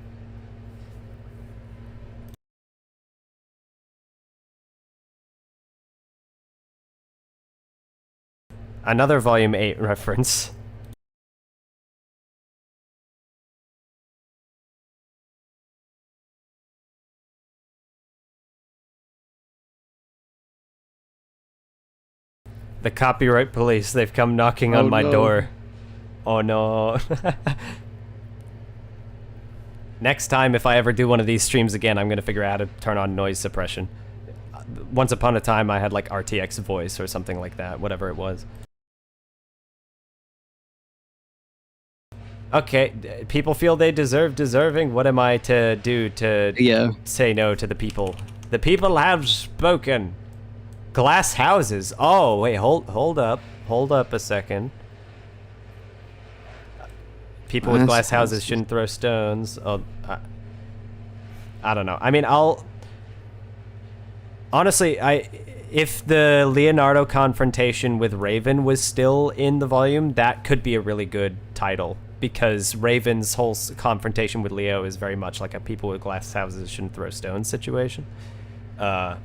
Another Volume 8 reference. The copyright police, they've come knocking on my door. Oh no. Next time, if I ever do one of these streams again, I'm going to figure out how to turn on noise suppression. Once upon a time, I had like RTX voice or something like that, whatever it was. Okay, people feel they deserve deserving. What am I to do to say no to the people? The people have spoken. Glass houses. Oh, wait, hold up. Hold up a second. People with glass houses shouldn't throw stones. Oh, I don't know. I mean, honestly, if the Leonardo confrontation with Raven was still in the volume, that could be a really good title. Because Raven's whole confrontation with Leo is very much like a people with glass houses shouldn't throw stones situation. Could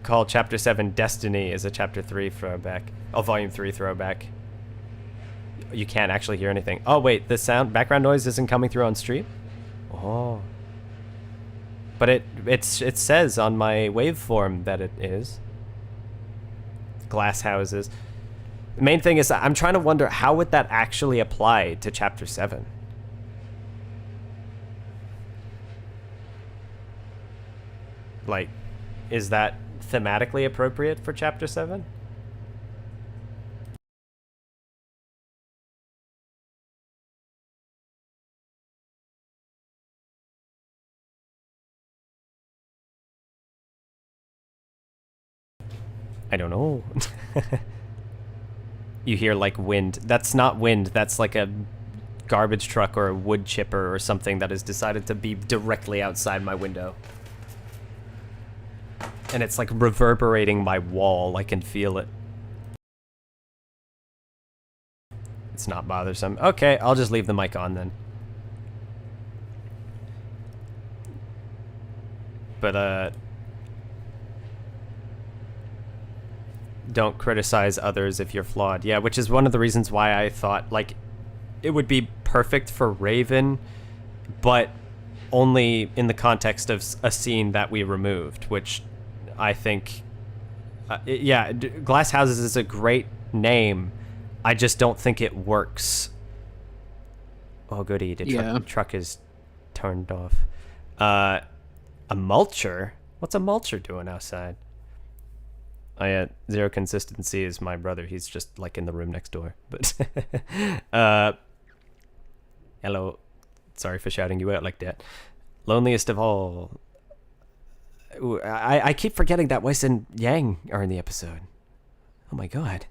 call Chapter 7 Destiny as a Chapter 3 throwback. Oh, Volume 3 throwback. You can't actually hear anything. Oh, wait, the background noise isn't coming through on stream? Oh. But it says on my waveform that it is. Glass houses. The main thing is that I'm trying to wonder how would that actually apply to Chapter 7? Like, is that thematically appropriate for Chapter 7? I don't know. You hear like wind. That's not wind. That's like a garbage truck or a wood chipper or something that has decided to be directly outside my window. And it's like reverberating my wall. I can feel it. It's not bothersome. Okay, I'll just leave the mic on then. But don't criticize others if you're flawed. Yeah, which is one of the reasons why I thought, like, it would be perfect for Raven, but only in the context of a scene that we removed, which I think, Glass Houses is a great name. I just don't think it works. Oh, goody, the truck is turned off. A mulcher? What's a mulcher doing outside? Zero Consistency is my brother. He's just, like, in the room next door. But, hello. Sorry for shouting you out like that. Loneliest of all. Ooh, I keep forgetting that Wes and Yang are in the episode. Oh, my God.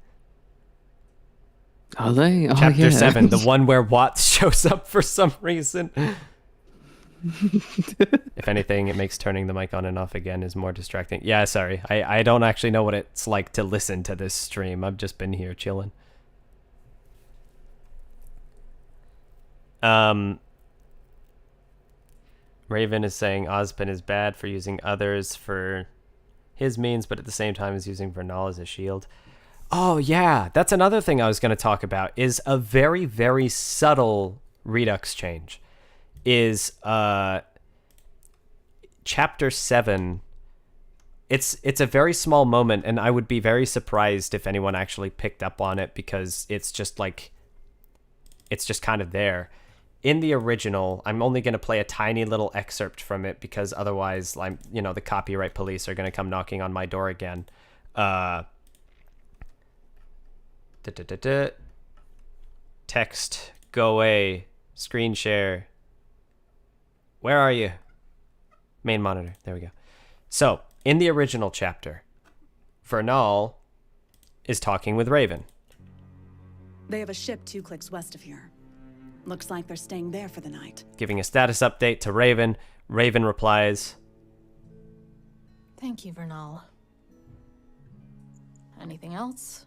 Are they? Oh, Chapter 7, the one where Watts shows up for some reason. If anything, it makes turning the mic on and off again is more distracting. Yeah, sorry. I don't actually know what it's like to listen to this stream. I've just been here chilling. Raven is saying Ozpin is bad for using others for his means, but at the same time is using Vernal as a shield. Oh, yeah. That's another thing I was going to talk about, is a very, very subtle Redux change. Is Chapter 7. It's a very small moment, and I would be very surprised if anyone actually picked up on it, because it's just like, it's just kind of there. In the original, I'm only going to play a tiny little excerpt from it, because otherwise, the copyright police are going to come knocking on my door again. Text, go away, screen share. Where are you? Main monitor. There we go. So, in the original chapter, Vernal is talking with Raven. They have a ship 2 clicks west of here. Looks like they're staying there for the night. Giving a status update to Raven. Raven replies, Thank you, Vernal. Anything else?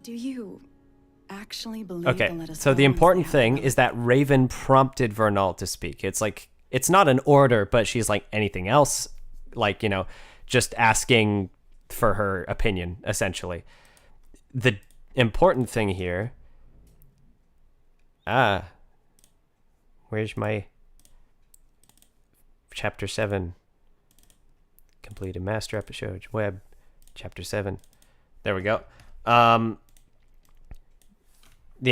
Do you actually believe okay, they'll let us so the go important once they have thing them? is that Raven prompted Vernal to speak. It's like, it's not an order, but she's like, anything else? Like, just asking for her opinion, essentially. The important thing here... where's my... Chapter 7. Completed master episode. Web. Chapter 7. There we go. The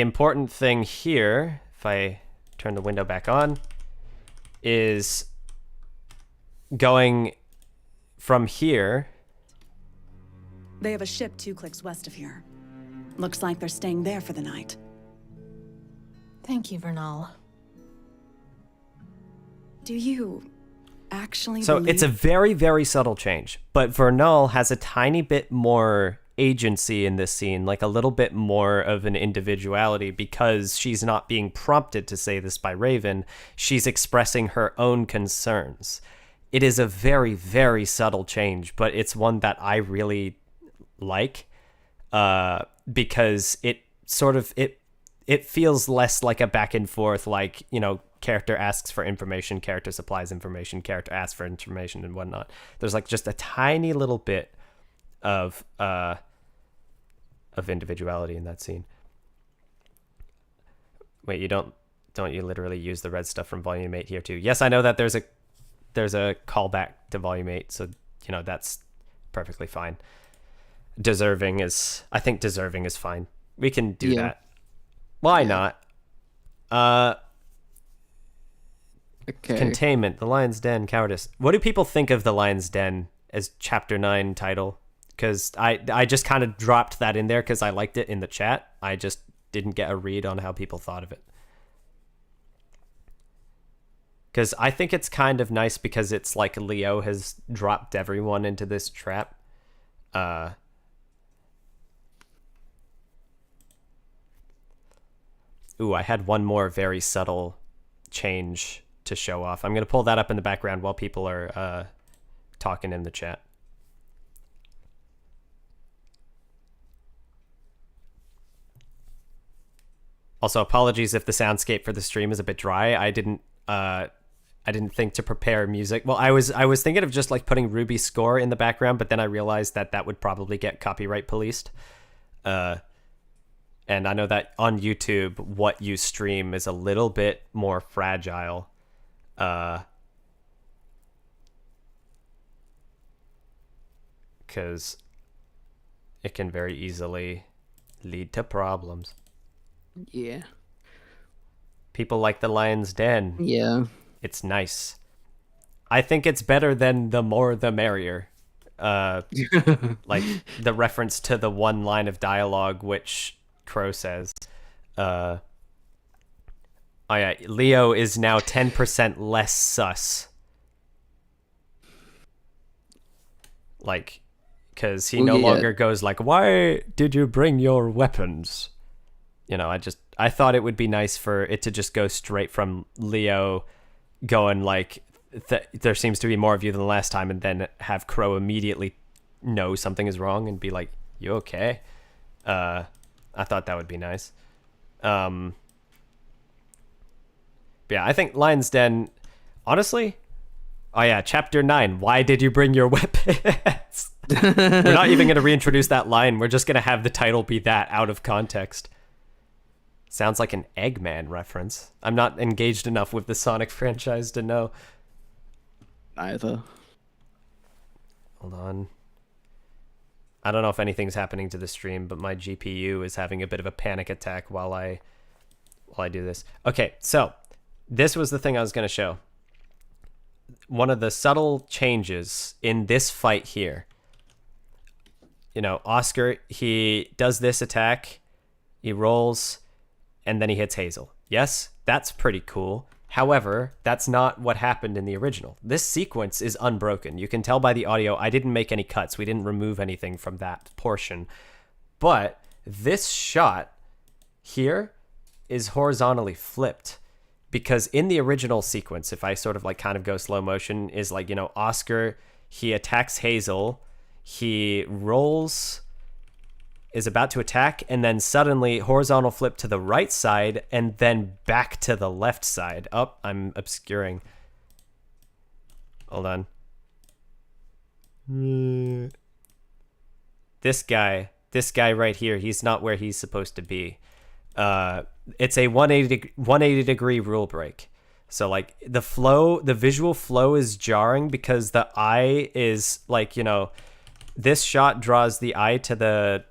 important thing here, if I turn the window back on, is going from here. They have a ship 2 clicks west of here. Looks like they're staying there for the night. Thank you, Vernal. Do you actually So believe... it's a very, very subtle change, but Vernal has a tiny bit more agency in this scene, like a little bit more of an individuality, because she's not being prompted to say this by Raven. She's expressing her own concerns. It is a very, very subtle change, but it's one that I really like, because it sort of, it feels less like a back and forth, like, character asks for information, character supplies information, character asks for information and whatnot. There's like just a tiny little bit of individuality in that scene. Wait, don't you literally use the red stuff from Volume 8 here too? Yes, I know that there's a callback to Volume 8, so that's perfectly fine. I think deserving is fine. We can do that. Why not? Okay. Containment, The Lion's Den, Cowardice. What do people think of The Lion's Den as Chapter 9 title? Because I just kind of dropped that in there because I liked it in the chat. I just didn't get a read on how people thought of it. Because I think it's kind of nice because it's like Leo has dropped everyone into this trap. Ooh, I had one more very subtle change to show off. I'm going to pull that up in the background while people are talking in the chat. Also, apologies if the soundscape for the stream is a bit dry. I didn't I didn't think to prepare music. Well, I was thinking of just like putting RWBY score in the background, but then I realized that would probably get copyright policed. And I know that on YouTube, what you stream is a little bit more fragile. Because it can very easily lead to problems. Yeah. People like the Lion's Den. Yeah. It's nice. I think it's better than the more the merrier. Like the reference to the one line of dialogue which Crow says. Oh yeah, Leo is now 10% less sus. Like, because he no longer goes like, why did you bring your weapons? You know, I thought it would be nice for it to just go straight from Leo going like, there seems to be more of you than the last time, and then have Crow immediately know something is wrong and be like, you okay? I thought that would be nice. But yeah, I think Lion's Den, honestly, oh yeah, chapter 9, why did you bring your weapons? We're not even going to reintroduce that line. We're just going to have the title be that out of context. Sounds like an Eggman reference. I'm not engaged enough with the Sonic franchise to know. Either. Hold on. I don't know if anything's happening to the stream, but my GPU is having a bit of a panic attack while I do this. Okay, so this was the thing I was going to show. One of the subtle changes in this fight here. You know, Oscar, he does this attack, he rolls, and then he hits Hazel. Yes, that's pretty cool. However, that's not what happened in the original. This sequence is unbroken. You can tell by the audio, I didn't make any cuts. We didn't remove anything from that portion. But this shot here is horizontally flipped. Because in the original sequence, if I sort of like kind of go slow motion, is like, you know, Oscar, he attacks Hazel, he rolls, is about to attack, and then suddenly horizontal flip to the right side and then back to the left side. Oh, I'm obscuring. Hold on. This guy right here, he's not where he's supposed to be. It's a 180 degree rule break. So like the visual flow is jarring because the eye is like, you know, this shot draws the eye to the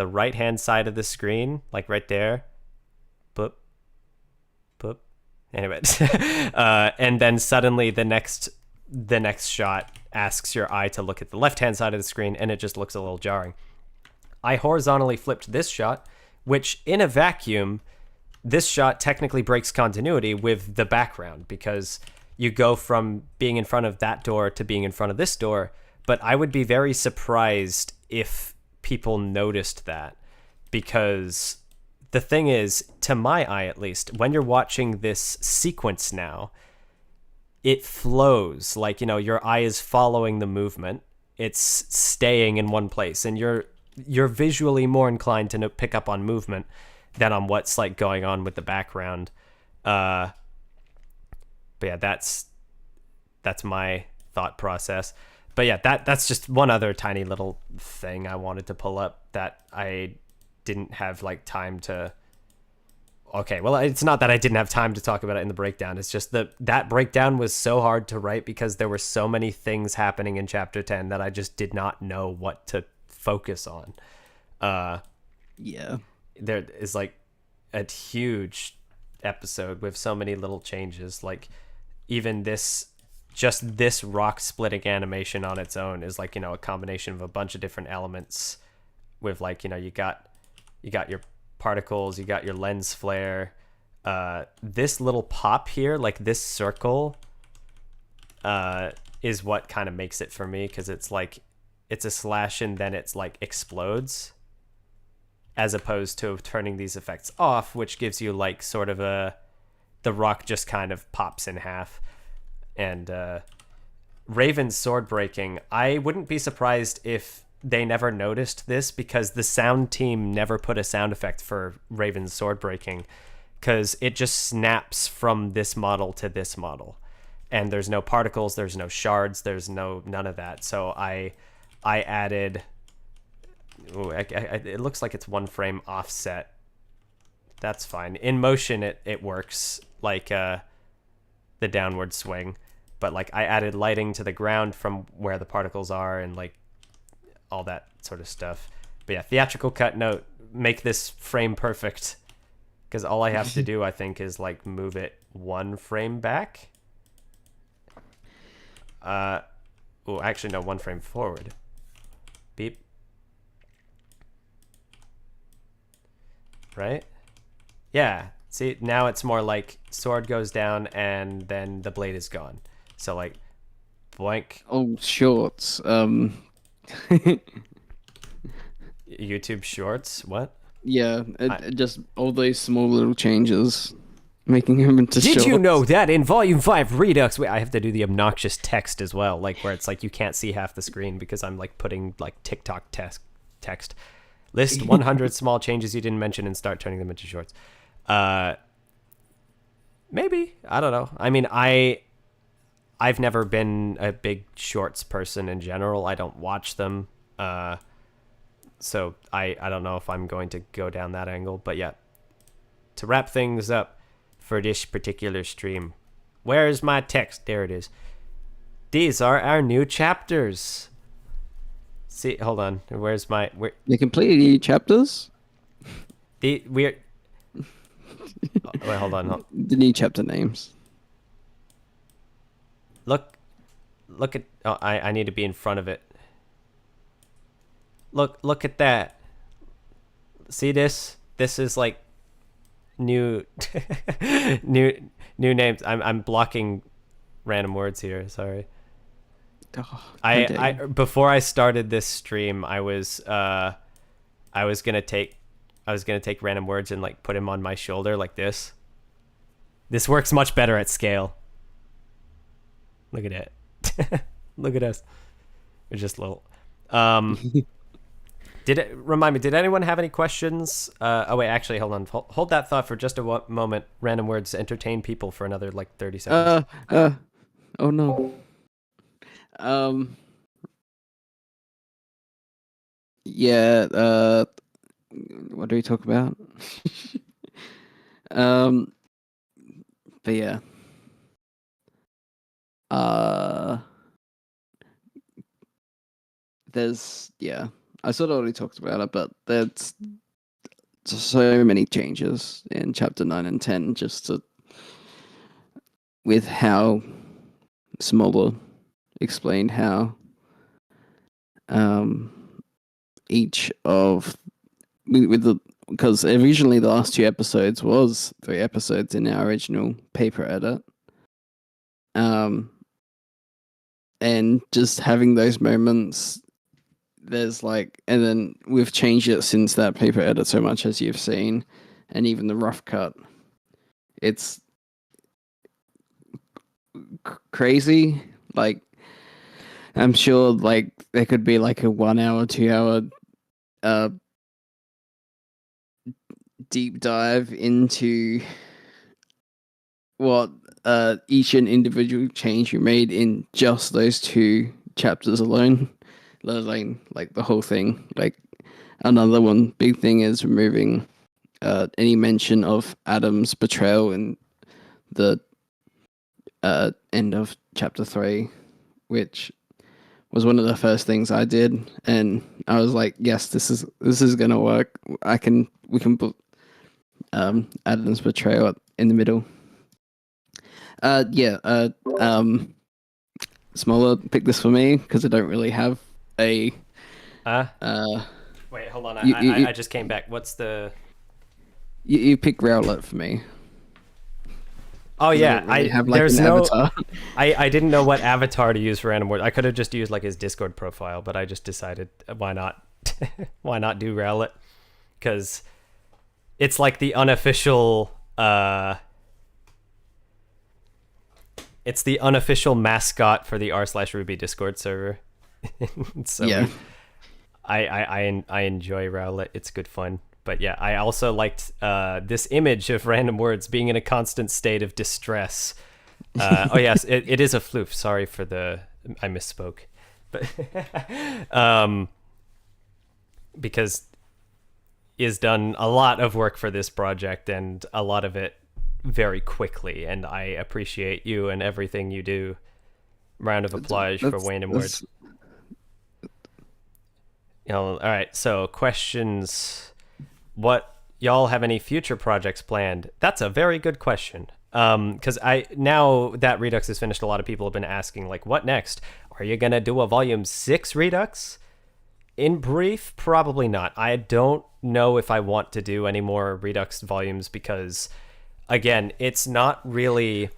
right hand side of the screen, like right there. Boop. Boop. Anyway. And then suddenly the next shot asks your eye to look at the left hand side of the screen, and it just looks a little jarring. I horizontally flipped this shot, which in a vacuum, this shot technically breaks continuity with the background because you go from being in front of that door to being in front of this door. But I would be very surprised if people noticed that, because the thing is, to my eye at least, when you're watching this sequence now, it flows like, you know, your eye is following the movement. It's staying in one place, and you're visually more inclined to pick up on movement than on what's like going on with the background. But yeah, that's my thought process. But yeah, that's just one other tiny little thing I wanted to pull up that I didn't have like time to. Okay, well, it's not that I didn't have time to talk about it in the breakdown. It's just that breakdown was so hard to write because there were so many things happening in chapter 10 that I just did not know what to focus on. Yeah. There is like a huge episode with so many little changes. Like even this rock splitting animation on its own is like, you know, a combination of a bunch of different elements with like, you know, you got your particles, you got your lens flare, this little pop here, like this circle, is what kind of makes it for me, because it's like it's a slash and then it's like explodes, as opposed to turning these effects off, which gives you like sort of the rock just kind of pops in half. And Raven's sword breaking, I wouldn't be surprised if they never noticed this, because the sound team never put a sound effect for Raven's sword breaking, because it just snaps from this model to this model. and there's no particles, there's no shards, there's none of that. So I added. Ooh, it looks like it's 1 frame offset. That's fine. In motion, it works like the downward swing, but like I added lighting to the ground from where the particles are and like all that sort of stuff. But yeah, theatrical cut note: make this frame perfect, because all I have to do, I think, is like move it 1 frame back. Oh, actually no, 1 frame forward. Beep. Right? Yeah. See, now it's more like sword goes down and then the blade is gone. So like, boink. Oh, shorts. YouTube Shorts. What? Yeah, just all those small little changes, making him into shorts. Did you know that in Volume 5 Redux, wait, I have to do the obnoxious text as well, like where it's like you can't see half the screen because I'm like putting like TikTok text. List 100 small changes you didn't mention and start turning them into shorts. Maybe. I don't know. I mean, I've never been a big shorts person in general. I don't watch them. So I don't know if I'm going to go down that angle. But yeah, to wrap things up for this particular stream, where is my text? There it is. These are our new chapters. See, hold on. Where's my... The completed chapters? We're... Oh, wait, hold on. The new chapter names. Look at... Oh, I need to be in front of it. Look at that. See this? This is like new new names. I'm blocking random words here. Sorry. Oh, I before I started this stream, I was gonna take random words and like put him on my shoulder like this. This works much better at scale. Look at it. Look at us. We're just little. Remind me, did anyone have any questions? Oh wait, actually, hold on. Hold that thought for just a moment. Random words entertain people for another like 30 seconds. Oh no. Yeah, what do we talk about? But yeah. There's, yeah, I sort of already talked about it, but there's so many changes in chapter 9 and 10 with how Smaller explained how each of because originally the last 2 episodes was 3 episodes in our original paper edit, and just having those moments, there's like, and then we've changed it since that paper edit so much, as you've seen, and even the rough cut, it's crazy. Like, I'm sure like there could be like a 1 hour, 2 hour deep dive into what each and individual change you made in just those 2 chapters alone, let alone like the whole thing. Like, another one big thing is removing any mention of Adam's betrayal in the end of chapter 3, which was one of the first things I did, and I was like, yes, this is gonna work. We can put Adam's betrayal in the middle. Smaller picked this for me because I don't really have a wait, hold on, I just came back. What's the... You pick Rowlet for me. Oh yeah, I have like there's an no avatar. I didn't know what avatar to use for random words. I could have just used like his Discord profile, but I just decided why not why not do Rowlet, because it's like the unofficial it's the unofficial mascot for the r/RWBY Discord server. So yeah, I enjoy Rowlet. It's good fun. But yeah, I also liked this image of random words being in a constant state of distress. Oh yes, it is a floof. Sorry for I misspoke, but because is done a lot of work for this project and a lot of it very quickly, and I appreciate you and everything you do. Round of applause for Wayne and Ward. All right, so questions. What y'all have any future projects planned? That's a very good question. Because now that Redux is finished, a lot of people have been asking, like, what next? Are you gonna do a Volume 6 Redux? In brief, probably not. I don't know if I want to do any more Redux volumes because, again, it's not really,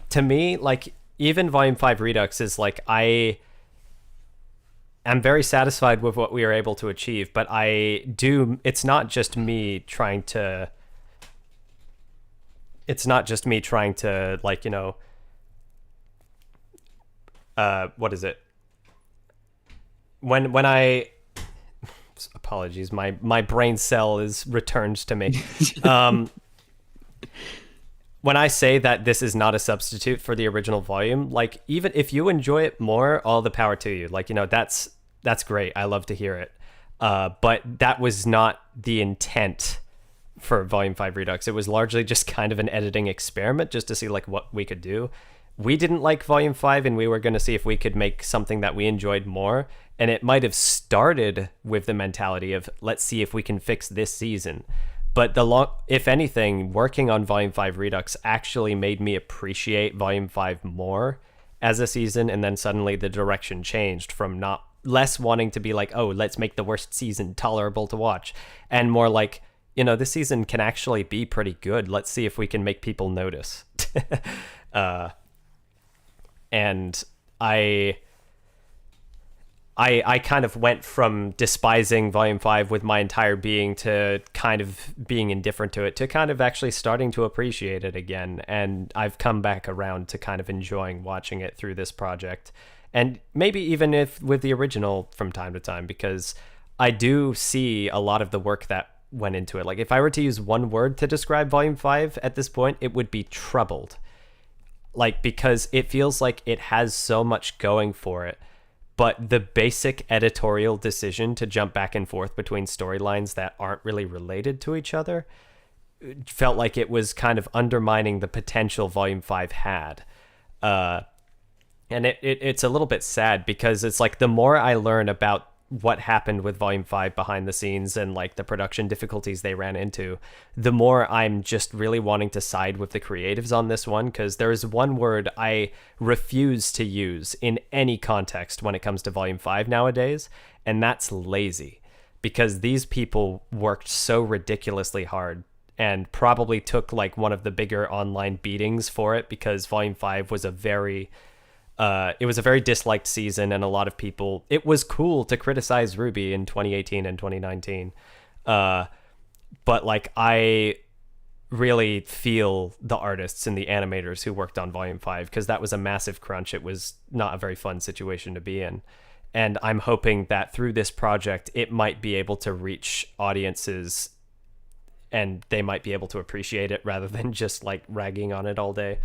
to me, like, even Volume 5 Redux is like, I'm very satisfied with what we were able to achieve, but it's not just me trying to, like, what is it? When I apologies, my brain cell is returned to me. When I say that this is not a substitute for the original volume, like, even if you enjoy it more, all the power to you. Like, that's great. I love to hear it. But that was not the intent for Volume 5 Redux. It was largely just kind of an editing experiment just to see, like, what we could do. We didn't like Volume 5, and we were going to see if we could make something that we enjoyed more. And it might have started with the mentality of, let's see if we can fix this season. But if anything, working on Volume 5 Redux actually made me appreciate Volume 5 more as a season, and then suddenly the direction changed from less wanting to be like, oh, let's make the worst season tolerable to watch, and more like, this season can actually be pretty good. Let's see if we can make people notice. And I kind of went from despising Volume 5 with my entire being to kind of being indifferent to it to kind of actually starting to appreciate it again. And I've come back around to kind of enjoying watching it through this project. And maybe even if with the original from time to time, because I do see a lot of the work that went into it. Like, if I were to use one word to describe Volume 5 at this point, it would be troubled. Like, because it feels like it has so much going for it, but the basic editorial decision to jump back and forth between storylines that aren't really related to each other felt like it was kind of undermining the potential Volume 5 had. And it's a little bit sad because it's like the more I learn about what happened with Volume 5 behind the scenes and like the production difficulties they ran into, the more I'm just really wanting to side with the creatives on this one, because there is one word I refuse to use in any context when it comes to Volume 5 nowadays, and that's lazy, because these people worked so ridiculously hard and probably took like one of the bigger online beatings for it, because Volume 5 was a very disliked season, and a lot of people, it was cool to criticize RWBY in 2018 and 2019. But like, I really feel the artists and the animators who worked on Volume 5, because that was a massive crunch. It was not a very fun situation to be in. And I'm hoping that through this project, it might be able to reach audiences and they might be able to appreciate it rather than just like ragging on it all day.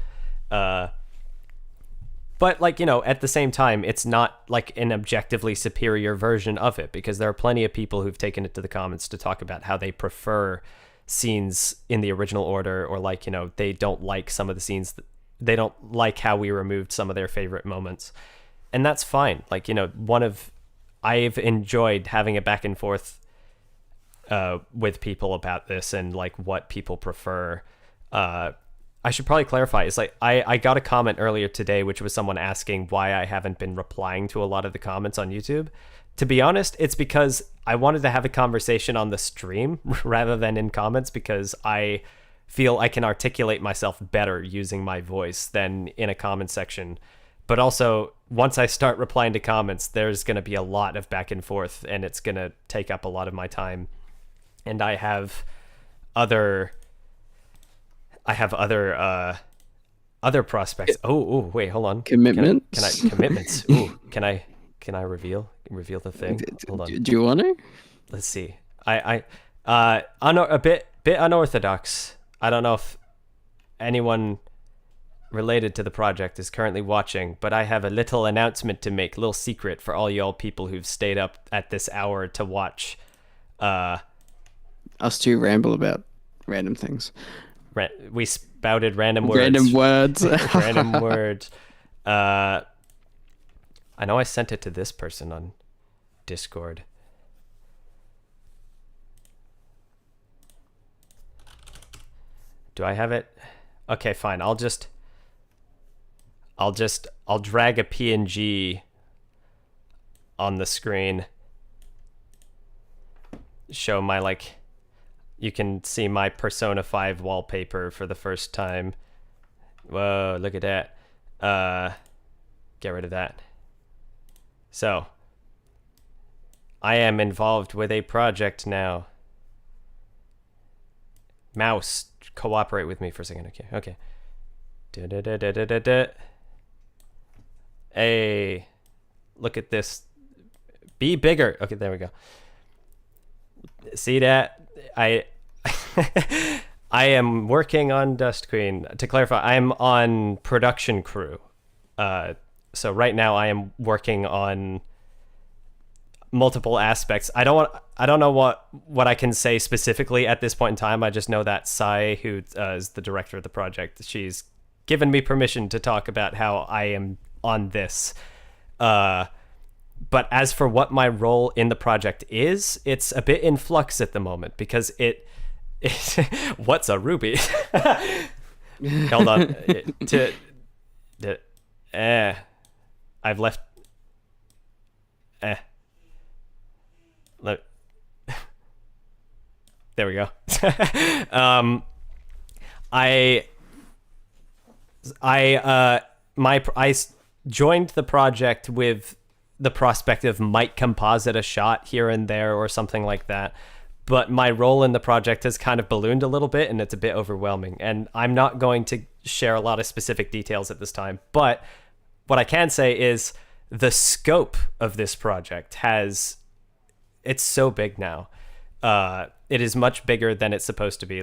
But, like, at the same time, it's not, like, an objectively superior version of it, because there are plenty of people who've taken it to the comments to talk about how they prefer scenes in the original order, or, like, they don't like some of the scenes. They don't like how we removed some of their favorite moments. And that's fine. Like, I've enjoyed having a back and forth with people about this and, like, what people prefer. I should probably clarify. It's like I got a comment earlier today, which was someone asking why I haven't been replying to a lot of the comments on YouTube. To be honest, it's because I wanted to have a conversation on the stream rather than in comments, because I feel I can articulate myself better using my voice than in a comment section. But also, once I start replying to comments, there's going to be a lot of back and forth, and it's going to take up a lot of my time. And I have other prospects. Oh, wait, hold on. Commitments? Can I commitments? Ooh, can I reveal the thing? Hold on. Do you want to? Let's see. A bit unorthodox. I don't know if anyone related to the project is currently watching, but I have a little announcement to make, little secret for all y'all people who've stayed up at this hour to watch. Us two ramble about random things. We spouted random words. Random words. Random words. I know I sent it to this person on Discord. Do I have it? Okay, fine. I'll drag a PNG on the screen. Show my, like, you can see my Persona 5 wallpaper for the first time. Whoa, look at that. Get rid of that. So, I am involved with a project now. Mouse, cooperate with me for a second. Okay. Hey, look at this. Be bigger. Okay, there we go. See that? I am working on Dust Queen. To clarify, I am on production crew. So right now I am working on multiple aspects. I don't know what I can say specifically at this point in time. I just know that Sai, who is the director of the project, she's given me permission to talk about how I am on this. But as for what my role in the project is, it's a bit in flux at the moment because it what's a RWBY? Hold on. I've left. There we go. I joined the project with the prospect of might composite a shot here and there or something like that. But my role in the project has kind of ballooned a little bit and it's a bit overwhelming. And I'm not going to share a lot of specific details at this time. But what I can say is the scope of this project it's so big now. It is much bigger than it's supposed to be.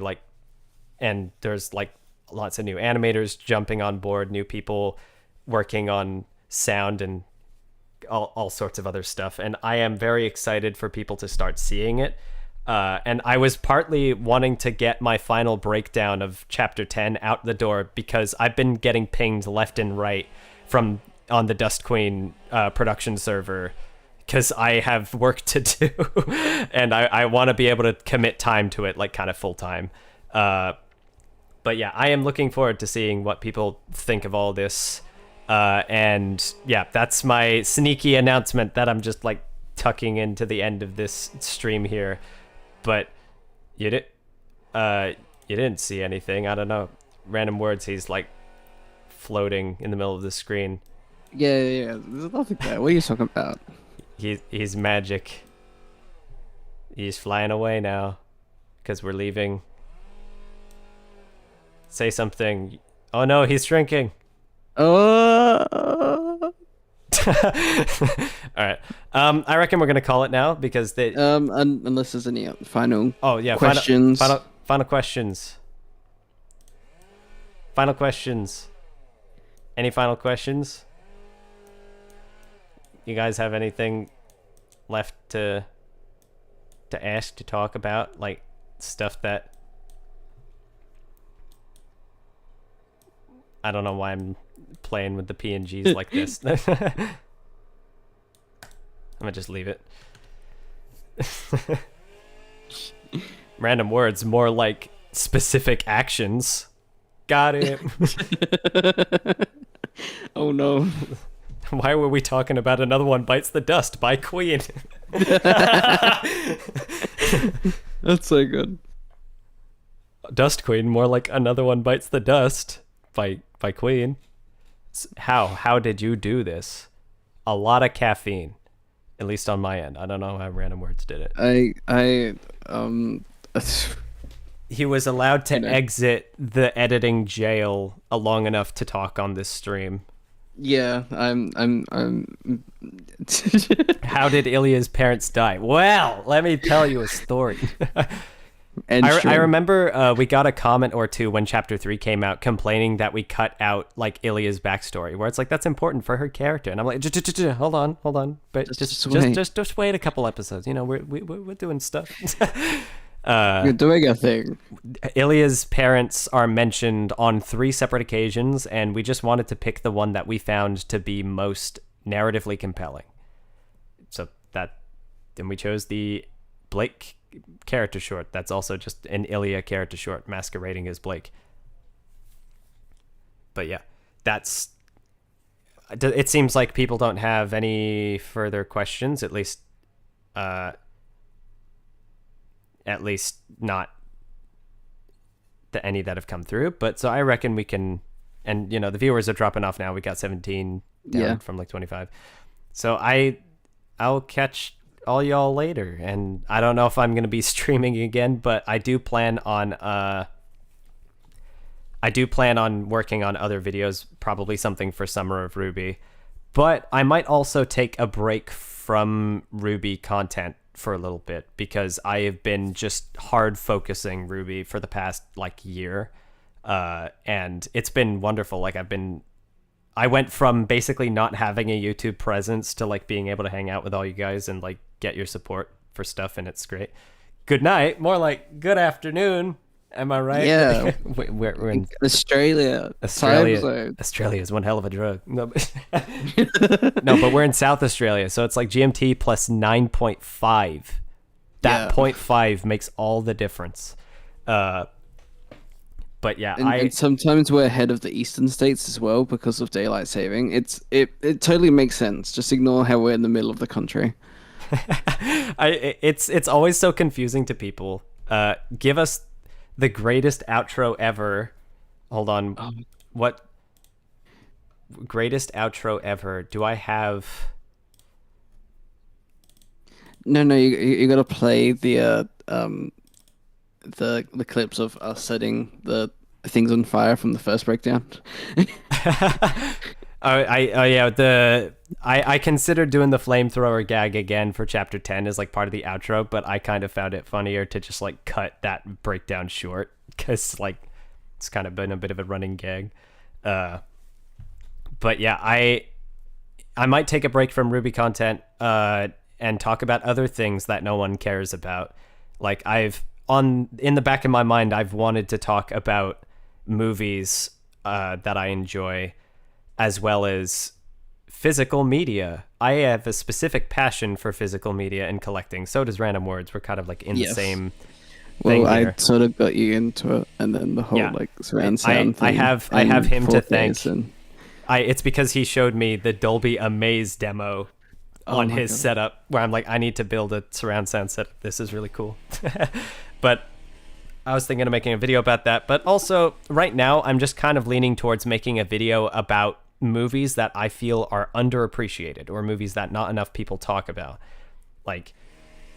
And there's like lots of new animators jumping on board, new people working on sound and all sorts of other stuff. And I am very excited for people to start seeing it. And I was partly wanting to get my final breakdown of Chapter 10 out the door because I've been getting pinged left and right on the Dust Queen production server because I have work to do and I want to be able to commit time to it, like kind of full time. But yeah, I am looking forward to seeing what people think of all this. And yeah, that's my sneaky announcement that I'm just like tucking into the end of this stream here. But you didn't see anything. I don't know. Random words. He's like floating in the middle of the screen. Yeah. There's nothing there. What are you talking about? He's magic. He's flying away now because we're leaving. Say something. Oh no, he's shrinking. Oh. All right. I reckon we're gonna call it now because they. Unless there's any final. Oh yeah. Questions. Final questions. Final questions. Any final questions? You guys have anything left to ask, to talk about, like stuff that I don't know why I'm playing with the PNGs like this. I'm gonna just leave it. Random words, more like specific actions. Got it. Oh no. Why were we talking about Another One Bites the Dust by Queen? That's so good. Dust Queen, more like Another One Bites the Dust by Queen. How did you do this? A lot of caffeine, at least on my end. I don't know how Random Words did it. He was allowed to exit the editing jail long enough to talk on this stream. Yeah, I'm. How did Ilya's parents die? Well, let me tell you a story. I remember we got a comment or two when Chapter 3 came out complaining that we cut out like Ilya's backstory, where it's like that's important for her character, and I'm like, hold on, but just wait a couple episodes. You know, we're doing stuff. You're doing a thing. Ilya's parents are mentioned on 3 separate occasions, and we just wanted to pick the one that we found to be most narratively compelling. So then we chose the Blake character short. That's also just an Ilya character short masquerading as Blake. But yeah, it seems like people don't have any further questions, at least not any that have come through. But so I reckon we can, and you know, the viewers are dropping off now. We got 17 down from like 25. So I'll catch all y'all later, and I don't know if I'm going to be streaming again, but I do plan on working on other videos, probably something for Summer of RWBY. But I might also take a break from RWBY content for a little bit, because I have been just hard focusing RWBY for the past like year, and it's been wonderful. Like I went from basically not having a YouTube presence to like being able to hang out with all you guys and like get your support for stuff, and it's great. Good night, more like good afternoon. Am I right? Yeah. we're in Australia. Australia is one hell of a drug. No, but, no, but we're in South Australia, so it's like GMT plus 9.5. That 0.5 makes all the difference. But yeah, and sometimes we're ahead of the eastern states as well because of daylight saving. It totally makes sense. Just ignore how we're in the middle of the country. It's always so confusing to people. Give us the greatest outro ever. Hold on. What greatest outro ever do I have? No, you gotta play the clips of us setting the things on fire from the first breakdown. I considered doing the flamethrower gag again for chapter 10 as like part of the outro, but I kind of found it funnier to just like cut that breakdown short, because like it's kind of been a bit of a running gag. But yeah, I might take a break from RWBY content and talk about other things that no one cares about. Like in the back of my mind, I've wanted to talk about movies that I enjoy, as well as physical media. I have a specific passion for physical media and collecting. So does Random Words. We're kind of like in the same thing here. I sort of got you into it, and then the whole like surround sound thing. I have him to thank. It's because he showed me the Dolby Amaze demo on his setup, where I'm like, I need to build a surround sound setup. This is really cool. But I was thinking of making a video about that. But also, right now, I'm just kind of leaning towards making a video about movies that I feel are underappreciated, or movies that not enough people talk about. Like,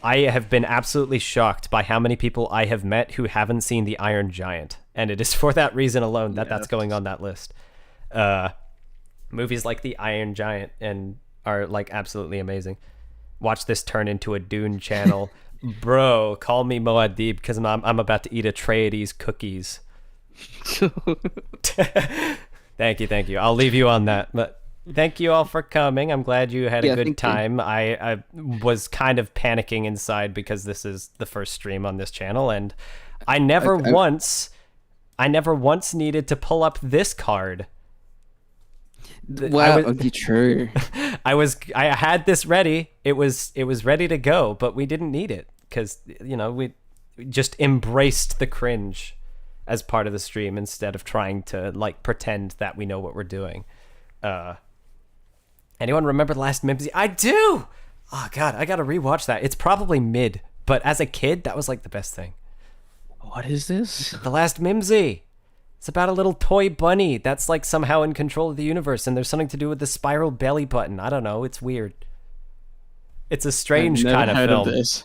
I have been absolutely shocked by how many people I have met who haven't seen The Iron Giant. And it is for that reason alone that that's going on that list. Movies like The Iron Giant are like absolutely amazing. Watch this turn into a Dune channel. Bro, call me Moadib, because I'm about to eat a tray of these cookies. Thank you. I'll leave you on that. But thank you all for coming. I'm glad you had a good time. I was kind of panicking inside because this is the first stream on this channel, and I never once needed to pull up this card. Wow, true. I had this ready. It was ready to go, but we didn't need it because, you know, we just embraced the cringe as part of the stream instead of trying to like pretend that we know what we're doing. Anyone remember The Last Mimsy? I do. Oh god, I gotta rewatch that. It's probably mid, but as a kid, that was like the best thing. What is this? The Last Mimsy. It's about a little toy bunny that's like somehow in control of the universe, and there's something to do with the spiral belly button. I don't know. It's weird. It's a strange kind of film. Of this.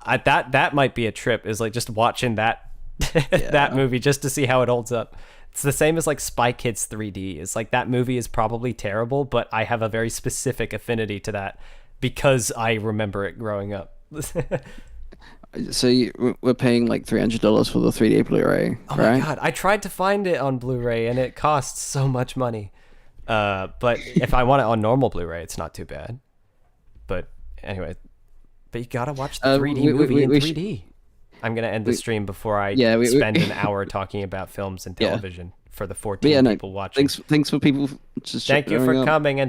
That might be a trip. Is like just watching that that movie just to see how it holds up. It's the same as like Spy Kids 3D. It's like that movie is probably terrible, but I have a very specific affinity to that because I remember it growing up. So we're paying like $300 for the 3D Blu-ray, Oh right? my god, I tried to find it on Blu-ray and it costs so much money. But if I want it on normal Blu-ray, it's not too bad. But anyway, but you gotta watch the 3D movie in 3D. I'm gonna end the stream before I spend an hour talking about films and television for the 14 people watching. Thanks for people. Thank you for coming, and